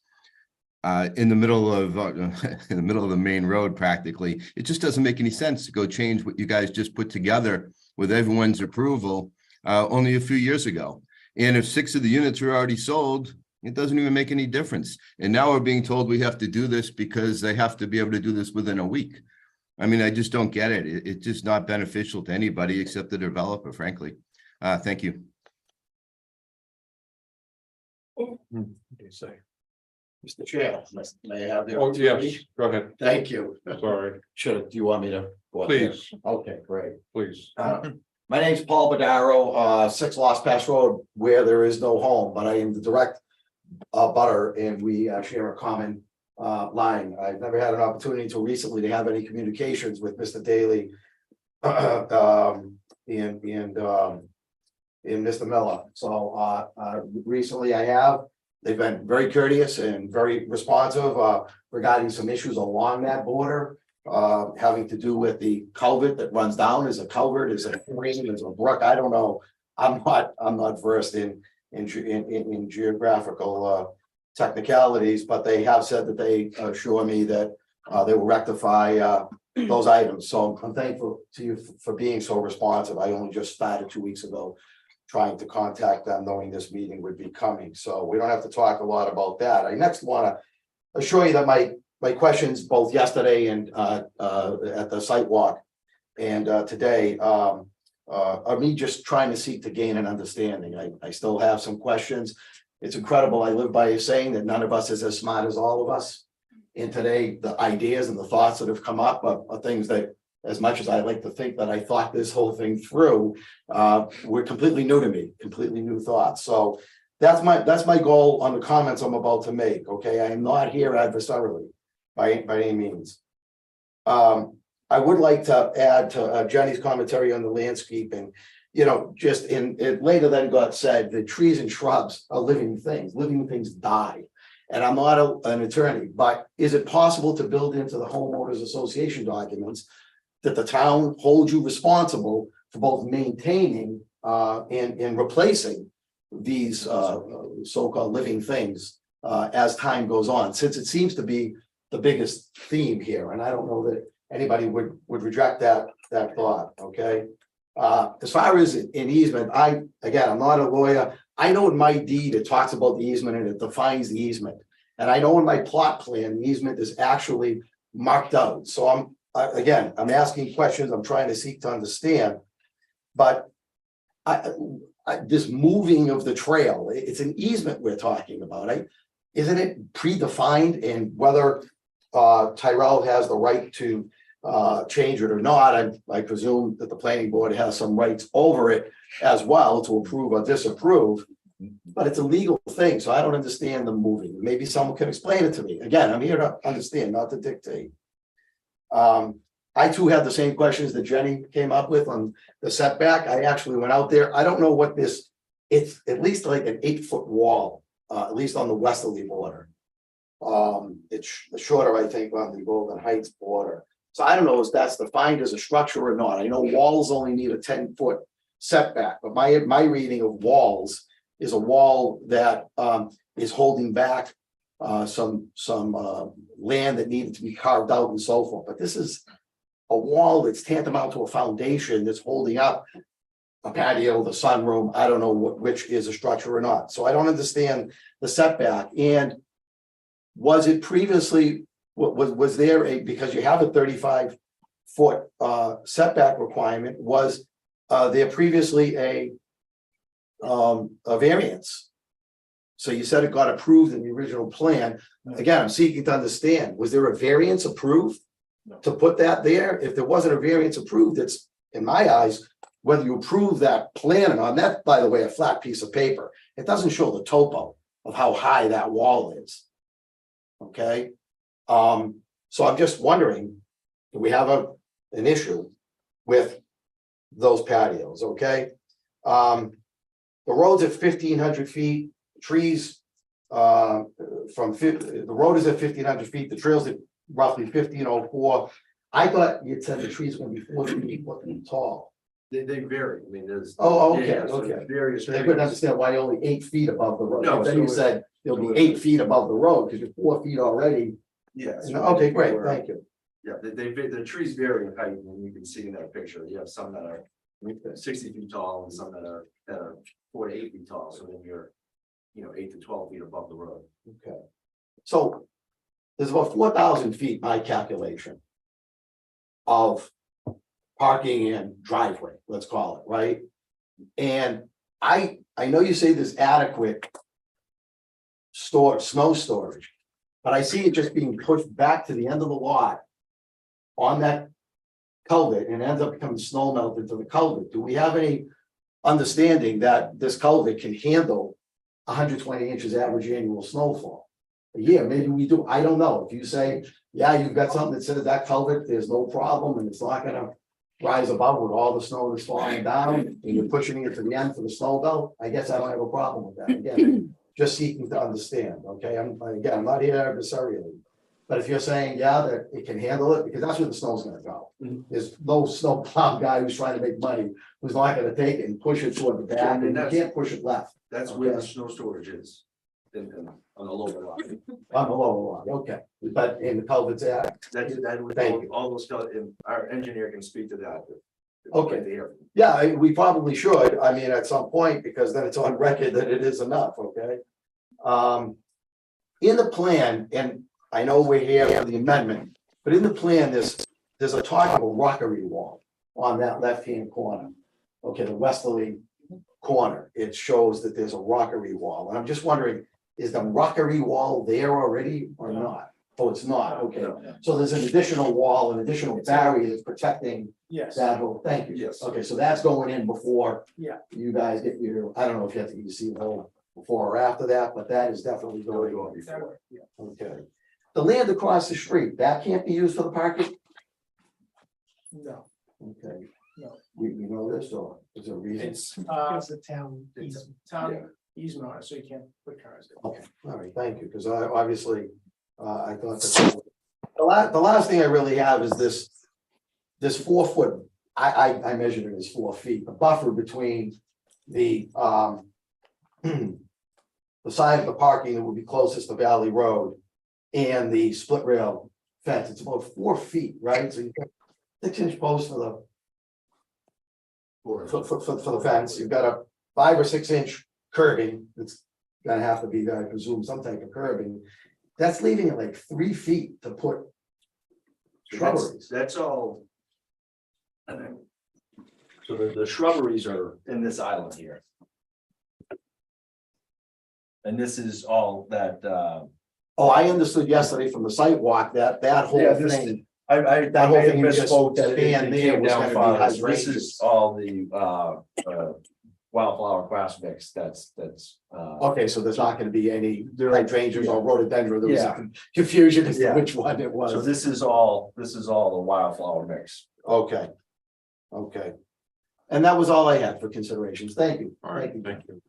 in the middle of the main road, practically. It just doesn't make any sense to go change what you guys just put together with everyone's approval only a few years ago. And if 6 of the units are already sold, it doesn't even make any difference. And now we're being told we have to do this because they have to be able to do this within a week. I mean, I just don't get it. It's just not beneficial to anybody except the developer, frankly. Thank you. What do you say? Mr. Chair, may I have the Oh, yes, opportunity? go ahead. Thank you. Sorry. Do you want me to? go up there? Please. Okay, great. Please. My name's Paul Badaro, 6 Lost Pass Road, where there is no home, but I am the direct butter, and we share a common line. I've never had an opportunity until recently to have any communications with Mr. Daly and Mr. Miller. So recently I have. They've been very courteous and very responsive regarding some issues along that border, having to do with the culvert that runs down. Is a culvert, is a stream, is a brook? I don't know. I'm not versed in geographical technicalities, but they have said that they assure me that they will rectify those items. So I'm thankful to you for being so responsive. I only just started 2 weeks ago trying to contact them, knowing this meeting would be coming. So we don't have to talk a lot about that. I next want to assure you that my questions both yesterday and at the site walk and today are me just trying to seek to gain an understanding. I still have some questions. It's incredible. I live by a saying that none of us is as smart as all of us. And today, the ideas and the thoughts that have come up are things that, as much as I like to think that I thought this whole thing through, were completely new to me, completely new thoughts. So that's my goal on the comments I'm about to make. Okay, I am not here adversarially by any means. I would like to add to Jenny's commentary on the landscaping. Just it later then got said that trees and shrubs are living things. Living things die. And I'm not an attorney, but is it possible to build into the homeowners association documents that the town holds you responsible for both maintaining and replacing these so-called living things as time goes on, since it seems to be the biggest theme here, and I don't know that anybody would reject that thought. Okay, as far as an easement, I'm not a lawyer. I know in my deed it talks about the easement and it defines the easement, and I know in my plot plan the easement is actually marked out. So I'm asking questions. I'm trying to seek to understand, but this moving of the trail, it's an easement we're talking about, right? Isn't it predefined? And whether Tyrell has the right to change it or not. I presume that the planning board has some rights over it as well to approve or disapprove. But it's a legal thing, so I don't understand the moving. Maybe someone can explain it to me. Again, I'm here to understand, not to dictate. I too had the same questions that Jenny came up with on the setback. I actually went out there. I don't know what this, it's at least like an 8-foot wall, at least on the westerly border. It's shorter, I think, on the Golden Heights border. So I don't know if that's defined as a structure or not. I know walls only need a 10-foot setback, but my reading of walls is a wall that is holding back some land that needed to be carved out and so forth. But this is a wall that's tantamount to a foundation that's holding up a patio, the sunroom. I don't know which is a structure or not. So I don't understand the setback. And was it previously, was there a, because you have a 35-foot setback requirement, was there previously a variance? So you said it got approved in the original plan. Again, I'm seeking to understand, was there a variance approved to put that there? If there wasn't a variance approved, it's, in my eyes, whether you approve that plan or not. And that, by the way, a flat piece of paper. It doesn't show the topo of how high that wall is. Okay. So I'm just wondering, do we have an issue with those patios? Okay. The road's at 1,500 feet, trees the road is at 1,500 feet, the trail's at roughly 1,504. I thought you said the trees were gonna be 14 feet tall. They vary. I mean, there's. Oh, okay, yeah, so okay. Various. I couldn't understand why only 8 feet above the road. No, Then so you said it'll be 8 feet above the road because you're 4 feet already. Yeah. Okay, great, thank you. Yeah, the trees vary in height, and you can see in that picture, you have some that are 60 feet tall and some that are 4 to 8 feet tall, so then you're, 8 to 12 feet above the road. Okay. So there's about 4,000 feet, by calculation, of parking and driveway, let's call it, right? And I know you say there's adequate snow storage, but I see it just being pushed back to the end of the lot on that culvert and ends up becoming snow melt into the culvert. Do we have any understanding that this culvert can handle 120 inches average annual snowfall a year? Maybe we do. I don't know. If you say, yeah, you've got something that says that culvert, there's no problem and it's not gonna rise above with all the snow that's falling down and you're pushing it to the end for the snow belt, I guess I don't have a problem with that. Again, just seeking to understand, okay? I'm not here adversarially. But if you're saying, yeah, that it can handle it, because that's where the snow's gonna go. There's no snow plow guy who's trying to make money, who's not gonna take it and push it toward the back, and you can't push it left. That's where the snow storage is, on the lower lot. On the lower lot, okay, but in the culvert's at, Thank you. All those, our engineer can speak to that. Okay. There. yeah, we probably should, I mean, at some point, because then it's on record that it is enough, okay? In the plan, and I know we're here for the amendment, but in the plan, there's a talk of a rockery wall on that left-hand corner. Okay, the westerly corner, it shows that there's a rockery wall, and I'm just wondering, is the rockery wall there already or not? Oh, it's not, okay, so there's an additional wall, an additional barrier that's protecting Yes, that whole, thank you. Yes. Okay, so that's going in before yeah, you guys get your, I don't know if you have to see the whole before or after that, but that is definitely going on before. yeah. Okay. The land across the street, that can't be used for the parking? No, Okay. no, We know this, or is there a reason? it's, It's a town it's easement. town easement on it, so you can't put cars there. Okay, all right, thank you, because I obviously, I thought that. The last thing I really have is this 4 foot, I measured it as 4 feet, the buffer between the the side of the parking that would be closest to Valley Road and the split rail fence, it's about 4 feet, right? So you've got 6-inch posts for the fence, you've got a 5 or 6 inch curbing, it's gonna have to be, I presume, some type of curbing. That's leaving it like 3 feet to put shrubberies. That's all. So the shrubberies are in this island here. And this is all that, Oh, I understood yesterday from the site walk that whole Yeah, this- thing I That whole may have thing just misspoke that it span there came was down gonna be farther. This hydrangeas. is all the, wildflower grass mix that's. Okay, so there's not gonna be any hydrangeas or rhododendron, there was Yeah. some confusion as to Yeah. which one it was. So this is all the wildflower mix. Okay. Okay. And that was all I had for considerations. Thank you. All right, thank you.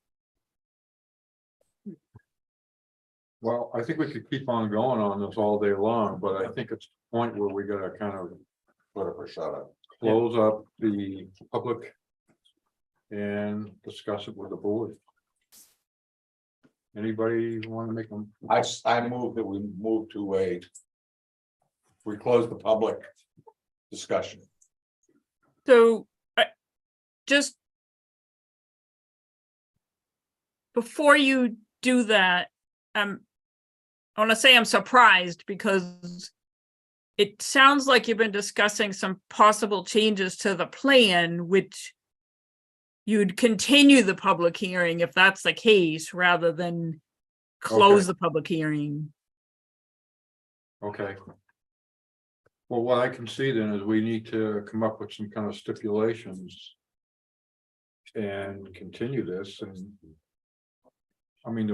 Well, I think we could keep on going on this all day long, but I think it's the point where we gotta kind of Put up or shut up. close up the public and discuss it with the board. Anybody want to make them? I move that we move to we close the public discussion. So, just before you do that, I want to say I'm surprised because it sounds like you've been discussing some possible changes to the plan, which you'd continue the public hearing if that's the case, rather than close the public hearing. Okay. Well, what I can see then is we need to come up with some kind of stipulations. And continue this and. I mean,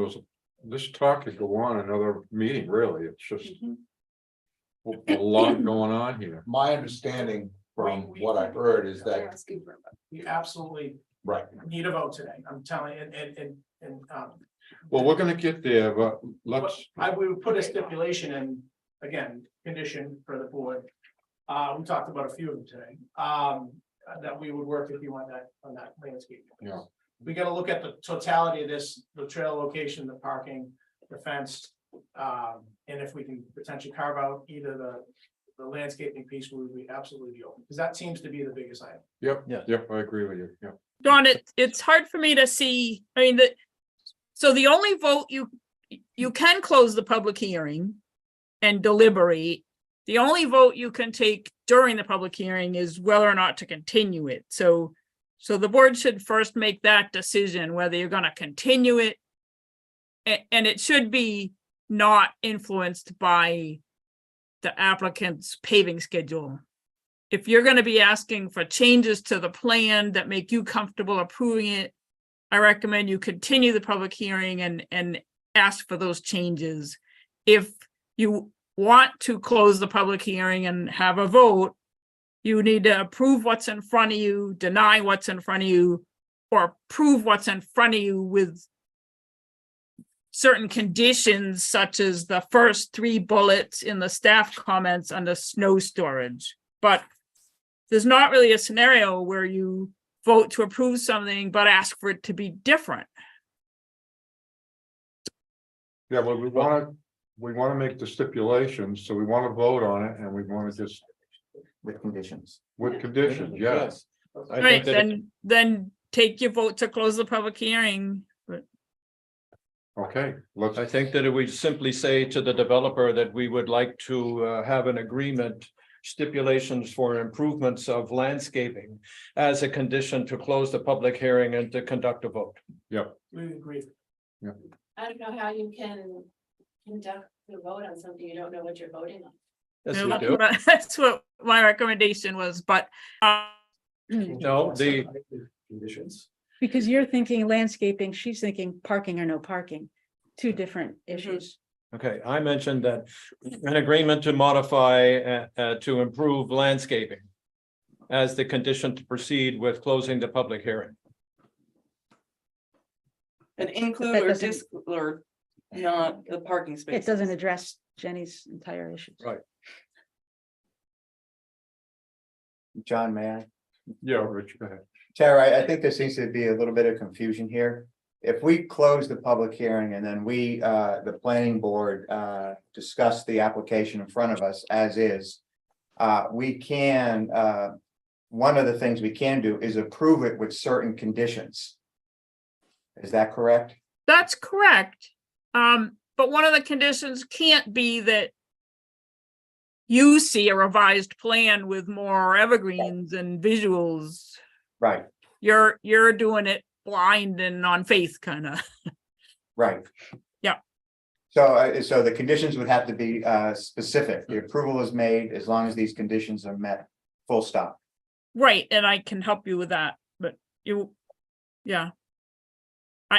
this talk could go on another meeting, really, it's just. A lot going on here. My understanding from what I heard is that, We absolutely right, need a vote today. I'm telling you, and, Well, we're gonna get there, but let's, we would put a stipulation in, again, condition for the board. We talked about a few of them today, that we would work with you on that landscape. Yeah. We gotta look at the totality of this, the trail location, the parking, the fence. And if we can potentially carve out either the landscaping piece, we would be absolutely open, because that seems to be the biggest item. yep, I agree with you, yeah. Don, it's hard for me to see, I mean, so the only vote you can close the public hearing and deliberate. The only vote you can take during the public hearing is whether or not to continue it. So the board should first make that decision, whether you're gonna continue it. And it should be not influenced by the applicant's paving schedule. If you're gonna be asking for changes to the plan that make you comfortable approving it, I recommend you continue the public hearing and ask for those changes. If you want to close the public hearing and have a vote, you need to approve what's in front of you, deny what's in front of you, or approve what's in front of you with certain conditions, such as the first 3 bullets in the staff comments under snow storage. But there's not really a scenario where you vote to approve something, but ask for it to be different. Yeah, well, we wanna make the stipulations, so we wanna vote on it, and we wanna just, With conditions. with conditions, yes. I Right, think that then take your vote to close the public hearing. Okay, let's, I think that we simply say to the developer that we would like to have an agreement. Stipulations for improvements of landscaping as a condition to close the public hearing and to conduct a vote. yep, We agree. I don't know how you can conduct the vote on something you don't know what you're voting on. Yes, Yeah, we that's do. that's what my recommendation was, but No, the, Conditions. Because you're thinking landscaping, she's thinking parking or no parking, 2 different issues. okay, I mentioned that an agreement to modify to improve landscaping as the condition to proceed with closing the public hearing. And include That or doesn't- disclude not the parking It spaces. doesn't address Jenny's entire issues. Right. John, may I? yeah, Rich, go ahead. Chair, I think there seems to be a little bit of confusion here. If we close the public hearing and then we, the planning board, discuss the application in front of us as is, we can, one of the things we can do is approve it with certain conditions. Is that correct? that's correct. But one of the conditions can't be that you see a revised plan with more evergreens and visuals. Right, You're doing it blind and on faith, kind of. right. Yeah. So the conditions would have to be specific. The approval is made as long as these conditions are met, full stop. Right, and I can help you with that, but yeah.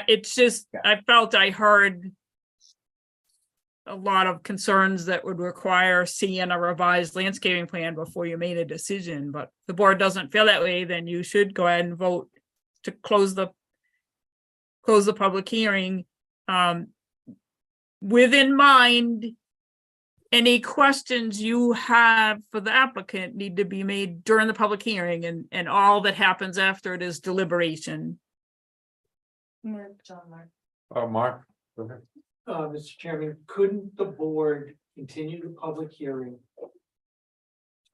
It's just, I felt I heard a lot of concerns that would require seeing a revised landscaping plan before you made a decision, but if the board doesn't feel that way, then you should go ahead and vote to close the public hearing. With in mind, any questions you have for the applicant need to be made during the public hearing, and all that happens after it is deliberation. Mark. Mark, go ahead. Mr. Chairman, couldn't the board continue the public hearing?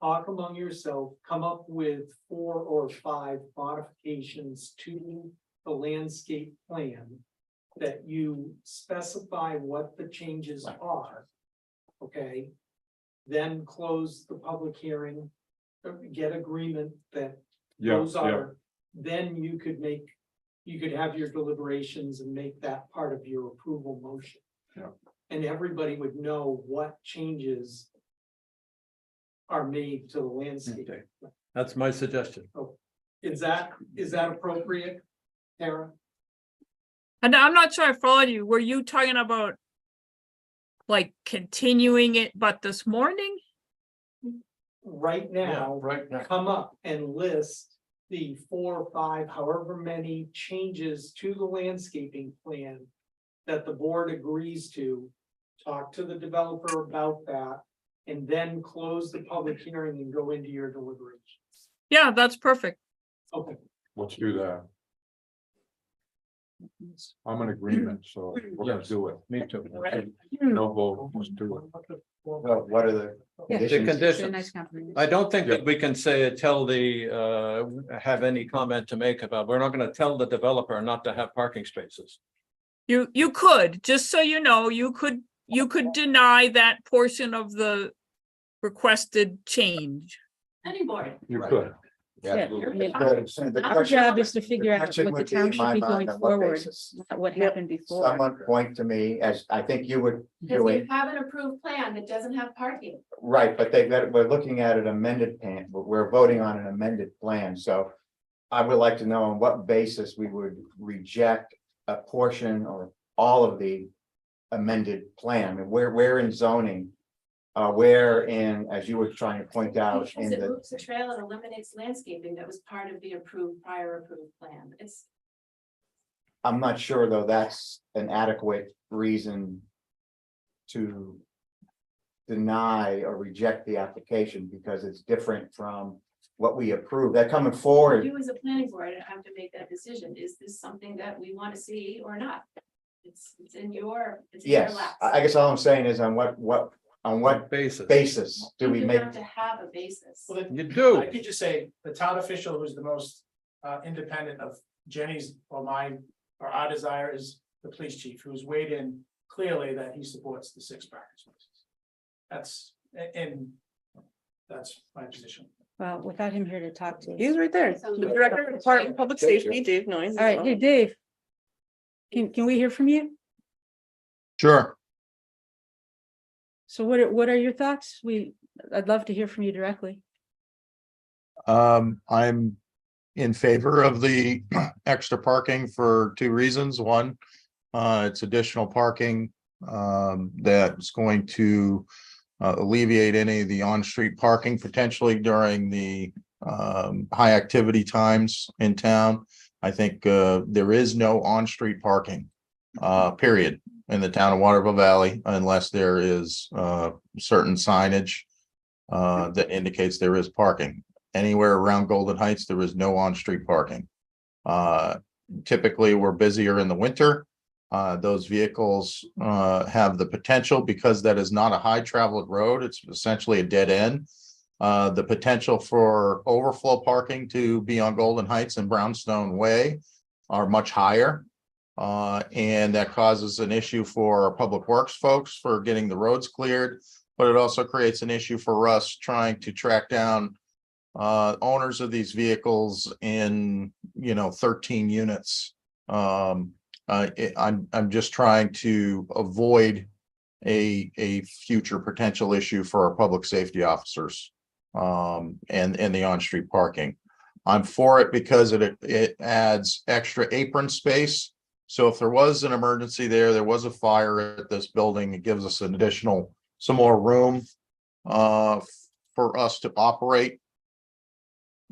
Talk among yourself, come up with 4 or 5 modifications to the landscape plan that you specify what the changes are. Okay, then close the public hearing, get agreement that those are, then you could have your deliberations and make that part of your approval motion. Yeah. And everybody would know what changes are made to the landscape. Okay. That's my suggestion. Is that appropriate, Tara? And I'm not sure I followed you. Were you talking about like continuing it, but this morning? Right now, Right now. come up and list the 4 or 5, however many changes to the landscaping plan that the board agrees to, talk to the developer about that, and then close the public hearing and go into your deliberations. Yeah, that's perfect. Okay. Let's do that. I'm in agreement, so we're gonna do it. Me too. No vote, let's do it. Well, what are the Yeah. The conditions? conditions. Nice compliment. I don't think that we can say, tell the, have any comment to make about, we're not gonna tell the developer not to have parking spaces. You could, just so you know, you could deny that portion of the requested change. Any board. You could. Yeah, The Our question- job is to figure out question what the would be, town in should my be mind, going on what forward, basis? not what happened before. Someone point to me, as I think you would Because do you it, have an approved plan that doesn't have parking. right, but we're looking at an amended plan, but we're voting on an amended plan, so. I would like to know on what basis we would reject a portion or all of the amended plan, and where in zoning. Where in, as you were trying to point out, Because in it the, moves the trail and eliminates landscaping that was part of the prior approved plan. It's, I'm not sure though, that's an adequate reason. To deny or reject the application because it's different from what we approved. They're coming forward. you as a planning board have to make that decision. Is this something that we want to see or not? It's in your Yes, laps. I guess all I'm saying is on what Basis. basis do we You make? have to have a basis. Well, You do. I could just say, the town official who's the most independent of Jenny's or mine, or our desire is the police chief, who's weighed in clearly that he supports the 6 parking spaces. That's my position. Well, without him here to talk to. He's right there. Sounds The good. director of Department of Public Safety, Dave Noyes. All right, hey, Dave. Can we hear from you? Sure. So what are your thoughts? I'd love to hear from you directly. I'm in favor of the extra parking for 2 reasons. One, it's additional parking that's going to alleviate any of the on-street parking potentially during the high activity times in town. I think there is no on-street parking, period, in the town of Waterville Valley unless there is certain signage that indicates there is parking. Anywhere around Golden Heights, there is no on-street parking. Typically, we're busier in the winter. Those vehicles have the potential, because that is not a high traveled road, it's essentially a dead end. The potential for overflow parking to be on Golden Heights and Brownstone Way are much higher. And that causes an issue for our public works folks for getting the roads cleared, but it also creates an issue for us trying to track down owners of these vehicles in 13 units. I'm just trying to avoid a future potential issue for our public safety officers. And the on-street parking. I'm for it because it adds extra apron space. So if there was an emergency there was a fire at this building, it gives us an additional, some more room for us to operate.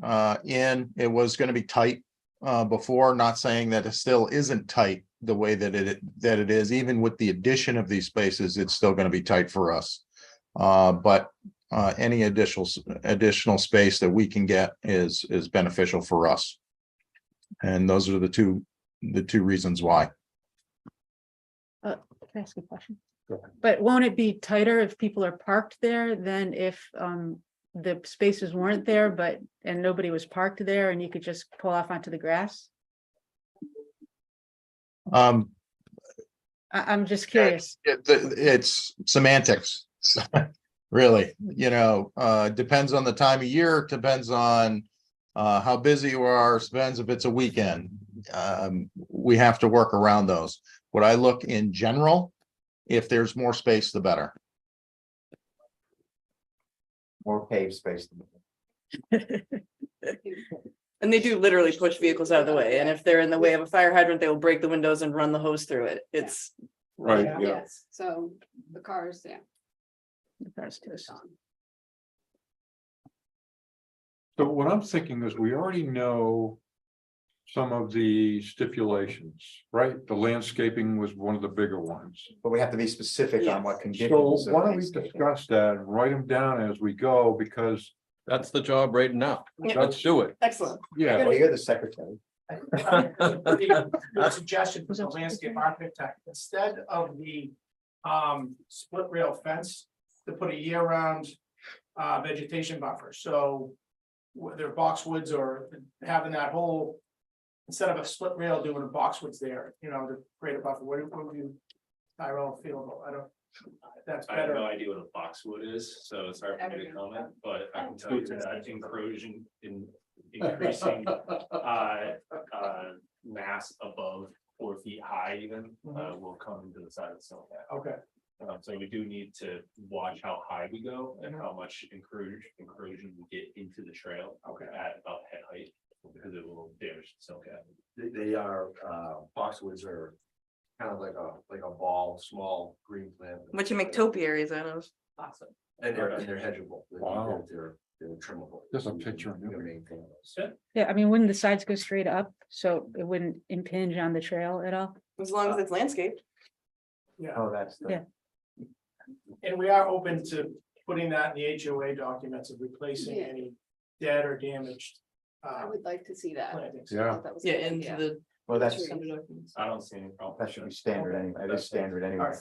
It was going to be tight before, not saying that it still isn't tight the way that it is. Even with the addition of these spaces, it's still going to be tight for us. But any additional space that we can get is beneficial for us. And those are the two reasons why. Can I ask a question? But won't it be tighter if people are parked there than if the spaces weren't there, and nobody was parked there and you could just pull off onto the grass? I'm just curious. It's semantics. Really, depends on the time of year, depends on how busy you are, depends if it's a weekend. We have to work around those. What I look in general, if there's more space, the better. More paved space. And they do literally push vehicles out of the way, and if they're in the way of a fire hydrant, they will break the windows and run the hose through it. It's Right, yeah. Yes, so the cars, yeah. So what I'm thinking is we already know some of the stipulations, right? The landscaping was one of the bigger ones. But we have to be specific on what So conditions. of why don't we landscaping. discuss that and write them down as we go, because That's the job right now. Yeah. Let's do it. excellent. yeah, Well, you're the secretary. A suggestion from the landscape architect, instead of the split rail fence, to put a year-round vegetation buffer, so whether boxwoods or having that whole, instead of a split rail, doing a boxwoods there, to create a buffer. What would you, Tyrell, feel about? I don't, that's I have no better. idea what a boxwood is, so it's hard for me to comment, but I can tell you that incursion in increasing mass above 4 feet high even will come into the side of the snowpack. Okay. So we do need to watch how high we go and how much incursion we get into the trail. Okay. At about head height, because it will damage the snowcat. They are, boxwoods are kind of like a ball, small green plant. What you make topiaries out of. Awesome. And they're hedgeable. Wow. They're trimmable. There's a picture of You it. can maintain those. Yeah, I mean, wouldn't the sides go straight up, so it wouldn't impinge on the trail at all? As long as it's landscaped. Yeah, Oh, that's the. Yeah. and we are open to putting that in the HOA documents of replacing Yeah. any dead or damaged I would like to see that. plantings. Yeah. That was a Yeah, good into idea. the. Well, that's, I don't see any problem. that should be standard anyway. It is standard anyway.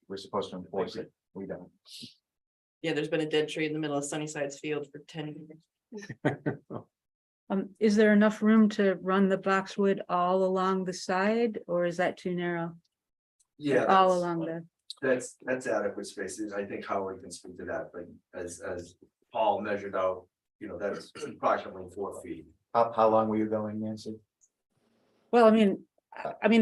We're supposed to enforce it. We don't. Yeah, there's been a dead tree in the middle of Sunnyside's field for 10 years. Is there enough room to run the boxwood all along the side, or is that too narrow? Yeah. All that's- along the, That's adequate spaces. I think Howard can speak to that, but as Paul measured out, that's approximately 4 feet. How long were you going, Nancy? well, I mean,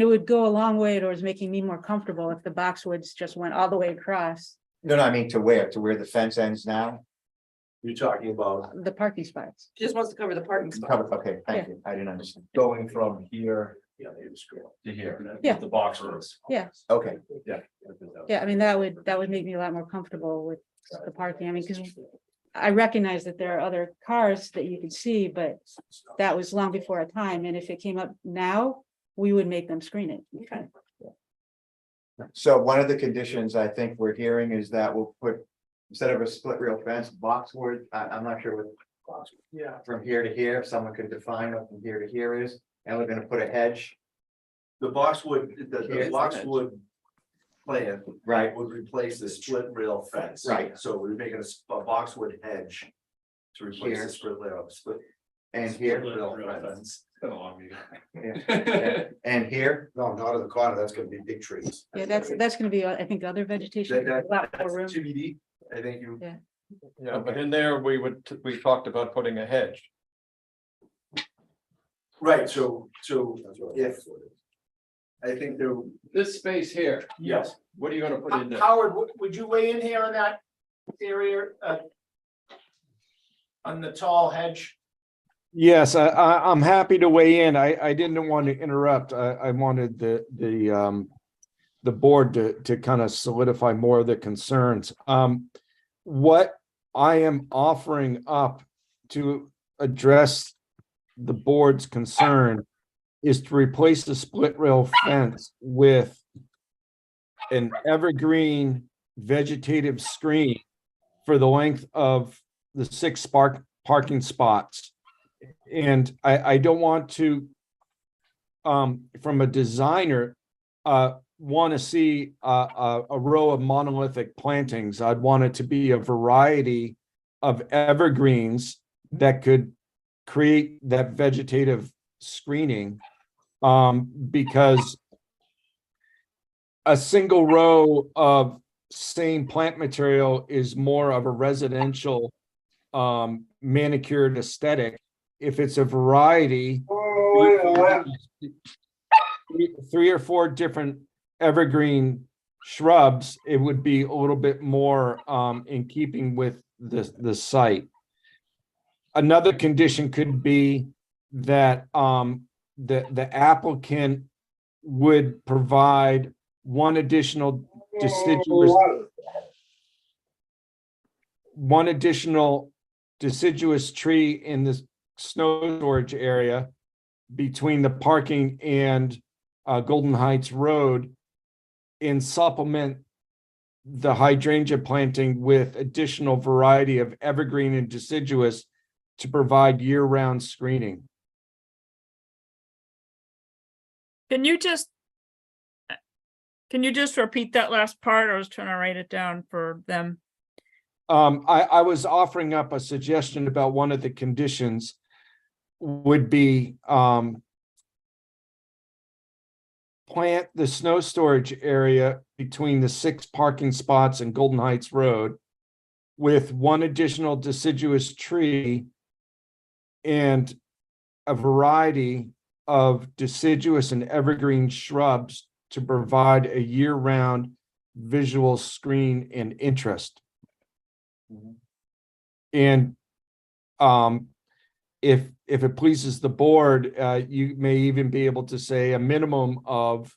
it would go a long way towards making me more comfortable if the boxwoods just went all the way across No, I mean to where? To where the fence ends now? You're talking about the parking spots. She just wants to cover the parking spot. Covered, okay, thank you. I didn't understand. going from here, to here. Yeah. The box was. Yeah. Okay, Yeah. Yeah, I mean, that would make me a lot more comfortable with the parking. I mean, because I recognize that there are other cars that you can see, but that was long before our time. And if it came up now, we would make them screen it. Okay. so one of the conditions I think we're hearing is that we'll put, instead of a split rail fence, boxwood, I'm not sure what. Yeah. From here to here, if someone could define what from here to here is, and we're gonna put a hedge, The boxwood, the Here's the boxwood plan. right? Would replace the split rail fence. Right. So we're making a boxwood hedge. To replace Here. the split. And here, rail fence. It's been a long meeting. and here, No, not in the corner, that's gonna be big trees. Yeah, that's gonna be, I think, other vegetation. a lot more room. TBD, I think you. Yeah. Yeah, but in there, we talked about putting a hedge. Right, so if I think there, This space here, Yes. what are you gonna put in there? Howard, would you weigh in here on that area, on the tall hedge? Yes, I'm happy to weigh in. I didn't want to interrupt. I wanted the board to kind of solidify more of the concerns. What I am offering up to address the board's concern is to replace the split rail fence with an evergreen vegetative screen for the length of the 6 parking spots. And I don't want to, from a designer, want to see a row of monolithic plantings. I'd want it to be a variety of evergreens that could create that vegetative screening, because a single row of same plant material is more of a residential manicured aesthetic. If it's a variety, 3 or 4 different evergreen shrubs, it would be a little bit more in keeping with the site. Another condition could be that the applicant would provide one additional deciduous tree in the snow storage area between the parking and Golden Heights Road, and supplement the hydrangea planting with additional variety of evergreen and deciduous to provide year-round screening. Can you just repeat that last part? I was trying to write it down for them. I was offering up a suggestion about one of the conditions would be plant the snow storage area between the 6 parking spots and Golden Heights Road with one additional deciduous tree and a variety of deciduous and evergreen shrubs to provide a year-round visual screen and interest. And if it pleases the board, you may even be able to say a minimum of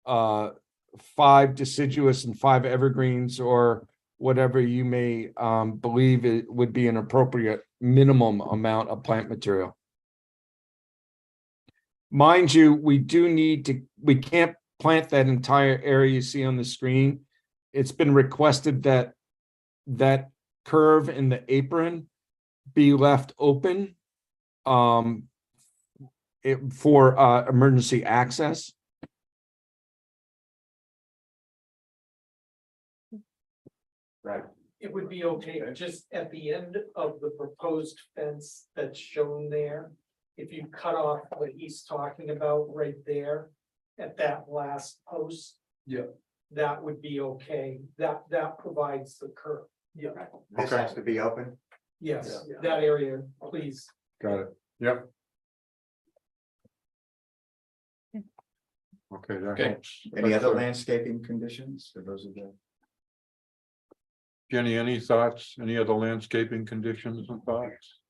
5 deciduous and 5 evergreens, or whatever you may believe it would be an appropriate minimum amount of plant material. Mind you, we can't plant that entire area you see on the screen. It's been requested that that curve in the apron be left open for emergency access. Right. It would be okay, just at the end of the proposed fence that's shown there, if you cut off what he's talking about right there at that last post. Yeah. That would be okay. That provides the curve. Yeah. This has to be open. Yes, that area, please. Got it. Yep. Okay, that helps. Any other landscaping conditions? For those of the. Jenny, any thoughts? Any other landscaping conditions and thoughts?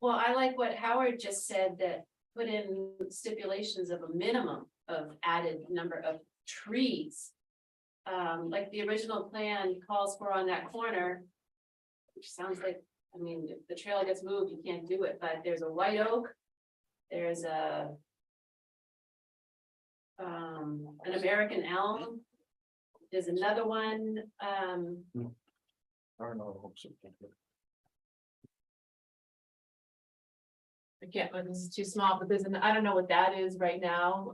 Well, I like what Howard just said, that put in stipulations of a minimum of added number of trees. Like the original plan calls for on that corner, which sounds like, I mean, if the trail gets moved, you can't do it, but there's a white oak. There's an American elm. There's another one, I don't know. I can't, but this is too small, but there's an, I don't know what that is right now,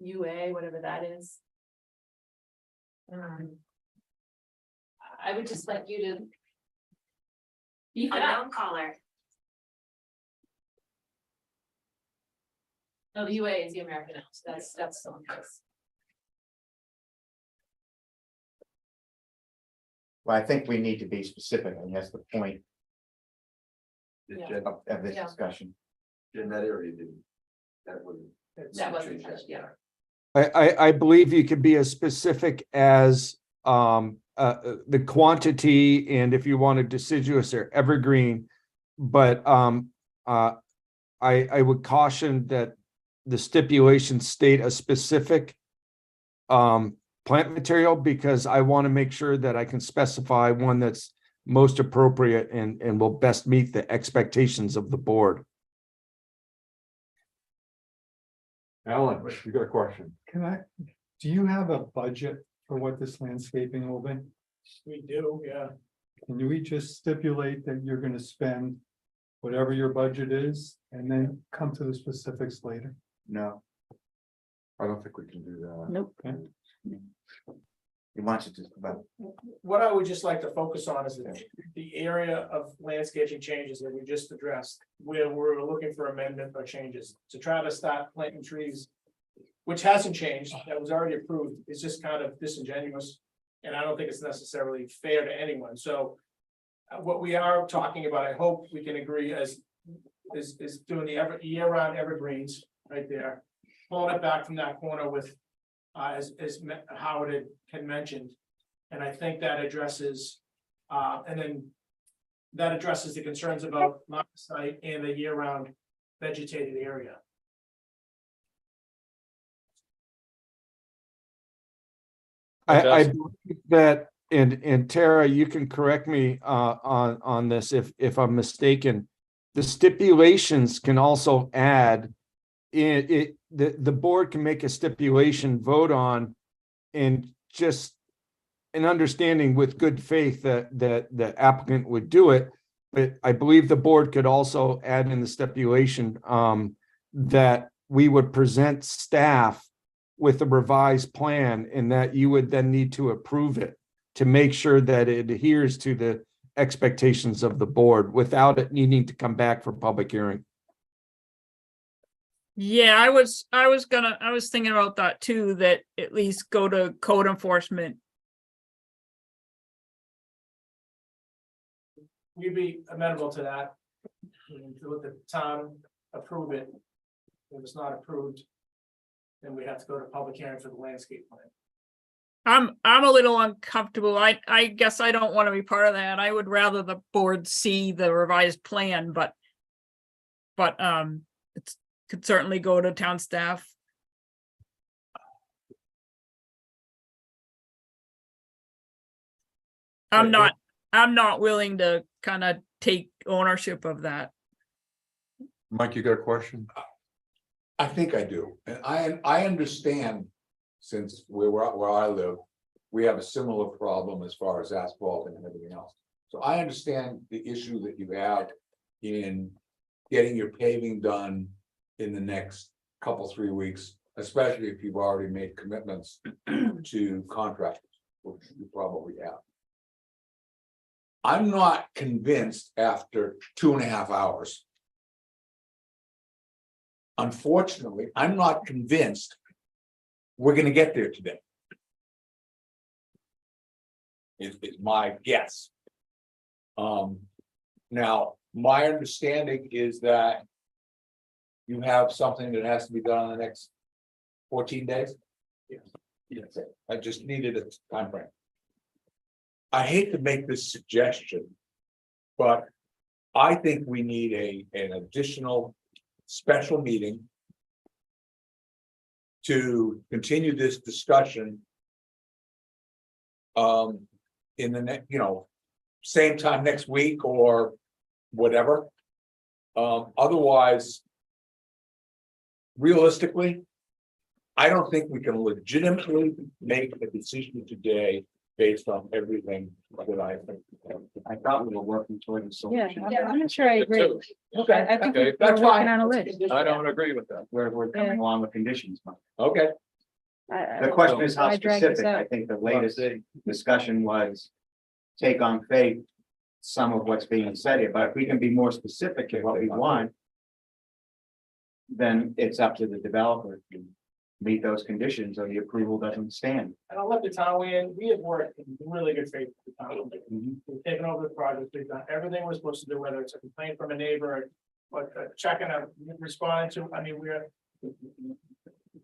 UA, whatever that is. I would just like you to. Beef it up. Caller. No, the UA is the American Elm, so that's still in place. Well, I think we need to be specific, and that's the point Yeah. of this Yeah. discussion. in that area, that would That wasn't touched, yeah. I believe you could be as specific as the quantity and if you wanted deciduous or evergreen. But I would caution that the stipulations state a specific plant material, because I want to make sure that I can specify one that's most appropriate and will best meet the expectations of the board. Alan, you got a question? Do you have a budget for what this landscaping will be? We do, yeah. Can we just stipulate that you're gonna spend whatever your budget is and then come to the specifics later? No, I don't think we can do that. Nope. he wants it to, but What I would just like to focus on is the area of landscaping changes that we just addressed, where we're looking for amendment or changes, to try to start planting trees. Which hasn't changed, that was already approved, it's just kind of disingenuous, and I don't think it's necessarily fair to anyone, so. What we are talking about, I hope we can agree is doing the year-round evergreens right there. Pulling it back from that corner with, as Howard had mentioned. And I think that addresses, the concerns about line of sight and the year-round vegetated area. I believe that, and Tara, you can correct me on this if I'm mistaken. The stipulations can also add the board can make a stipulation, vote on, and just an understanding with good faith that the applicant would do it. But I believe the board could also add in the stipulation that we would present staff with a revised plan, and that you would then need to approve it to make sure that it adheres to the expectations of the board without it needing to come back for public hearing. Yeah, I was thinking about that too, that at least go to code enforcement. We'd be amenable to that. To let the town approve it. If it's not approved, then we have to go to public hearing for the landscape plan. I'm a little uncomfortable. I guess I don't want to be part of that. I would rather the board see the revised plan, but it could certainly go to town staff. I'm not willing to kind of take ownership of that. Mike, you got a question? I think I do, and I understand, since where I live, we have a similar problem as far as asphalt and everything else. So I understand the issue that you have in getting your paving done in the next couple, 3 weeks, especially if you've already made commitments to contractors, which you probably have. I'm not convinced after 2.5 hours. Unfortunately, I'm not convinced we're gonna get there today. Is my guess. Now, my understanding is that you have something that has to be done in the next 14 days? Yes. I just needed a time frame. I hate to make this suggestion, but I think we need an additional special meeting to continue this discussion in the next, same time next week or whatever. Otherwise, realistically, I don't think we can legitimately make a decision today based on everything that I think. I thought we were working toward a solution. I'm not sure I agree. Okay, I think okay, we're that's working fine. on a list. I don't agree with that. We're coming along with conditions. Okay. The question is how Why drag this specific. I out? think the latest discussion was take on faith some of what's being said here, but if we can be more specific in what we want, then it's up to the developer to meet those conditions or the approval doesn't stand. And I'll let the town weigh in. We have worked in really good faith with the town. We've taken over the project. We've done everything we're supposed to do, whether it's a complaint from a neighbor or checking responding to,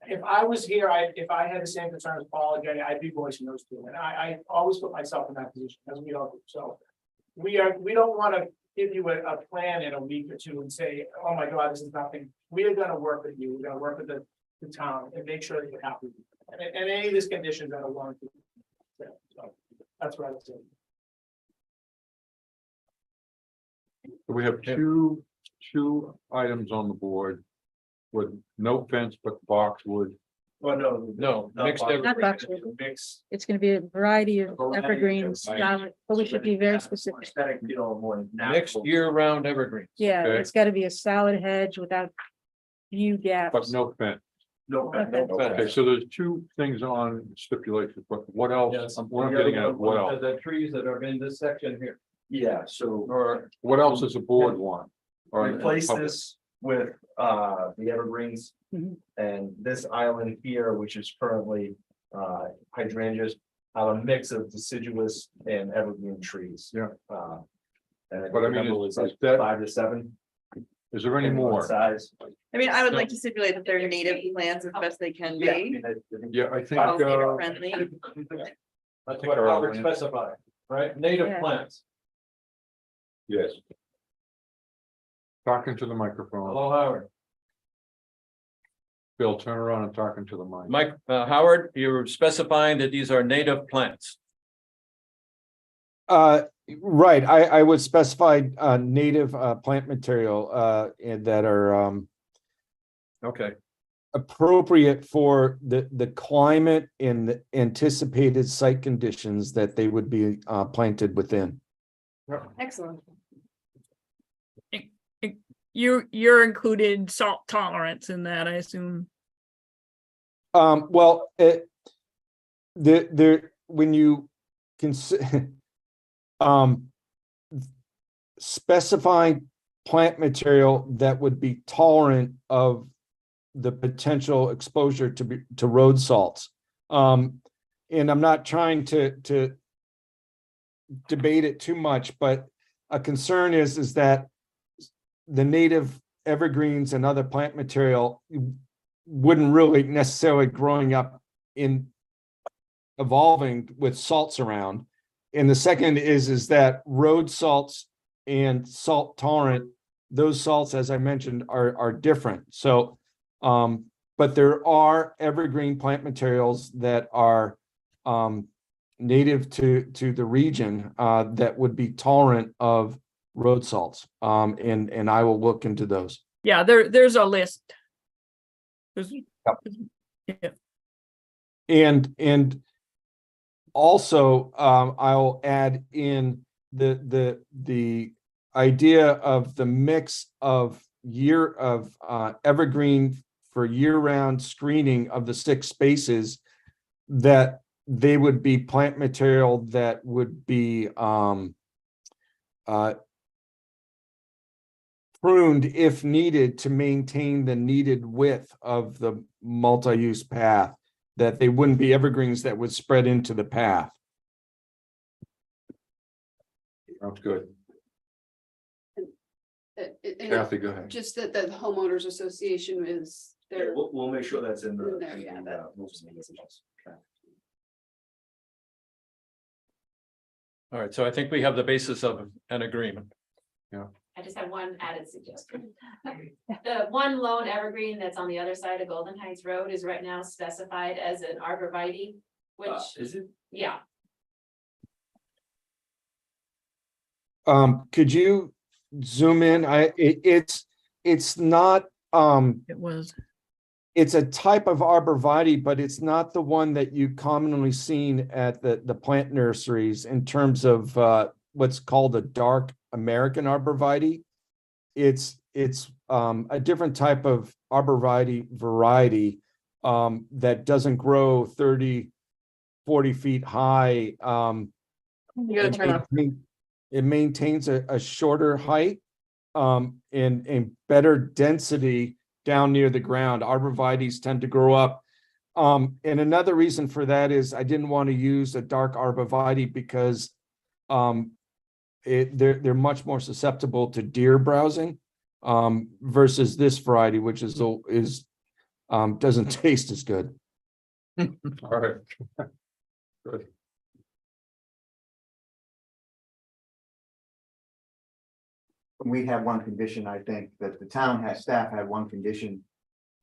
if I was here, if I had the same concerns as Paul and Jenny, I'd be voicing those too, and I always put myself in that position, as we all do, so. We don't wanna give you a plan in a week or two and say, oh my God, this is nothing. We are gonna work with you, we're gonna work with the town and make sure that you're happy. And any of these conditions that are warranted. So that's what I would say. We have two items on the board with no fence but boxwood. Well, No, mixed box- Not boxwood. Mix. It's gonna be a variety of Variety of evergreens, varieties. but we should be very specific. Aesthetic, you know, more mixed natural. year-round evergreen. Yeah, Okay. it's gotta be a solid hedge without view gaps. But no fence. No, Okay. Okay, so there's two things on stipulations, but what else? Yes. What I'm getting at, what else? The trees that are in this section here, Yeah, so or What else does the board want? Or replace public? this with the evergreens. Mhm. And this island here, which is currently hydrangeas, have a mix of deciduous and evergreen trees. Yeah. And But I mean, it's like is that- 5 to 7. Is there any depending on more? Size. I mean, I would like to stipulate that they're native plants as best they can Yeah. I be. mean, I- Yeah, I think, Healthy, friendly. that's what Howard specified, right? Native Yeah. plants. yes. Talking to the microphone. Hello, Howard. Bill, turn around and talking to the mic. Mike, Howard, you're specifying that these are native plants. Right, I would specify native plant material and that are Okay, appropriate for the climate and the anticipated site conditions that they would be planted within. Excellent. You're included salt tolerance in that, I assume. Well, when you consider specifying plant material that would be tolerant of the potential exposure to road salts. And I'm not trying to debate it too much, but a concern is that the native evergreens and other plant material wouldn't really necessarily growing up in evolving with salts around. And the second is that road salts and salt tolerant, those salts, as I mentioned, are different. So, but there are evergreen plant materials that are native to the region that would be tolerant of road salts. And I will look into those. Yeah, there's a list. Yeah. And also, I'll add in the idea of the mix of evergreen for year-round screening of the 6 spaces, that they would be plant material that would be pruned if needed to maintain the needed width of the multi-use path, that they wouldn't be evergreens that would spread into the path. Sounds good. And Kathy, go ahead. just that the homeowners association is there. We'll make sure that's in the. In there, yeah, that- most of the messages. Okay. all right, so I think we have the basis of an agreement. I just have one added suggestion. The one lone evergreen that's on the other side of Golden Heights Road is right now specified as an arborvitae, which, Is it? yeah, Could you zoom in? It's not, It was. it's a type of arborvitae, but it's not the one that you commonly seen at the plant nurseries in terms of what's called a dark American arborvitae. It's a different type of arborvitae variety that doesn't grow 30, 40 feet high. You gotta turn up. It maintains a shorter height and better density down near the ground. Arborvitaes tend to grow up. And another reason for that is I didn't want to use a dark arborvitae because they're much more susceptible to deer browsing versus this variety, which is doesn't taste as good. All right. Good. We had one condition, I think, that the town had, staff had one condition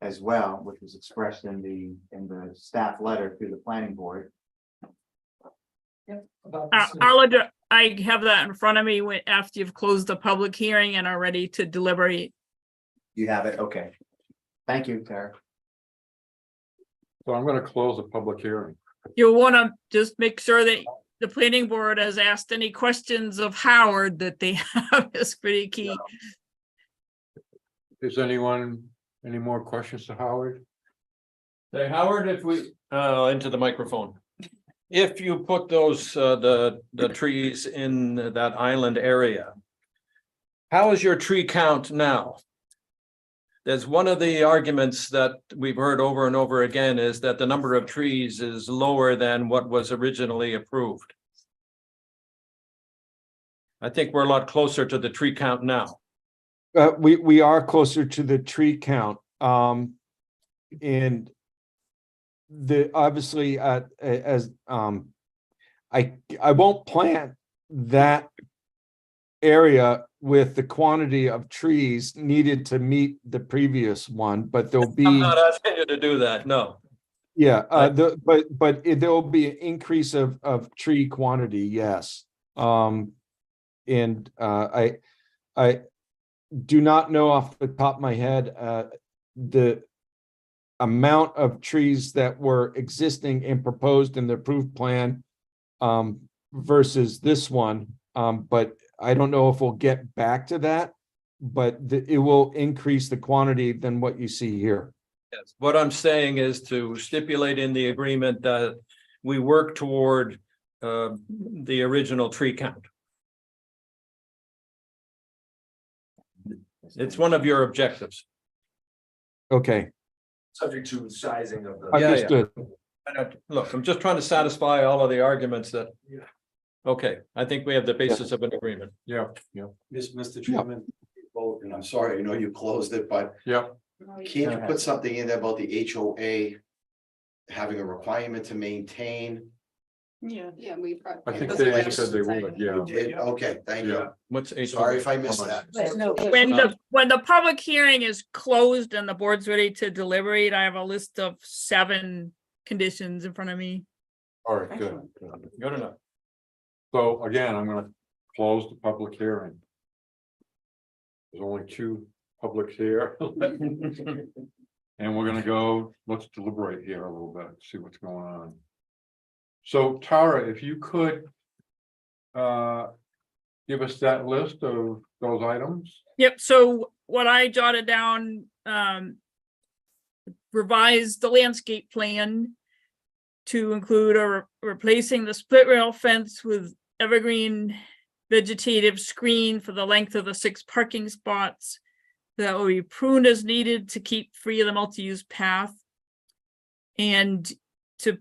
as well, which was expressed in the staff letter to the planning board. I have that in front of me after you've closed the public hearing and are ready to deliberate. You have it, okay. Thank you, Tara. So I'm gonna close the public hearing. You'll want to just make sure that the planning board has asked any questions of Howard that they have is pretty key. Is anyone, any more questions to Howard? Say, Howard, if we, into the microphone. If you put those, the trees in that island area, how is your tree count now? There's one of the arguments that we've heard over and over again is that the number of trees is lower than what was originally approved. I think we're a lot closer to the tree count now. We are closer to the tree count. And the obviously as I won't plant that area with the quantity of trees needed to meet the previous one, but there'll be. I'm not asking you to do that, no. Yeah, but there will be an increase of tree quantity, yes. And I do not know off the top of my head the amount of trees that were existing and proposed in the approved plan versus this one, but I don't know if we'll get back to that, but it will increase the quantity than what you see here. Yes, what I'm saying is to stipulate in the agreement that we work toward the original tree count. It's one of your objectives. Okay, Subject to sizing of the. understood. Look, I'm just trying to satisfy all of the arguments that. Okay, I think we have the basis of an agreement. Yeah. Mr. Chairman, vote, and I'm sorry, I know you closed it, but Yeah. can't you put something in there about the HOA having a requirement to maintain? Yeah, we. I think they said they would, yeah. Okay, thank you. Yeah. What's HOA? Sorry if I missed that. When the public hearing is closed and the board's ready to deliberate, I have a list of 7 conditions in front of me. All right, good. Good enough. So again, I'm gonna close the public hearing. There's only 2 publics here. And we're gonna go, let's deliberate here a little bit, see what's going on. So Tara, if you could give us that list of those items. Yep, so what I jotted down, revised the landscape plan to include replacing the split rail fence with evergreen vegetative screen for the length of the 6 parking spots that will be pruned as needed to keep free of the multi-use path. And to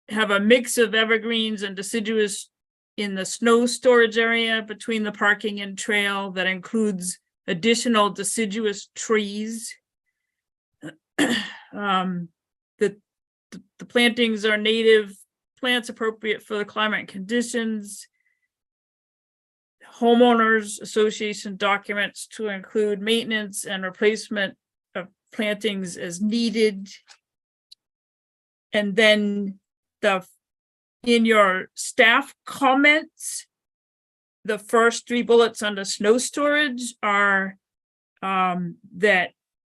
have a mix of evergreens and deciduous in the snow storage area between the parking and trail that includes additional deciduous trees. The plantings are native plants appropriate for the climate conditions. Homeowners association documents to include maintenance and replacement of plantings as needed. And then in your staff comments, the first 3 bullets under snow storage are that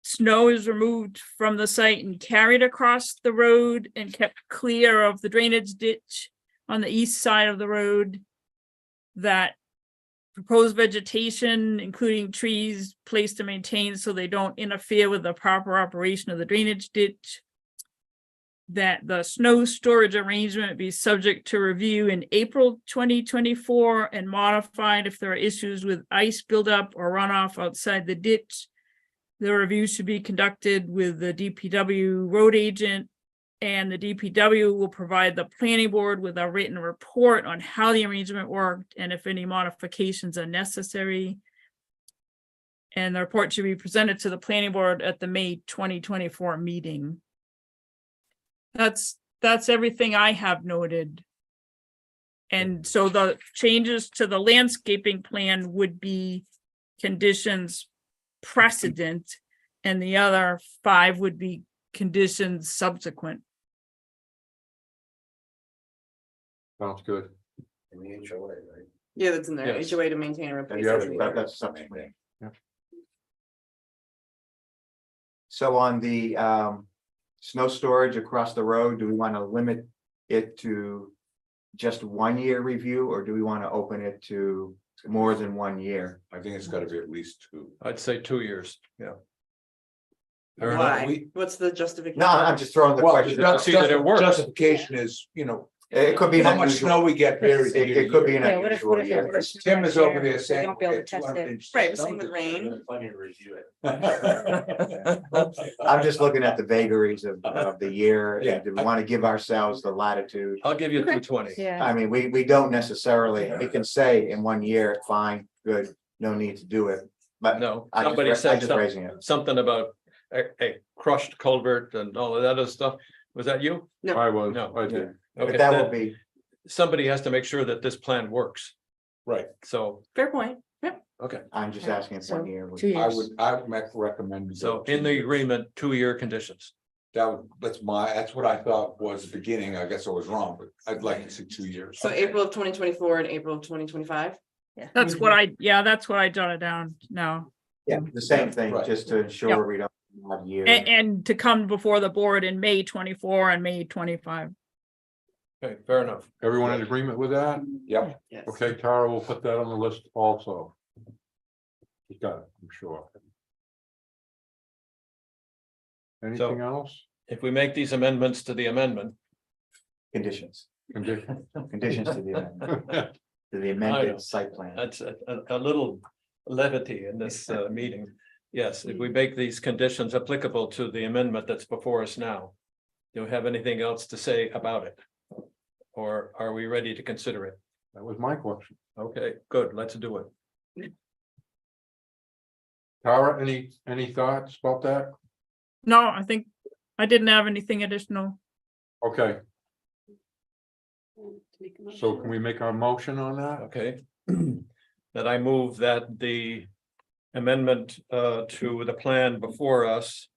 snow is removed from the site and carried across the road and kept clear of the drainage ditch on the east side of the road. That proposed vegetation, including trees, placed and maintained so they don't interfere with the proper operation of the drainage ditch. That the snow storage arrangement be subject to review in April 2024 and modified if there are issues with ice buildup or runoff outside the ditch. The review should be conducted with the DPW road agent, and the DPW will provide the planning board with a written report on how the arrangement worked and if any modifications are necessary. And the report should be presented to the planning board at the May 2024 meeting. That's everything I have noted. And so the changes to the landscaping plan would be conditions precedent, and the other 5 would be conditions subsequent. Sounds good. In the HOA, right? Yeah, that's in there. Yes. HOA to maintain and replace. Yeah, everything. That's something. Yeah. So on the snow storage across the road, do we want to limit it to just 1 year review, or do we want to open it to more than 1 year? I think it's gotta be at least 2. I'd say 2 years, yeah. Fair enough. Why? What's the justification? No, I'm just throwing the Well, question. see that it works. justification is, It could be an how much unusual- snow we get varies. It could be an Yeah, what if unusual it year. was Tim is over there They saying. won't be able to we get test 200 it. inches. Right, same with rain. Plenty to review it. I'm just looking at the vagaries of the year. Yeah. And do we want to give ourselves the latitude? I'll give you Okay. 220. Yeah, I mean, we don't necessarily, we can say in 1 year, fine, good, no need to do it. But No, I just, somebody I said just raising it. something about a crushed culvert and all of that other stuff. Was that you? No. I was, No. I did. Okay, But that will then be, somebody has to make sure that this plan works. Right, So, Fair point. okay, I'm just asking if 1 year. 2 years. I would recommend. so in the agreement, 2-year conditions. That's what I thought was the beginning. I guess I was wrong, but I'd like to see 2 years. So April of 2024 and April of 2025. That's what I jotted down now. Yeah, the same thing, Right. just to ensure we don't have years. And to come before the board in May 24 and May 25. Okay, fair enough. Everyone in agreement with that? Yep. Yes. Okay, Tara, we'll put that on the list also. You got it, I'm sure. Anything else? If we make these amendments to the amendment, Conditions, Condition? conditions to the amendment, to the I know. amended site plan. that's a little levity in this meeting. Yes, if we make these conditions applicable to the amendment that's before us now. Do you have anything else to say about it? Or are we ready to consider it? That was my question. Okay, good, let's do it. Tara, any thoughts about that? No, I think I didn't have anything additional. Okay, To make a so motion. can we make our motion on that? Okay. That I move that the amendment to the plan before us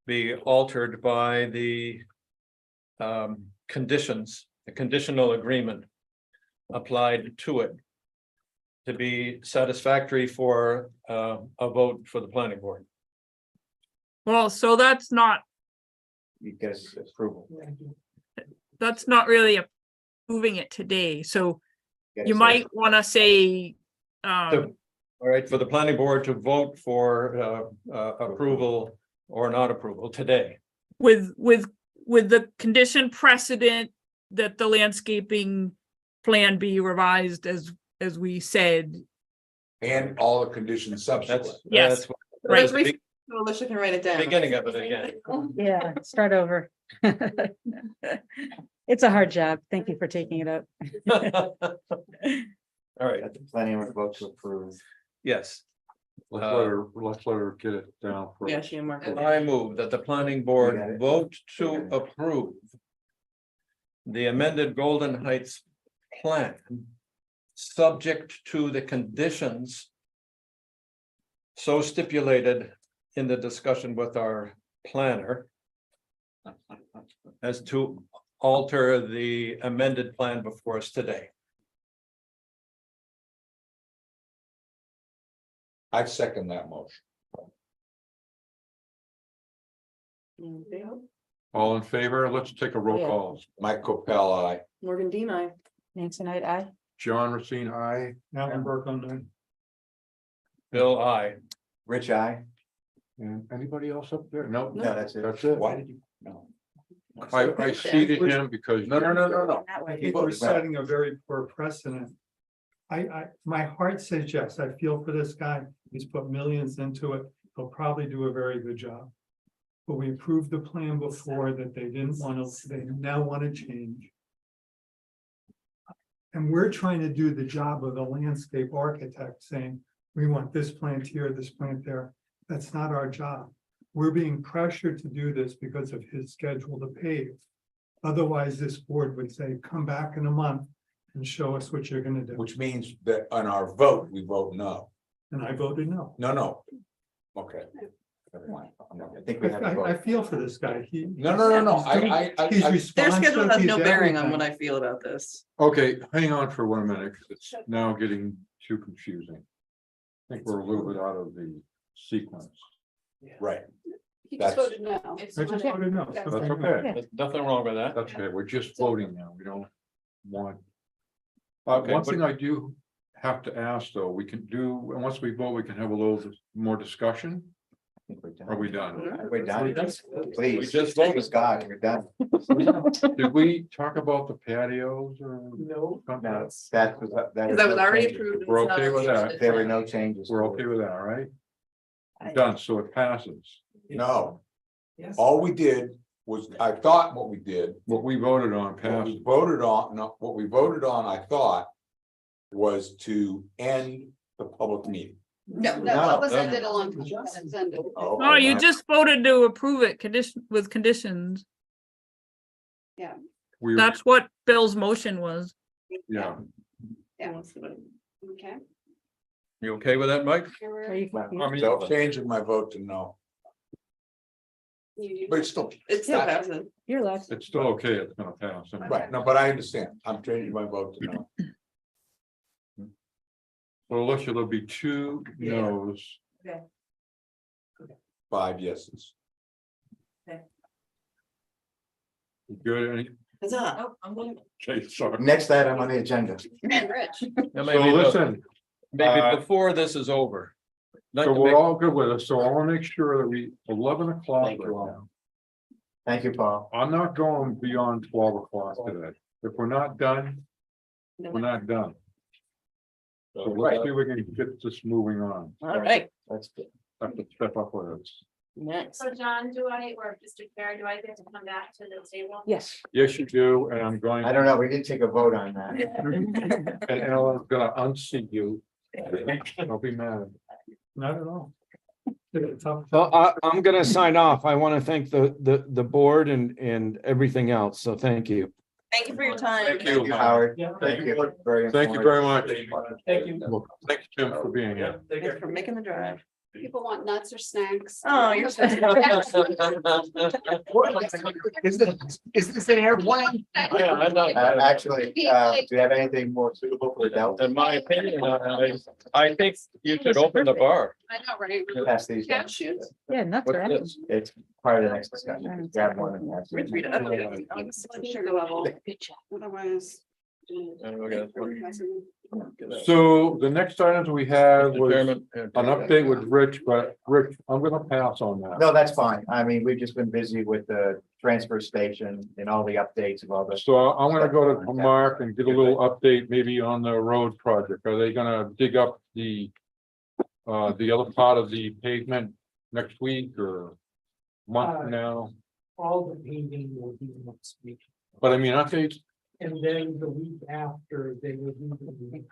be altered by the conditions, the conditional agreement applied to it to be satisfactory for a vote for the planning board. Well, so that's not You get us approval. really approving it today. So Get you us might want to say, So, all right, for the planning board to vote for approval or not approval today. with the condition precedent that the landscaping plan be revised as we said. And all the conditions subsequent. That's, Yes. that's what- Right. Let's re- so Alicia can write it down. beginning of it again. yeah, start over. It's a hard job. Thank you for taking it up. All right, Got the planning board vote to approve. yes. Let's let her get it down. first. Yeah, she and Mark. I move that the planning You got board it. vote to approve the amended Golden Heights plan, subject to the conditions so stipulated in the discussion with our planner as to alter the amended plan before us today. I second that motion. All in favor? Let's take a roll Yeah. call. Mike Capel, aye. Morgan Dean, I. Nancy Knight, aye. John Racine, aye. Alan Burke on that. Bill, I. Rich, I. And anybody else up there? No, No, that's it. that's it. Why did you? No. I seated him because. No. That way. I think we're setting a very poor precedent. My heart says yes, I feel for this guy, he's put millions into it, he'll probably do a very good job. But we approved the plan before that they didn't want to, they now want to change. And we're trying to do the job of the landscape architect saying, we want this plant here, this plant there. That's not our job. We're being pressured to do this because of his schedule to pave. Otherwise, this board would say, come back in a month and show us what you're gonna do. Which means that on our vote, we vote no. And I voted no. No. Okay. I think we have. a vote. I feel for this guy. He. No. He's Their responsive. schedule has he's no bearing on everything. what I feel about this. Okay, hang on for 1 minute, because it's now getting too confusing. I think we're a little bit out of the sequence. Right. He just That's- voted no. I just voted no. That's That's fine. okay. There's nothing wrong with that. That's okay. We're just voting now. We don't want. Okay, One but- thing I do have to ask, though, we can do, once we vote, we can have a little more discussion. I think we're done. Are we done? We're done. Please. We just voted. Please, God, we're done. Did we talk about the patios or? No. something? No, that was Because that was already approved. We're okay with that. There were no changes. We're okay with that, all right? Done, so it passes. No. All we did was, I thought what we did, What we voted on what passed. we voted on, no, what we voted on, I thought. Was to end the public meeting. No, that was ended a long time. ago. It's ended. Oh, Oh, you okay. just voted to approve it with conditions. Yeah, We, That's what Bill's motion was. yeah, yeah, okay. You okay with that, Mike? Are you- I mean, So changing my vote to no, but it's still. It still passes. You're left. it's still okay. It's gonna pass. Right, no, but I understand. I'm changing my vote to no. So Alicia, there'll be 2 no's. 5 yeses. You Good, any, Oh, I'm going. okay, sorry. Next item on the agenda. And Rich. Now, So maybe, listen, maybe before this is over. Like so to we're make- all good with it, so I wanna make sure that we, 11 o'clock Thank you, right now. Thank you, Paul. I'm not going beyond 12 o'clock today. If we're not done, we're not done. So let's see if we can get this moving on. All right, That's good. I have to step up with it. next. So John, do I, or Mr. Chair, do I get to come back to the table? Yes. Yes, you do, and I'm going. I don't know, we didn't take a vote on that. And Ellen's gonna unseat you. Don't be mad. Not at all. It's tough. So I'm gonna sign off. I want to thank the board and everything else. So thank you. Thank you for your time. Thank Thank you, you. Howard. Yeah. Thank you. Very. Thank you very much. Thank you. Thanks, Jim, for being here. Thanks for making the drive. People want nuts or snacks. Oh, you're. Is this an airplane? Yeah, I know. Actually, do you have anything more suitable for the Delta? In my opinion, I think you should open the bar. I know, right? Pass these down. Cashews. Yeah, nuts What's are. this? It's part of the next discussion. Grab one and have some. Read it. Blood sugar level. Otherwise. So the next items we had was an Chairman, update with Rich, but Rich, I'm gonna pass on that. No, that's fine. I mean, we've just been busy with the transfer station and all the updates of all this. So I'm gonna go to Mark and get a little update maybe on the road project. Are they gonna dig up the other part of the pavement next week or month from now? All the paving will be next week. But I mean, I think, And then the week after, they will do the.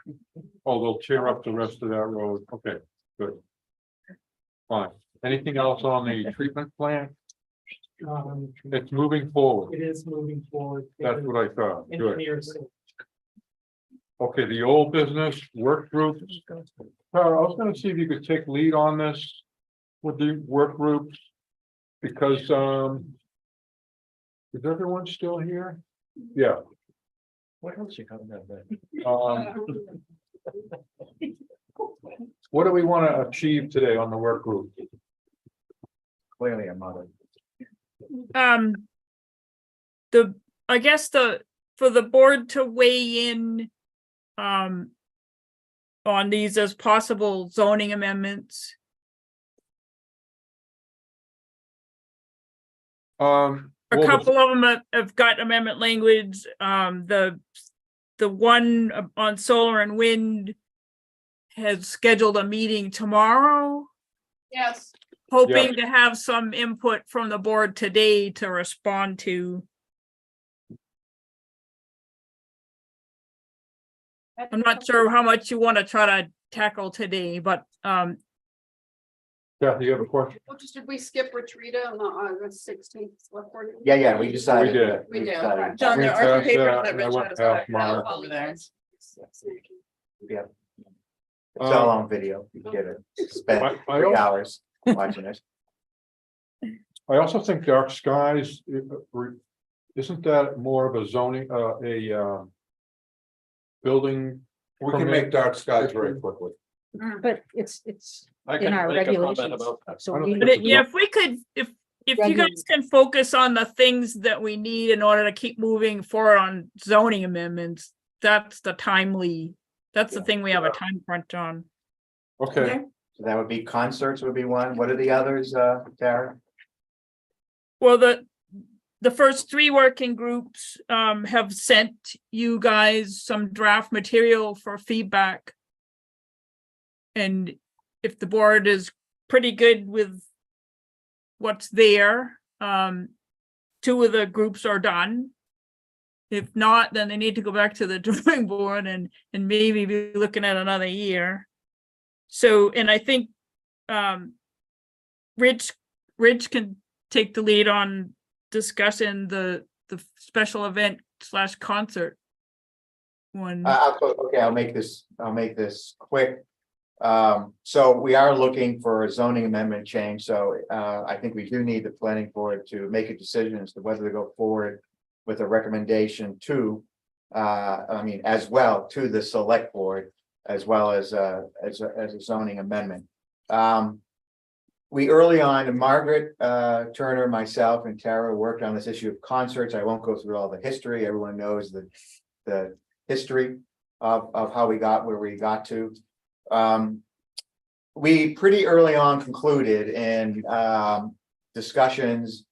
oh, they'll tear up the rest of that road. Okay, good. Fine. Anything else on the treatment plant? It's moving forward. It is moving forward. That's what I thought. Good. Engineers. Okay, the old business work groups. Tara, I was gonna see if you could take lead on this with the work groups. Because, is everyone still here? Yeah. What else you got in that bag? What do we want to achieve today on the work group? Clearly a mother. I guess for the board to weigh in on these as possible zoning amendments. A well, couple of them have got amendment language, the one on solar and wind has scheduled a meeting tomorrow, Yes. hoping to have some input from the board today to respond to. I'm not sure how much you want to try to tackle today, but Kathy, you have a question? Did we skip Retrita on the August 16th? Yeah, we decided. We did. We did. decided. John, there are some passed papers that, that and I Rich went has past mine. over there. Yeah. It's all on video. You can get it. Spend I 3 also- hours watching it. I also think dark skies, isn't that more of a zoning, building? We can make dark skies very quickly. But it's I in can our make a comment regulations. about that. So I don't we, think But yeah, if we could, if you Regular. guys can focus on the things that we need in order to keep moving forward on zoning amendments, that's the timely, that's the thing we have a time crunch on. Okay, So that would be concerts would be one. What are the others, Tara? Well, the first 3 working groups have sent you guys some draft material for feedback. And if the board is pretty good with what's there, 2 of the groups are done. If not, then they need to go back to the drawing board and maybe be looking at another year. So, and I think Rich can take the lead on discussing the special event / concert one. I'll make this quick. So we are looking for a zoning amendment change, so I think we do need the planning board to make a decision as to whether to go forward with a recommendation to, as well to the select board, as well as a zoning amendment. We early on, and Margaret Turner, myself, and Tara worked on this issue of concerts. I won't go through all the history. Everyone knows the history of how we got where we got to. We pretty early on concluded in discussions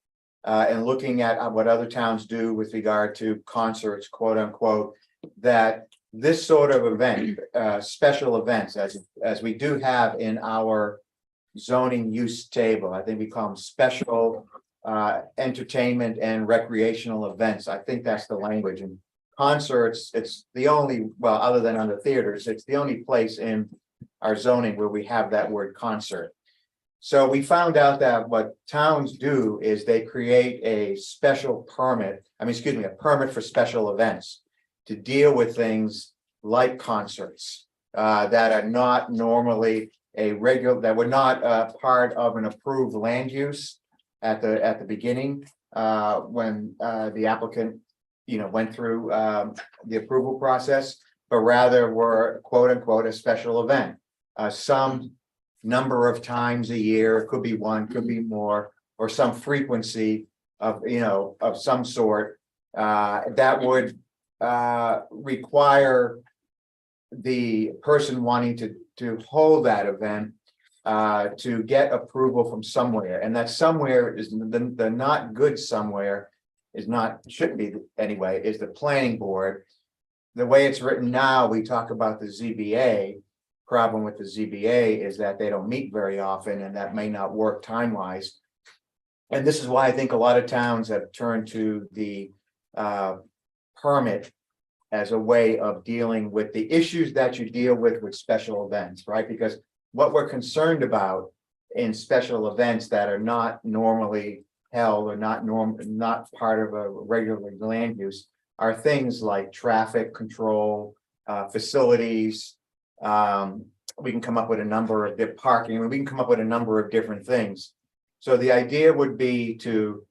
and looking at what other towns do with regard to concerts, quote unquote, that this sort of event, special events, as we do have in our zoning use table, I think we call them special entertainment and recreational events. I think that's the language. And concerts, it's the only, well, other than on the theaters, it's the only place in our zoning where we have that word concert. So we found out that what towns do is they create a special permit, a permit for special events to deal with things like concerts that are not normally that were not part of an approved land use at the beginning when the applicant went through the approval process, but rather were quote unquote a special event. Some number of times a year, it could be one, could be more, or some frequency of of some sort that would require the person wanting to hold that event to get approval from somewhere, and that somewhere is the not good somewhere shouldn't be anyway, is the planning board. The way it's written now, we talk about the ZBA. Problem with the ZBA is that they don't meet very often, and that may not work time-wise. And this is why I think a lot of towns have turned to the permit as a way of dealing with the issues that you deal with special events, right? Because what we're concerned about in special events that are not normally held or not part of a regular land use are things like traffic control, facilities. We can come up with a number of parking, we can come up with a number of different things. So the idea would be to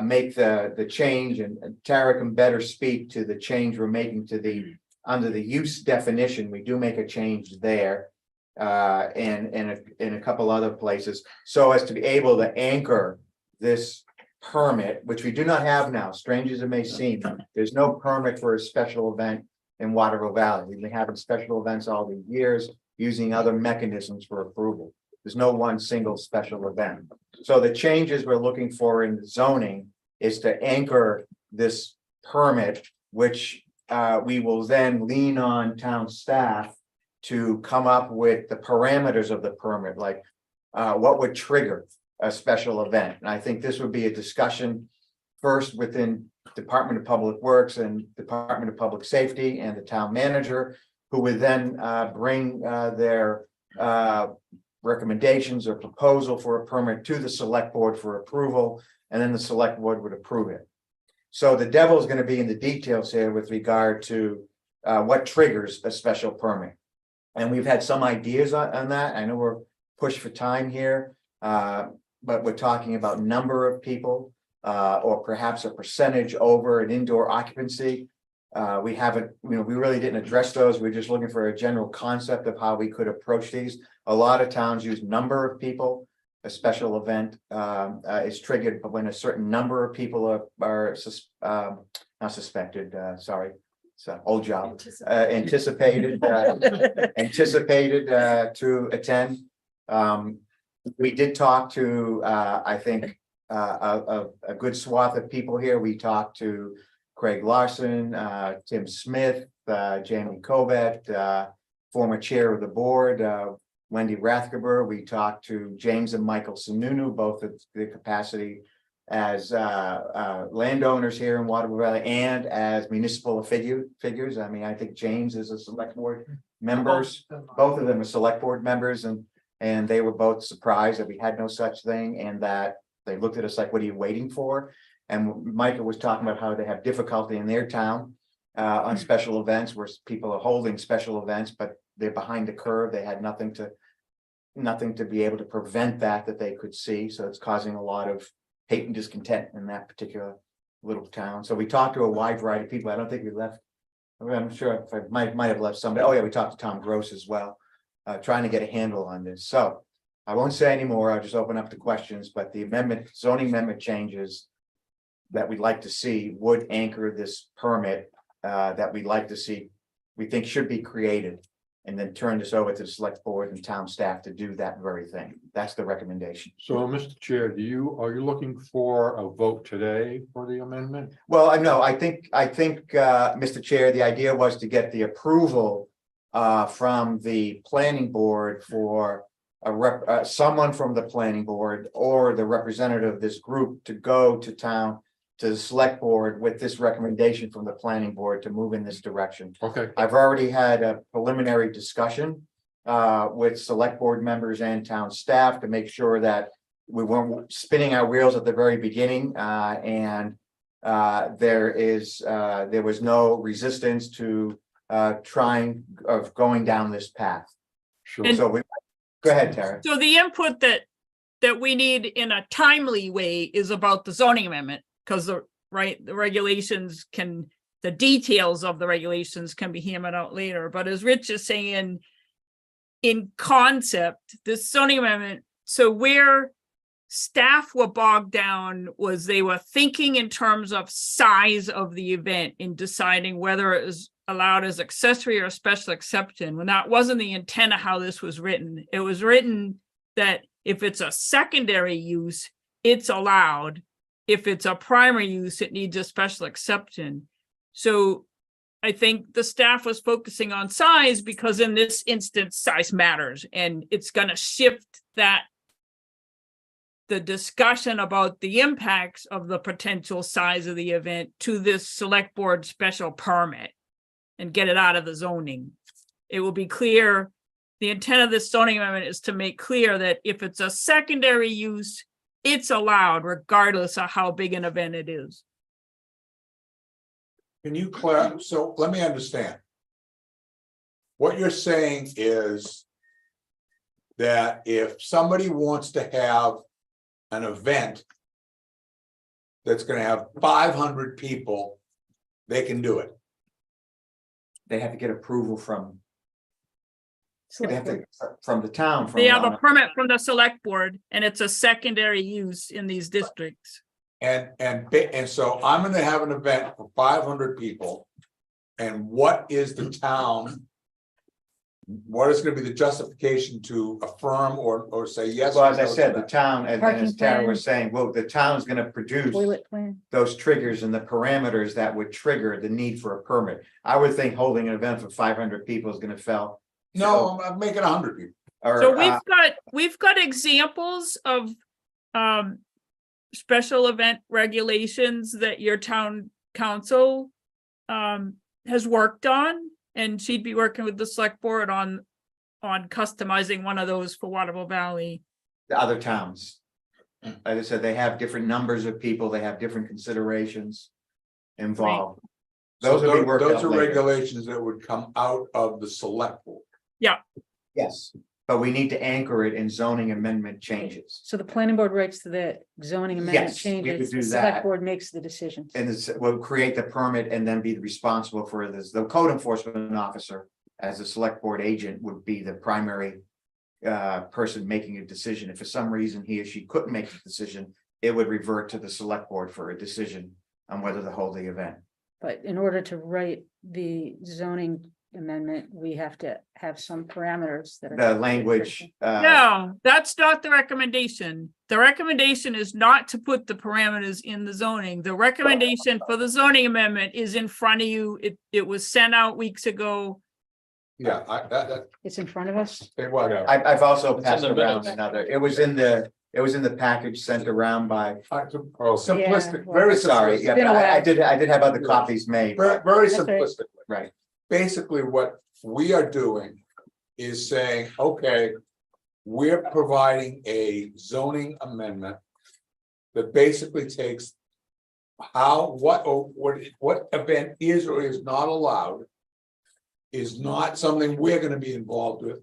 make the change, and Tara can better speak to the change we're making to under the use definition. We do make a change there and in a couple other places, so as to be able to anchor this permit, which we do not have now, strange as it may seem. There's no permit for a special event in Waterville Valley. We've been having special events all these years using other mechanisms for approval. There's no one single special event. So the changes we're looking for in the zoning is to anchor this permit, which we will then lean on town staff to come up with the parameters of the permit, like what would trigger a special event. And I think this would be a discussion first within Department of Public Works and Department of Public Safety and the town manager, who would then bring their recommendations or proposal for a permit to the select board for approval, and then the select board would approve it. So the devil is going to be in the details here with regard to what triggers a special permit. And we've had some ideas on that. I know we're pushed for time here, but we're talking about number of people or perhaps a percentage over an indoor occupancy. We haven't, we really didn't address those. We're just looking for a general concept of how we could approach these. A lot of towns use number of people. A special event is triggered, but when a certain number of people are not suspected, sorry, it's an old job, anticipated to attend. We did talk to, I think, a good swath of people here. We talked to Craig Larson, Tim Smith, Jamie Covet, former chair of the board, Wendy Rathgeber. We talked to James and Michael Sununu, both of the capacity as landowners here in Waterville Valley and as municipal figures. I mean, I think James is a select board members. Both of them are select board members, and they were both surprised that we had no such thing, and that they looked at us like, what are you waiting for? And Michael was talking about how they have difficulty in their town on special events where people are holding special events, but they're behind the curve. They had nothing to be able to prevent that they could see. So it's causing a lot of hate and discontent in that particular little town. So we talked to a wide variety of people. I don't think we left. I'm sure if I might have left somebody. Oh yeah, we talked to Tom Gross as well, trying to get a handle on this. So I won't say any more. I'll just open up to questions. But the zoning amendment changes that we'd like to see would anchor this permit that we'd like to see, we think should be created, and then turn this over to the select board and town staff to do that very thing. That's the recommendation. So, Mr. Chair, are you looking for a vote today for the amendment? Well, I know, I think, Mr. Chair, the idea was to get the approval from the planning board for someone from the planning board or the representative of this group to go to town, to the select board with this recommendation from the planning board to move in this direction. Okay. I've already had a preliminary discussion with select board members and town staff to make sure that we weren't spinning our wheels at the very beginning, and there was no resistance to going down this path. Sure. So go ahead, Tara. So the input that we need in a timely way is about the zoning amendment, because the regulations the details of the regulations can be hammered out later. But as Rich is saying, in concept, this zoning amendment, so where staff were bogged down was they were thinking in terms of size of the event in deciding whether it was allowed as accessory or special exception, when that wasn't the intent of how this was written. It was written that if it's a secondary use, it's allowed. If it's a primary use, it needs a special exception. So I think the staff was focusing on size because in this instance, size matters, and it's going to shift the discussion about the impacts of the potential size of the event to this select board special permit and get it out of the zoning. It will be clear. The intent of this zoning amendment is to make clear that if it's a secondary use, it's allowed regardless of how big an event it is. Can you clarify? So let me understand. What you're saying is that if somebody wants to have an event that's going to have 500 people, they can do it. They have to get approval from the town. They have a permit from the select board, and it's a secondary use in these districts. And so I'm going to have an event for 500 people. And what is the town? What is going to be the justification to affirm or say yes? Well, as I said, the town, as Tara was saying, well, the town's going to produce those triggers and the parameters that would trigger the need for a permit. I would think holding an event for 500 people is going to fail. No, I'm making 100 people. So we've got examples of special event regulations that your town council has worked on, and she'd be working with the select board on customizing one of those for Waterville Valley? The other towns. Like I said, they have different numbers of people, they have different considerations involved. Those will be worked those out are later. regulations that would come out of the select board. Yes, but we need to anchor it in zoning amendment changes. So the planning board writes to the zoning amendment Yes, we could changes, do the select that. board makes the decision. And this will create the permit and then be responsible for this. The code enforcement officer, as a select board agent, would be the primary person making a decision. If for some reason he or she couldn't make the decision, it would revert to the select board for a decision on whether to hold the event. But in order to write the zoning amendment, we have to have some parameters that are. The language. No, that's not the recommendation. The recommendation is not to put the parameters in the zoning. The recommendation for the zoning amendment is in front of you. It was sent out weeks ago. Yeah, It's in front of us. I've also It's in passed the around minutes. another, it was in the package sent around by, simplistic, Yeah, very sorry, simplistic. yeah, been a but I while. did have other copies made. Very, very That's right. simplistic. Right, Basically, what we are doing is saying, okay, we're providing a zoning amendment that basically takes what event is or is not allowed is not something we're gonna be involved with.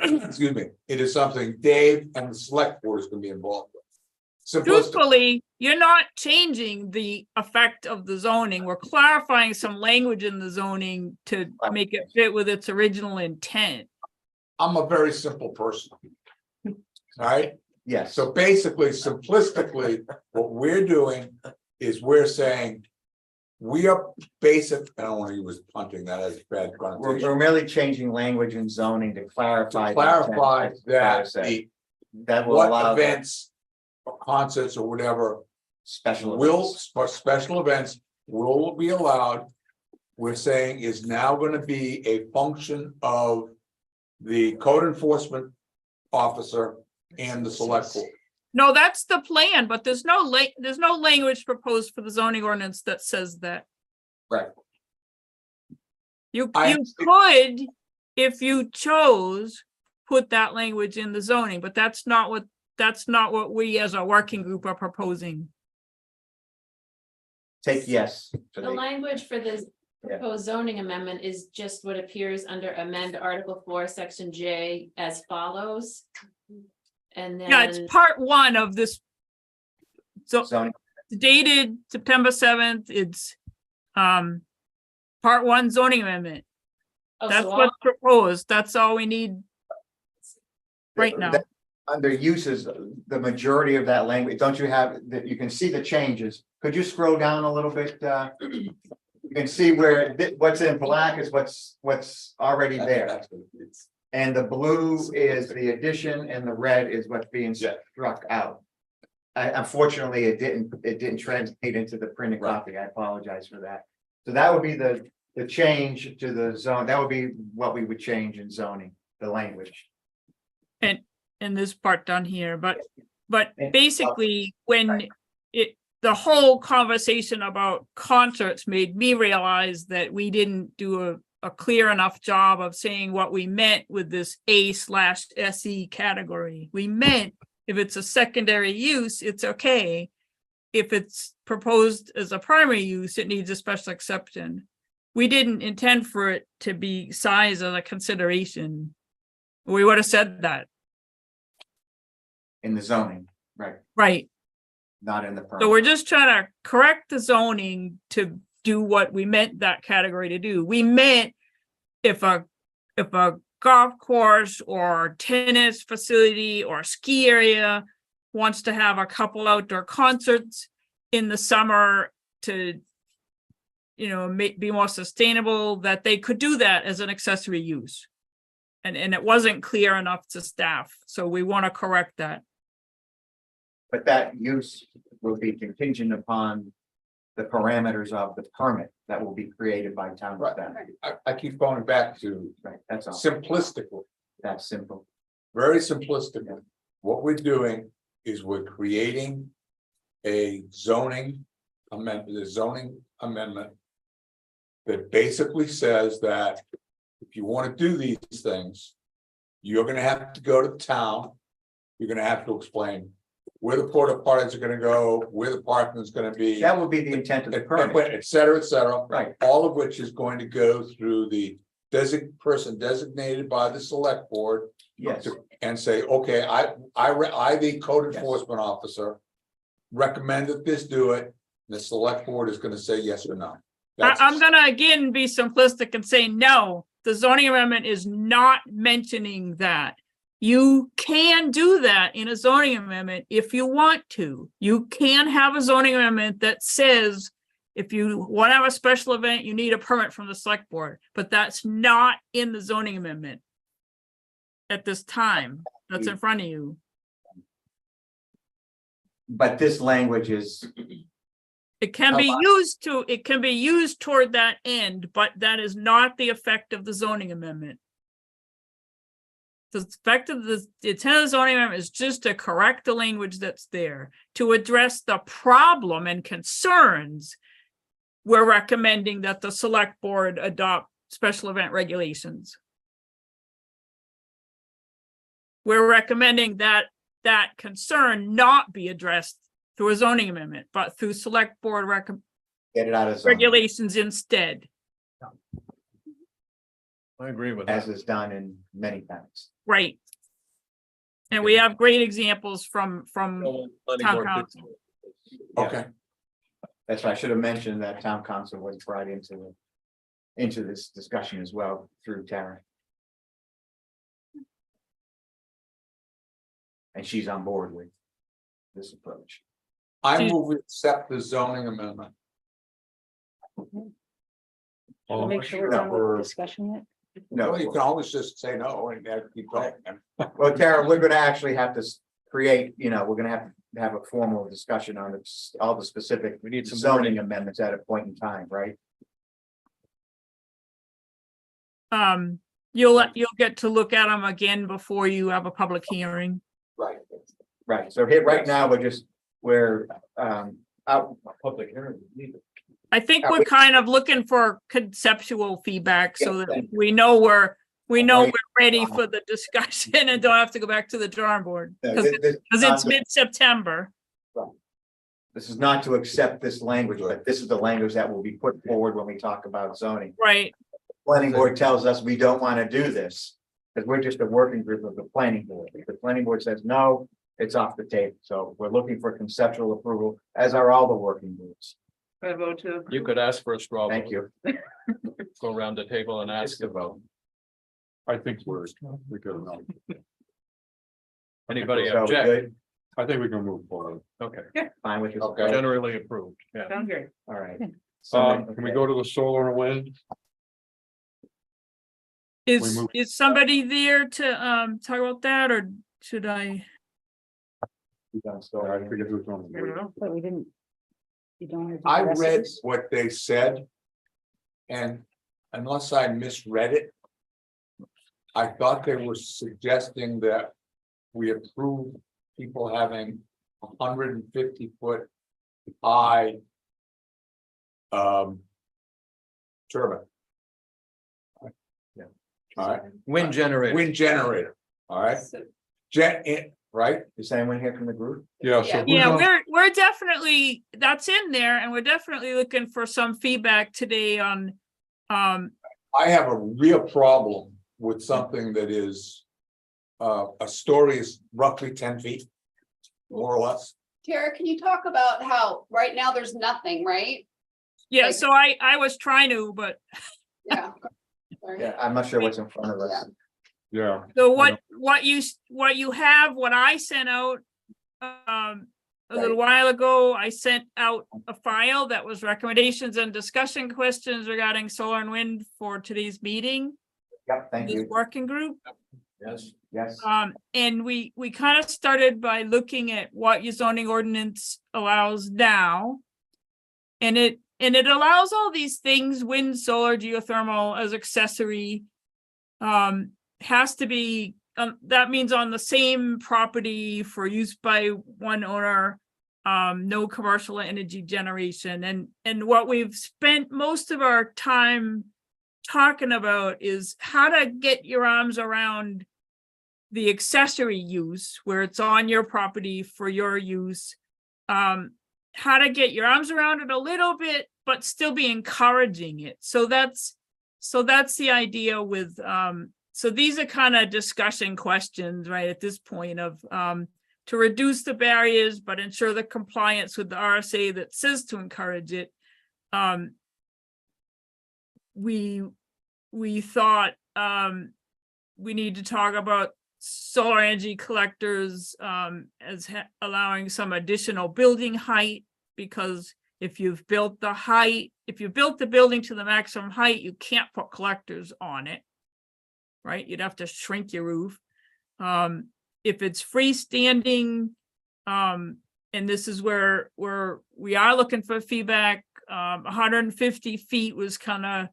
Excuse me, it is something Dave and the select board is gonna be involved with. Simplistic. Truthfully, you're not changing the effect of the zoning. We're clarifying some language in the zoning to make it fit with its original intent. I'm a very simple person. All right, yes, so basically, simplistically, what we're doing is we're saying. We are basic, I don't want to use punting, that has bad connotation. we're merely changing language in zoning to clarify. To the intent, clarify as that Tyler said. That will what allow events. Or concerts or whatever special. will, events. or special events will be allowed. We're saying is now gonna be a function of the code enforcement officer and the select board. No, that's the plan, but there's no language proposed for the zoning ordinance that says that. Right. You I- could, if you chose, put that language in the zoning, but that's not what we as a working group are proposing. Take yes. to The language for this Yeah. proposed zoning amendment is just what appears under amend Article 4, Section J as follows. And then. Yeah, it's part one of this. So Zoning. dated September 7th, it's part one zoning amendment. Oh, That's so all- what's proposed. That's all we need right now. Under uses, the majority of that language, don't you have, that you can see the changes? Could you scroll down a little bit? You can see where, what's in black is what's already there. And the blue is the addition and the red is what's being struck out. Unfortunately, it didn't translate into the printed copy. I apologize for that. So that would be the change to the zone. That would be what we would change in zoning, the language. In this part down here, but And- basically, when the whole conversation about concerts made me realize that we didn't do a clear enough job of saying what we meant with this A/SE category. We meant if it's a secondary use, it's okay. If it's proposed as a primary use, it needs a special exception. We didn't intend for it to be size as a consideration. We would have said that, In the zoning, right, right? not in the permit. So we're just trying to correct the zoning to do what we meant that category to do. We meant if a golf course or tennis facility or ski area wants to have a couple outdoor concerts in the summer to, be more sustainable, that they could do that as an accessory use. And it wasn't clear enough to staff, so we want to correct that. But that use will be contingent upon the parameters of the permit that will be created by town staff. I keep going back to Right, that's all. simplistically, That's simple. very simplistically. What we're doing is we're creating a zoning amendment that basically says that if you want to do these things, You're gonna have to go to the town. You're gonna have to explain where the porta potties are gonna go, where the parking is gonna be. That would be the intent of the permit. Et cetera, et cetera. Right. All of which is going to go through the person designated by the select board. Yes. And say, okay, I, the code Yes. enforcement officer. Recommend that this do it. The select board is gonna say yes or no. I'm gonna again be simplistic and say, no, the zoning amendment is not mentioning that. You can do that in a zoning amendment if you want to. You can have a zoning amendment that says if you want to have a special event, you need a permit from the select board, but that's not in the zoning amendment at this time. That's in front of you. But this language is, It can be used toward that end, but that is not the effect of the zoning amendment. The effect of the intent of the zoning amendment is just to correct the language that's there, to address the problem and concerns. We're recommending that the select board adopt special event regulations. We're recommending that that concern not be addressed through a zoning amendment, but through select board get it out of zoning, regulations instead. I agree with as that. is done in many towns. Right. And we have great examples from town council. Okay, That's why I should have mentioned that town council was brought into this discussion as well through Tara. And she's on board with this approach. I move we accept the zoning amendment. We'll make sure we're done with the discussion yet. No, you can always just say no and keep going. Well, Tara, we're gonna actually have to create, we're gonna have a formal discussion on all the specific We need some zoning amendments at a point in time, right? You'll get to look at them again before you have a public hearing. Right. Right, so here, right now, we're out. Public hearing. I think we're kind of looking for conceptual feedback so that we know we're ready for the discussion and don't have to go back to the drawing board. Because it's mid-September. This is not to accept this language, but this is the language that will be put forward when we talk about zoning. Right. Planning board tells us we don't want to do this, because we're just a working group of the planning board. If the planning board says no, it's off the table. So we're looking for conceptual approval, as are all the working groups. You could ask for a straw. Thank vote. you. Go around the table and ask to vote. I think we're good enough. Anybody So, object? good? I think we can move forward. Okay, Fine with this. Okay. generally approved, yeah. Sounds great. All right. Can we go to the solar and wind? Is move- somebody there to talk about that, or should I? All right, we can do it on the- But we didn't. You don't. wanna do I the rest of read this? what they said. And unless I misread it. I thought they were suggesting that we approve people having 150-foot high. Turbine. Yeah. All right, Wind generator. wind generator, all right, right? Is anyone here from the group? Yeah, so. who's Yeah, on- we're definitely, that's in there, and we're definitely looking for some feedback today on. I have a real problem with something that is. A story is roughly 10 feet. More or less. Tara, can you talk about how right now there's nothing, right? Yeah, Like- so I was trying to, but Yeah. Sorry. Yeah, I'm not sure what's in front of us. Yeah. so what you have, what I sent out. A little while ago, I sent out a file that was recommendations and discussion questions regarding solar and wind for today's meeting. Yep, thank This you. working group. Yes. Yes. And we kind of started by looking at what your zoning ordinance allows now. And it allows all these things, wind, solar, geothermal as accessory. Has to be, that means on the same property for use by one owner. No commercial energy generation. And what we've spent most of our time talking about is how to get your arms around the accessory use where it's on your property for your use. How to get your arms around it a little bit, but still be encouraging it. So that's the idea with, so these are kind of discussion questions, right, at this point of, to reduce the barriers, but ensure the compliance with the RSA that says to encourage it. We thought, we need to talk about solar energy collectors as allowing some additional building height, because if you've built the building to the maximum height, you can't put collectors on it, right? You'd have to shrink your roof. If it's freestanding, and this is where we are looking for feedback, 150 feet was kind of,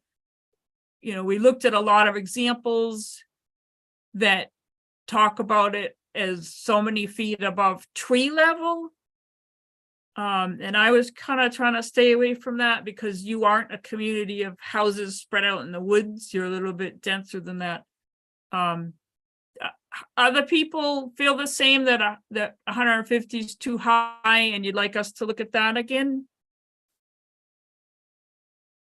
we looked at a lot of examples that talk about it as so many feet above tree level. And I was kind of trying to stay away from that because you aren't a community of houses spread out in the woods. You're a little bit denser than that. Other people feel the same, that 150 is too high and you'd like us to look at that again?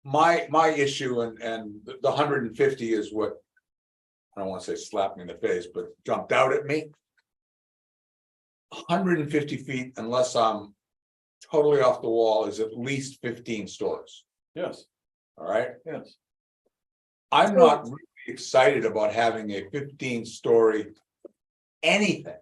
My issue and the 150 is what, I don't want to say slapped me in the face, but jumped out at me. 150 feet, unless I'm totally off the wall, is at least 15 stories. Yes, All right. yes. I'm not really excited about having a 15-story anything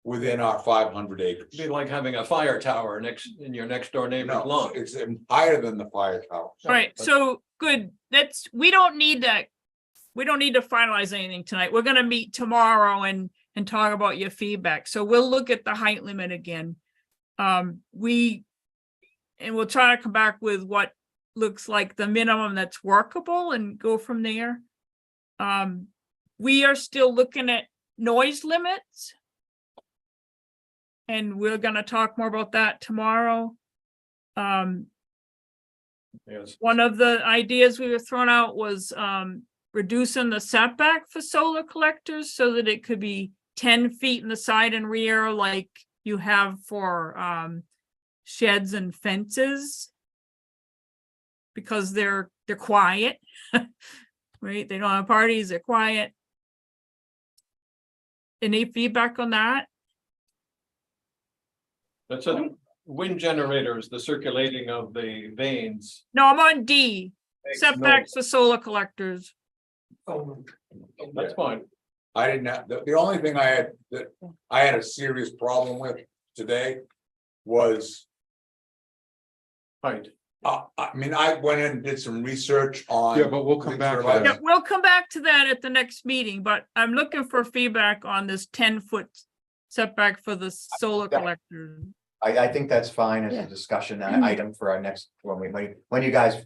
within our 500 acres. It'd be like having a fire tower in your next door neighbor's No, lawn. it's higher than the fire tower. All right, so good. We don't need to finalize anything tonight. We're gonna meet tomorrow and talk about your feedback. So we'll look at the height limit again. We'll try to come back with what looks like the minimum that's workable and go from there. We are still looking at noise limits. And we're gonna talk more about that tomorrow. Yes. One of the ideas we were throwing out was reducing the setback for solar collectors so that it could be 10 feet in the side and rear like you have for sheds and fences. Because they're quiet, right? They don't have parties, they're quiet. Any feedback on that? That's a wind generators, the circulating of the vanes. No, I'm on D, Makes setbacks for solar collectors. That's fine. I didn't have, the only thing I had a serious problem with today was. Height. I mean, I went in and did some research on. Yeah, but we'll come back to Like- that. Yeah, we'll come back to that at the next meeting, but I'm looking for feedback on this 10-foot setback for the solar collector. I think that's fine as Yeah. a discussion item for our next, when you guys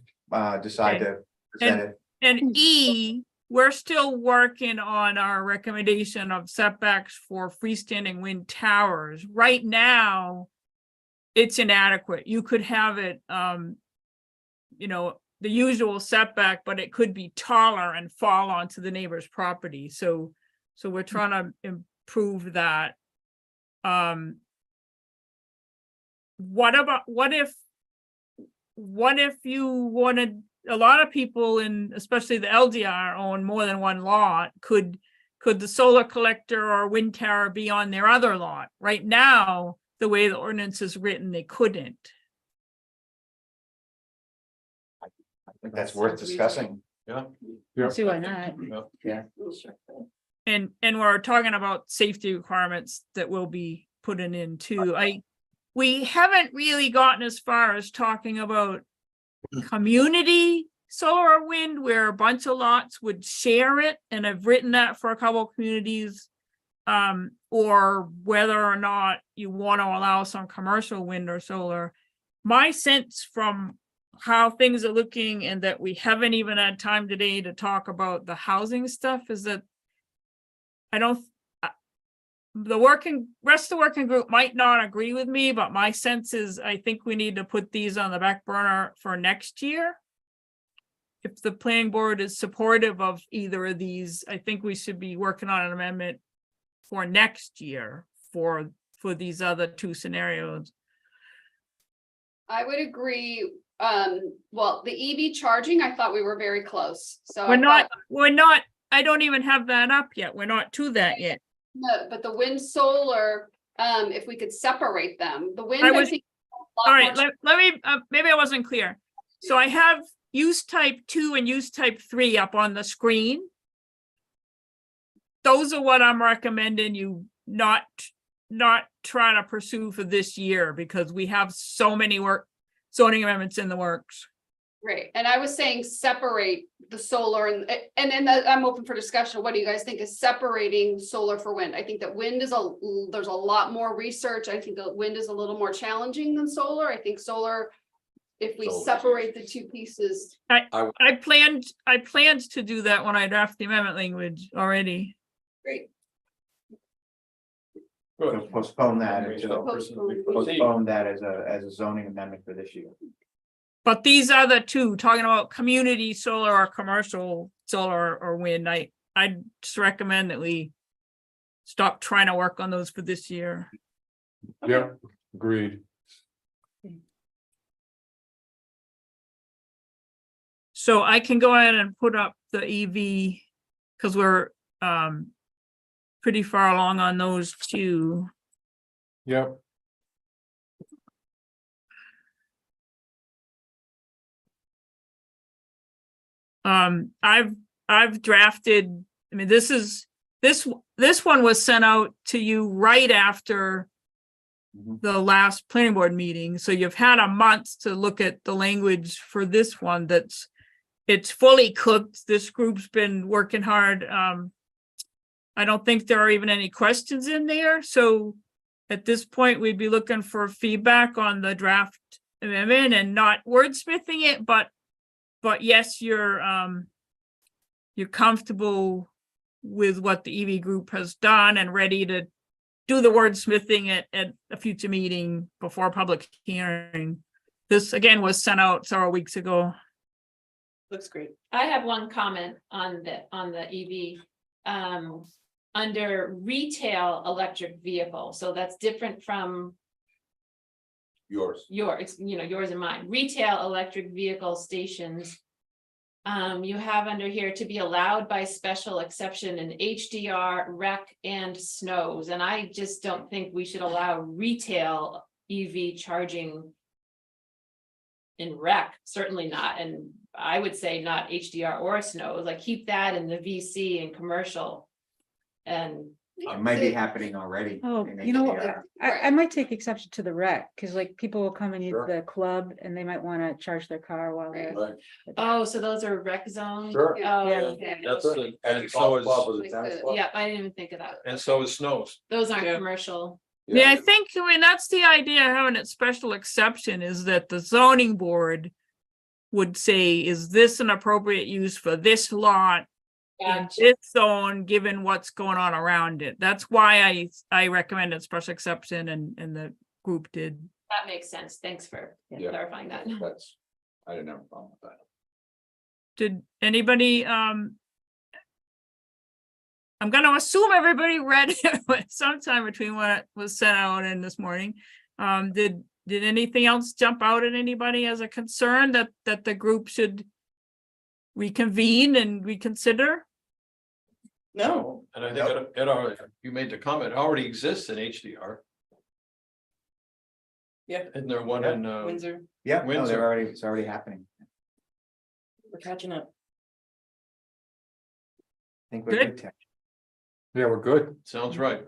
decide to present it. And E, we're still working on our recommendation of setbacks for freestanding wind towers. Right now, it's inadequate. You could have it, the usual setback, but it could be taller and fall onto the neighbor's property. So we're trying to improve that. What if you wanted, a lot of people in, especially the LDR, own more than one lot, could the solar collector or wind tower be on their other lot? Right now, the way the ordinance is written, they couldn't. I think that's worth discussing. Yeah. See why not? Yeah. And we're talking about safety requirements that will be putting in too. We haven't really gotten as far as talking about community solar or wind, where a bunch of lots would share it, and I've written that for a couple of communities. Or whether or not you want to allow some commercial wind or solar. My sense from how things are looking, and that we haven't even had time today to talk about the housing stuff, is that the rest of the working group might not agree with me, but my sense is I think we need to put these on the back burner for next year. If the planning board is supportive of either of these, I think we should be working on an amendment for next year for these other two scenarios. I would agree. Well, the EV charging, I thought we were very close, so. We're not, I don't even have that up yet. We're not to that yet. No, but the wind solar, if we could separate them, the wind, I I was- think. All right, let me, maybe I wasn't clear. So I have use type 2 and use type 3 up on the screen. Those are what I'm recommending you not try to pursue for this year, because we have so many zoning amendments in the works. Right, and I was saying separate the solar and then I'm open for discussion. What do you guys think is separating solar for wind? I think that wind is there's a lot more research. I think that wind is a little more challenging than solar. I think solar, if we separate the two pieces. I planned to do that when I draft the amendment language already. Great. So postpone that, Postpone. postpone that as a zoning amendment for this year. But these other two, talking about community solar or commercial solar or wind, I just recommend that we stop trying to work on those for this year. Yep, agreed. So I can go ahead and put up the EV, because we're pretty far along on those two. Yep. I've drafted, I mean, this one was sent out to you right after the last planning board meeting, so you've had a month to look at the language for this one. It's fully cooked. This group's been working hard. I don't think there are even any questions in there, so at this point, we'd be looking for feedback on the draft amendment and not wordsmithing it, but yes, you're comfortable with what the EV group has done and ready to do the wordsmithing at a future meeting before a public hearing. This again was sent out several weeks ago. Looks great. I have one comment on the EV. Under retail electric vehicle, so that's different from Yours. yours and mine. Retail electric vehicle stations. You have under here to be allowed by special exception in HDR, rec, and snows. And I just don't think we should allow retail EV charging in rec, certainly not. And I would say not HDR or snows, like keep that in the VC and commercial. And Might be happening already. Oh, in you know, HDR. I might take exception to the rec, because like people will come and use Sure. the club and they might want to charge their car while they're. Right. oh, so those are rec zones? Sure. Oh, Yeah. okay. That's it. And And the so golf is, club or the tennis club. Yeah, I didn't even think of that. and so is snows. Those aren't Yeah. commercial. Yeah, I mean, that's the idea of having it special exception, is that the zoning board would say, is this an appropriate use for this lot in Gotcha. this zone, given what's going on around it? That's why I recommended special exception, and the group did. That makes sense. Thanks for Yeah. clarifying that. That's, I didn't have a problem with that. Did anybody, I'm gonna assume everybody read it sometime between what was sent out and this morning. Did anything else jump out at anybody as a concern that the group should reconvene and reconsider? No, And I think it already, you made the comment, it already exists in HDR. Yeah. Isn't there one in, Windsor, Yeah, no, Windsor. it's already happening. we're catching up. I think we're Good. good. Tim. Yeah, we're good. sounds right.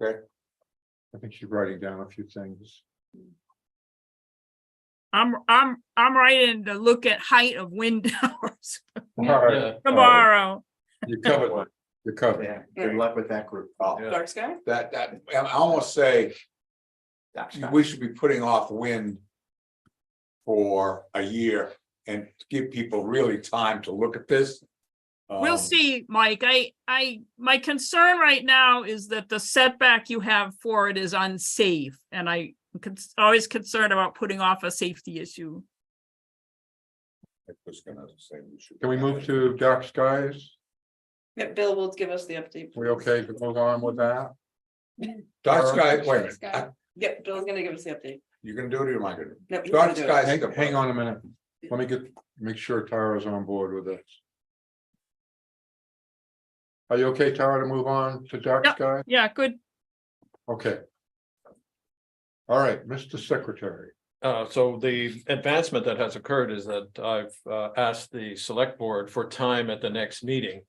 I think she's writing down a few things. I'm writing to look at height of wind towers All right, Yeah. tomorrow. you covered one. You're covered. Yeah, good luck with that group. Yeah. Dark sky? That, I almost say we should be putting off wind for a year and give people really time to look at this. We'll see, Mike. My concern right now is that the setback you have for it is unsafe. And I always concerned about putting off a safety issue. Can we move to dark skies? Yeah, Bill will give us the update. We okay to move on with that? Dark sky, wait, a minute. Sky. Yep, Bill's gonna give us the update. You gonna do it or am I gonna? No, he's Dark gonna do it. skies. Hang on a minute. Let me make sure Tara's on board with this. Are you okay, Tara, to move on to dark Yep. sky? Yeah, good. Okay. All right, Mr. Secretary. So the advancement that has occurred is that I've asked the select board for time at the next meeting,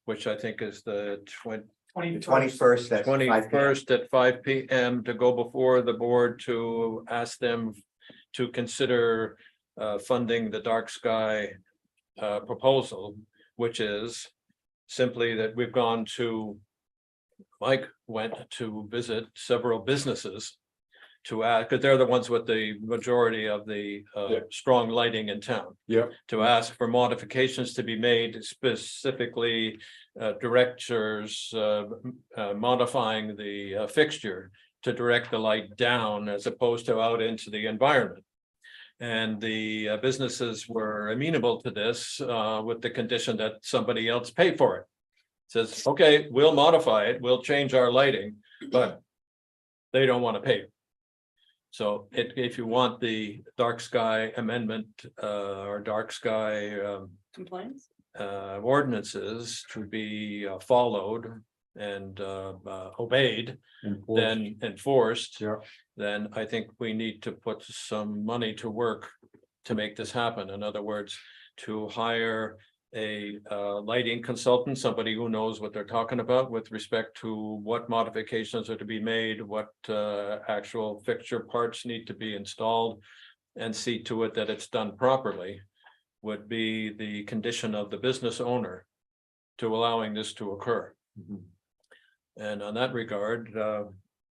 which I think is the 21st at 5 p.m. 21st at 5 p.m. to go before the board to ask them to consider funding the dark sky proposal, which is simply that we've gone to, Mike went to visit several businesses to ask, because they're the ones with the majority of the strong lighting in town. Yep. To ask for modifications to be made, specifically directors modifying the fixture to direct the light down as opposed to out into the environment. And the businesses were amenable to this with the condition that somebody else pay for it. Says, okay, we'll modify it, we'll change our lighting, but they don't want to pay. So if you want the dark sky amendment or dark sky Compliance? ordinances to be followed and obeyed, then enforced, then I think we need to put some money to work to make this happen. In other words, to hire a lighting consultant, somebody who knows what they're talking about with respect to what modifications are to be made, what actual fixture parts need to be installed, and see to it that it's done properly, would be the condition of the business owner to allowing this to occur. And on that regard,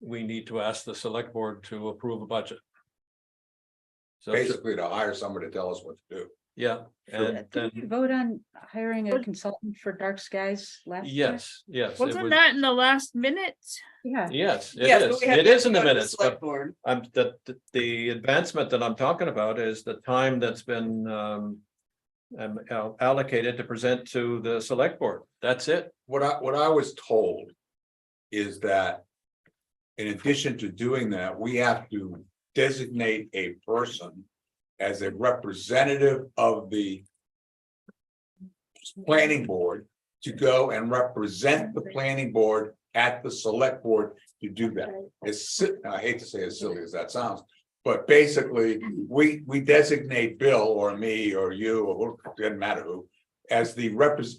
we need to ask the select board to approve a budget. So Basically to hire somebody to tell us what to do. yeah, and Did we then, vote on hiring a consultant for dark skies last? time? yes, yes. it Wasn't was- that in the last minute? Yeah. Yes, it Yes, but is. we have It to is in the go to minutes, select but board. the advancement that I'm talking about is the time that's been allocated to present to the select board. That's it. What I was told is that in addition to doing that, we have to designate a person as a representative of the planning board to go and represent the planning board at the select board to do that. I hate to say as silly as that sounds, but basically, we designate Bill or me or you, or it doesn't matter who, as the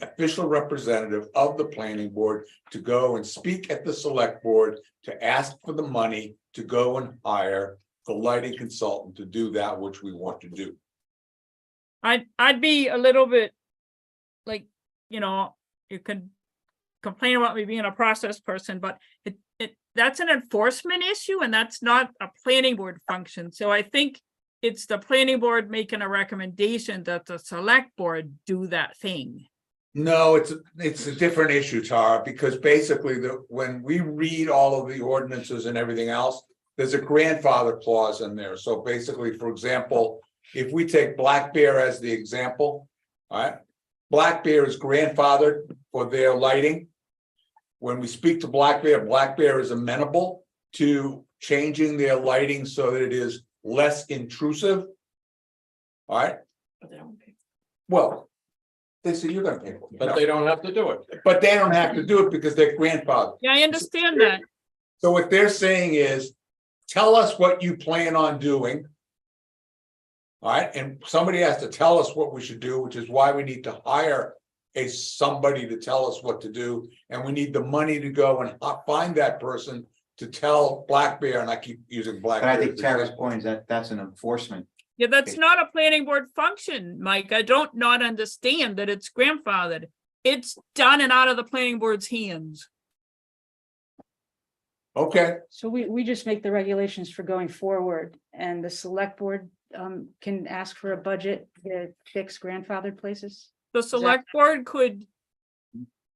official representative of the planning board to go and speak at the select board to ask for the money to go and hire the lighting consultant to do that which we want to do. I'd be a little bit like, you know, you could complain about me being a process person, but that's an enforcement issue and that's not a planning board function. So I think it's the planning board making a recommendation that the select board do that thing. No, it's a different issue, Tara, because basically when we read all of the ordinances and everything else, there's a grandfather clause in there. So basically, for example, if we take Black Bear as the example, all right? Black Bear is grandfathered for their lighting. When we speak to Black Bear is amenable to changing their lighting so that it is less intrusive. All right, But they don't pay. well, they say you're gonna pay for it. But they don't have to do it. But they don't have to do it because they're grandfathered. Yeah, I understand that. So what they're saying is, tell us what you plan on doing. All right, and somebody has to tell us what we should do, which is why we need to hire somebody to tell us what to do. And we need the money to go and find that person to tell Black Bear, and I keep using Black And Bear. I think as an Tara's example. point is that that's an enforcement. Yeah, that's not a planning board function, Mike. I don't not understand that it's grandfathered. It's done and out of the planning board's hands. Okay, So we just make the regulations for going forward and the select board can ask for a budget to fix grandfathered places? The select board could,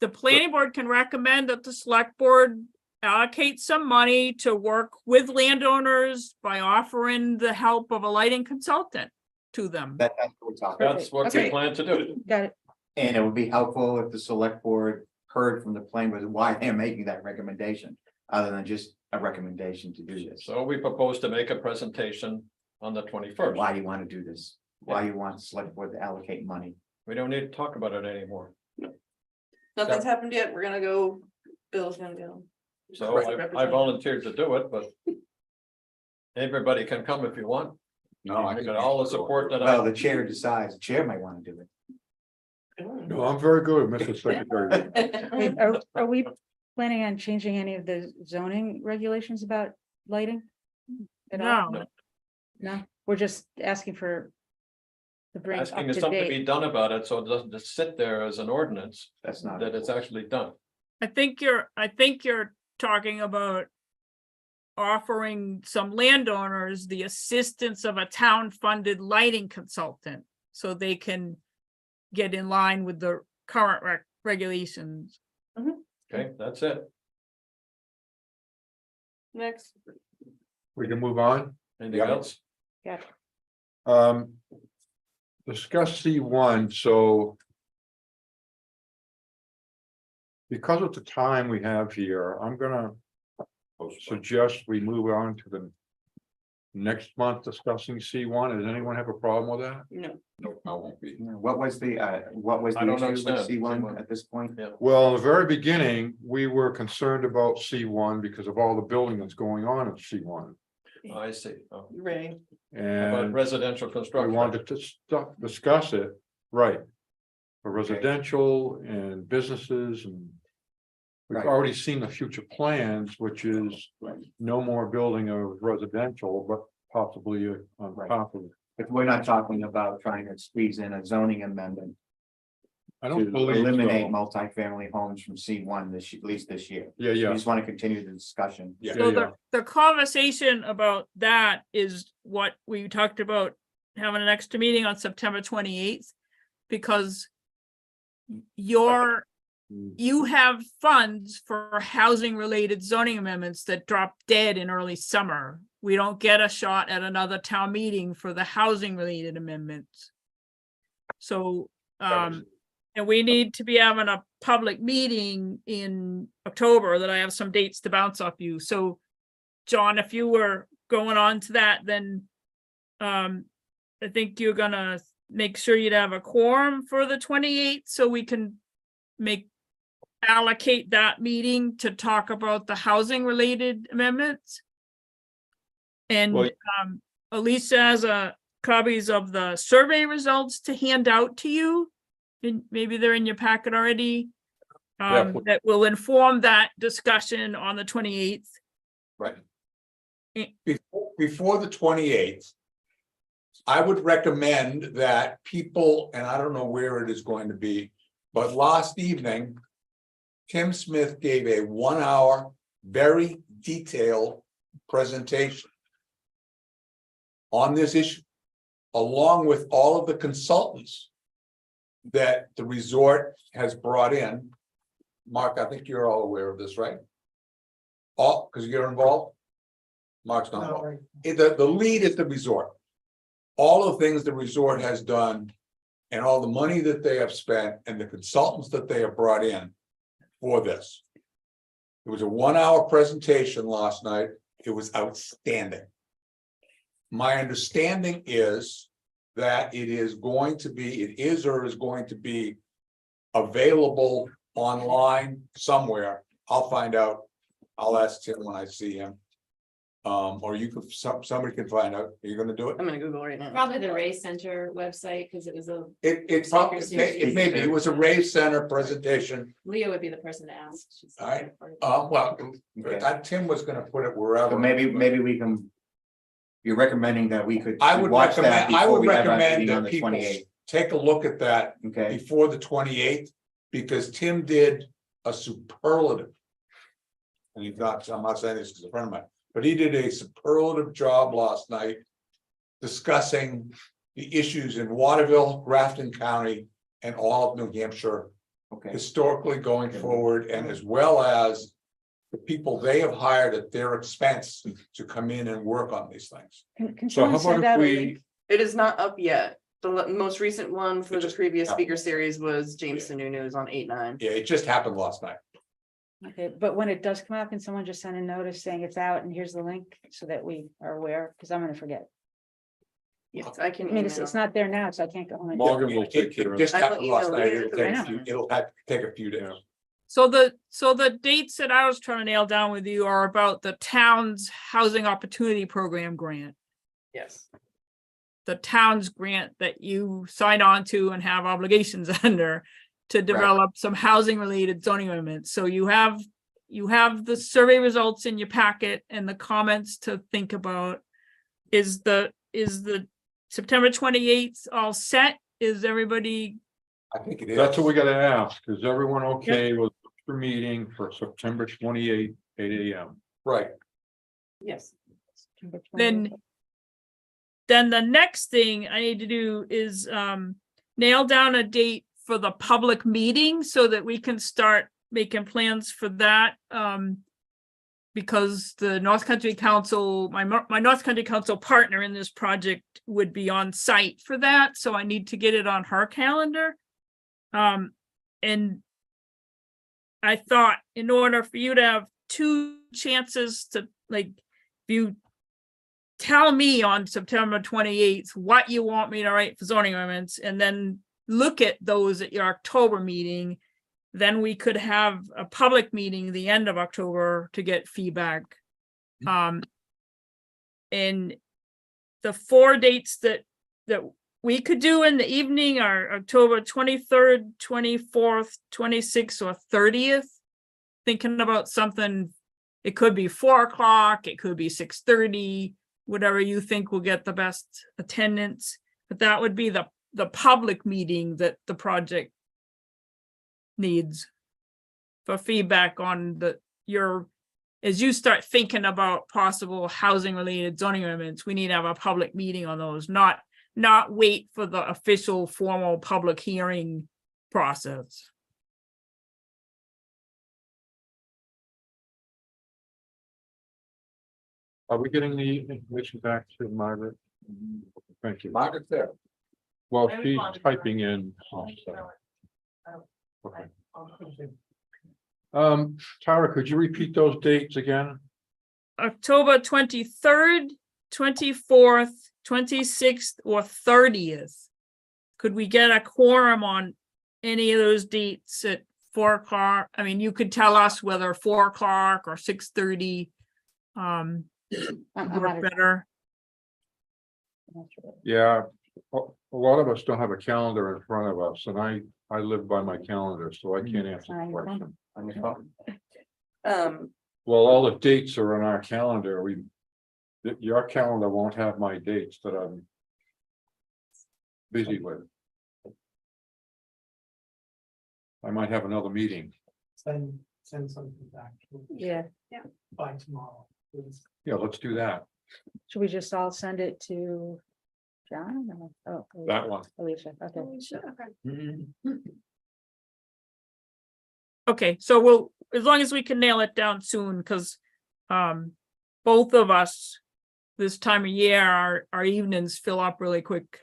the planning board can recommend that the select board allocate some money to work with landowners by offering the help of a lighting consultant to them. That's what we're talking. That's what we Okay. plan to do. Got it. And it would be helpful if the select board heard from the plan with why they're making that recommendation, other than just a recommendation to do this. So we propose to make a presentation on the 21st. Why you want to do this, why you want the select board to allocate money. We don't need to talk about it anymore. Nothing's happened yet. We're gonna go, Bill's gonna go. So I volunteered to do it, but everybody can come if you want. No, I got all the support that Well, I, the chair decides, the chair might want to do it. No, I'm very good, Mr. Secretary. Wait, are we planning on changing any of the zoning regulations about lighting? At all? No, No, we're just asking for. To bring up asking to if something be date. done about it, so it doesn't just sit there as an ordinance, That's not. that it's actually done. I think you're talking about offering some landowners the assistance of a town-funded lighting consultant so they can get in line with the current regulations. Okay, that's it. Next. We can move on. Anything Yep. else? Yeah, Discuss C1, so. Because of the time we have here, I'm gonna suggest we move on to the next month discussing C1. Does anyone have a problem with that? No. No, I won't be. What was the I issue don't with understand. C1 at this point? Well, in the very beginning, we were concerned about C1 because of all the building that's going on at C1. I see. Oh, Right. about And residential we construction. wanted to discuss it, right? For residential and businesses and. We've Right. already seen the future plans, which is no more building of residential, but possibly on Right. top of it. If we're not talking about trying to squeeze in a zoning amendment I to don't believe eliminate so. multifamily homes from C1 at least this year. Yeah, We yeah, just want to continue the discussion. yeah, So yeah. the conversation about that is what we talked about having an extra meeting on September 28th. Because you have funds for housing related zoning amendments that drop dead in early summer. We don't get a shot at another town meeting for the housing related amendments. So, and we need to be having a public meeting in October that I have some dates to bounce off you. So, John, if you were going on to that, then I think you're gonna make sure you'd have a quorum for the 28th so we can allocate that meeting to talk about the housing related amendments. And Well- Elisa has copies of the survey results to hand out to you. And maybe they're in your packet already. Yeah. That will inform that discussion on the 28th. Right. Before the 28th. I would recommend that people, and I don't know where it is going to be, but last evening. Tim Smith gave a 1-hour, very detailed presentation. On this issue, along with all of the consultants. That the resort has brought in. Mark, I think you're all aware of this, right? All, because you're involved? Mark's not involved. The lead is the resort. All the things the resort has done. And all the money that they have spent and the consultants that they have brought in. For this. It was a 1-hour presentation last night. It was outstanding. My understanding is that it is going to be available online somewhere. I'll find out. I'll ask Tim when I see him. Or you could, somebody can find out. Are you gonna do it? I'm gonna Google right now. Probably the Ray Center website, because it was It probably, it may be, it was a Ray Center presentation. Leah would be the person to ask. She's- All right. Well, Tim was gonna put it wherever. So maybe we can. You're recommending that we could. I would watch that recommend, I before would we have our recommend meeting on that the people 28th. take a look at that Okay, before the 28th, because Tim did a superlative. And I'm not saying this as a friend of mine, but he did a superlative job last night. Discussing the issues in Waterville, Grafton County, and all of New Hampshire. okay. Historically going forward, and as well as the people they have hired at their expense to come in and work on these things. Can So how someone about send if out a we, link? It is not up yet. The most recent one for It the just previous happened. speaker series was James Sununu on 8/9. Yeah, it just happened last night. Okay, but when it does come out, can someone just send a notice saying it's out and here's the link so that we are aware? Because I'm gonna forget. Yes, I can I mean, it's email. not there now, so I can't go on. Morgan will take It care of just it. I will happened last email night. you. It'll I take a know. few, it'll have to take a few days. So the dates that I was trying to nail down with you are about the town's housing opportunity program grant. Yes. The town's grant that you sign on to and have obligations under to develop some housing related zoning amendments. So you have the survey results in your packet and the comments to think about. Is the September 28th all set? Is everybody? I think it is. That's what we gotta ask. Is everyone okay with the meeting for September 28th, 8 AM? Right. Yes. Then the next thing I need to do is nail down a date for the public meeting so that we can start making plans for that. Because the North Country Council, my North Country Council partner in this project would be on site for that, so I need to get it on her calendar. And I thought in order for you to have two chances to, like, if you tell me on September 28th what you want me to write for zoning amendments and then look at those at your October meeting, then we could have a public meeting the end of October to get feedback. And the 4 dates that we could do in the evening are October 23rd, 24th, 26th, or 30th. Thinking about something, it could be 4 o'clock, it could be 6:30, whatever you think will get the best attendance. But that would be the public meeting that the project needs for feedback on as you start thinking about possible housing related zoning amendments, we need to have a public meeting on those, not wait for the official formal public hearing process. Are we getting the information back to Margaret? Thank you. Margaret's there. Well, she's typing in. Okay. Tara, could you repeat those dates again? October 23rd, 24th, 26th, or 30th. Could we get a quorum on any of those dates at 4 o'clock? I mean, you could tell us whether 4 o'clock or 6:30 work better. Yeah, a lot of us don't have a calendar in front of us, and I live by my calendar, so I can't answer the question. On your phone. Well, all the dates are on our calendar. Your calendar won't have my dates that I'm busy with. I might have another meeting. Send something back. Yeah. By tomorrow, please. Yeah, let's do that. Should we just all send it to John? Oh, That one. Alicia, okay. Okay. Okay, so as long as we can nail it down soon, because both of us this time of year, our evenings fill up really quick.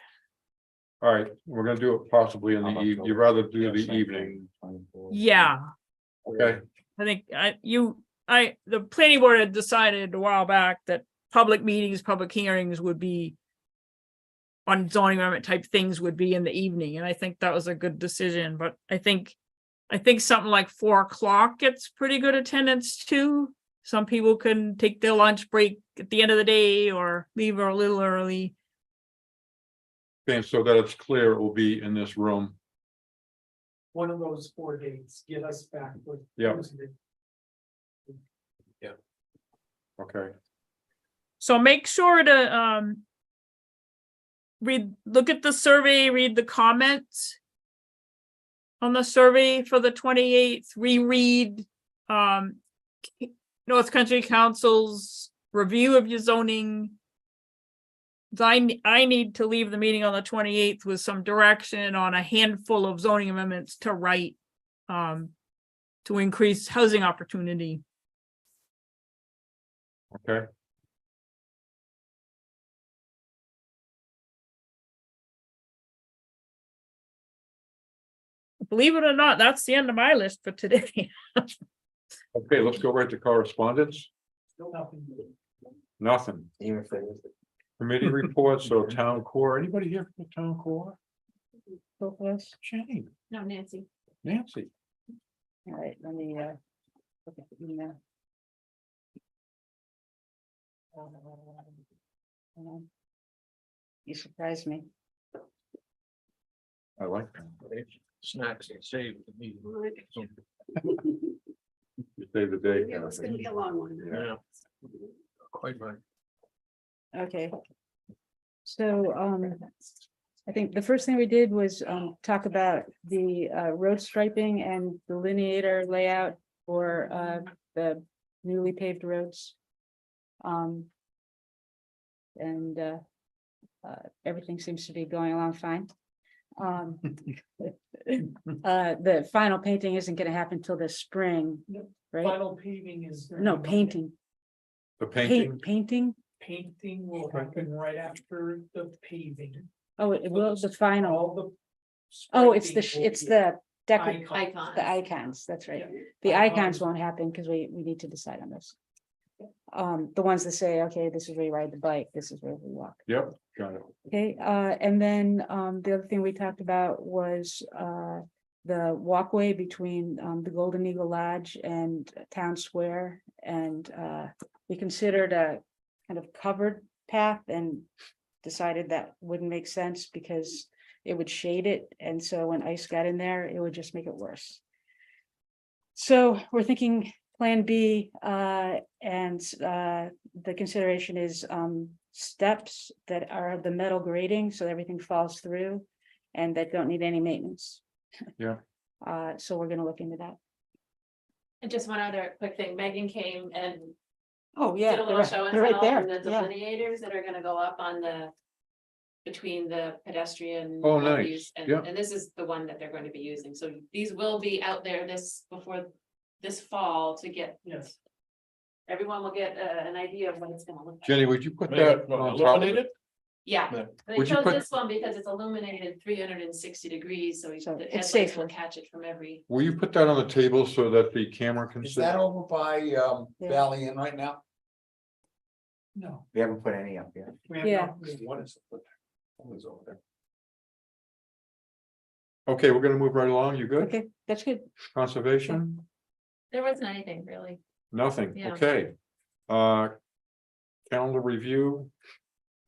All right, we're gonna do it possibly in the evening. You'd rather do the evening, Yeah, okay? I think the planning board had decided a while back that public meetings, public hearings would be on zoning amendment type things would be in the evening, and I think that was a good decision, but I think something like 4 o'clock gets pretty good attendance too. Some people can take their lunch break at the end of the day or leave a little early. And so that it's clear, it will be in this room. One of those 4 dates, get us back with. Yeah. those dates. Okay, So make sure to look at the survey, read the comments on the survey for the 28th, reread North Country Council's review of your zoning. I need to leave the meeting on the 28th with some direction on a handful of zoning amendments to write to increase housing opportunity. Okay, Believe it or not, that's the end of my list for today. okay, let's go right to correspondence. Still nothing. Nothing. Even if there is. Committee reports, so town core, anybody here from the town core? Both of us. Jenny, No, Nancy. Nancy, All right, let me, look at the email. You surprised me. I like that. Snacks and save. Save the day. Yeah, it's gonna be a long one. Yeah. Quite right. Okay. So, I think the first thing we did was, talk about the, road striping and delineator layout for, the newly paved roads. And, everything seems to be going along fine. The final painting isn't gonna happen till this spring, right? Final paving is. No, painting, The painting, painting. Painting will happen right after the paving. Oh, it will, the final. All the. Oh, it's the, striping will it's be the icons. Icons. the icons, that's right. Yeah. The icons Icons. won't happen because we need to decide on this. The ones that say, okay, this is where you ride the bike, this is where we walk. yep, got it. Okay, and then, the other thing we talked about was, the walkway between, the Golden Eagle Lodge and Town Square. And, we considered a kind of covered path and decided that wouldn't make sense because it would shade it. And so when ice got in there, it would just make it worse. So we're thinking Plan B, and the consideration is steps that are the metal grating, so everything falls through and that don't need any maintenance. Yeah. So we're gonna look into that. And just one other quick thing, Megan came and Oh, yeah, did a little show and they're right tell there, on the yeah. delineators that are gonna go up on the. Between the pedestrian. Oh, nice, walkways, yeah. And this is the one that they're going to be using, so these will be out there before this fall to get. Yes. Everyone will get an idea of what it's gonna look like. Jenny, would you put that on top of Illuminated? it? Yeah, Yeah. they Would you chose put- this one because it's illuminated 360 degrees, so So the it's headlights will safer. catch it from every. Will you put that on the table so that the camera can Is see? that over by Yeah. Valley Inn right now? No. We haven't put any up yet. we have Yeah. not. What is it? What is over there? Okay, we're gonna move right along. You good? Okay, that's good. Conservation? There wasn't anything really. Nothing, Yeah. okay. Calendar review,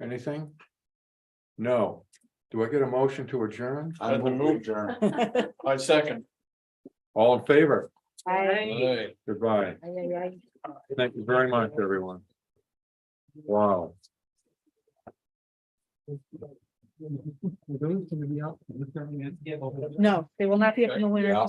anything? No. Do I get a motion to adjourn? I move adjourn. I second. All in favor? Aye. Goodbye. Thank you very much, everyone. Wow. Those gonna be out. No, they will not be up in the winter. Yeah.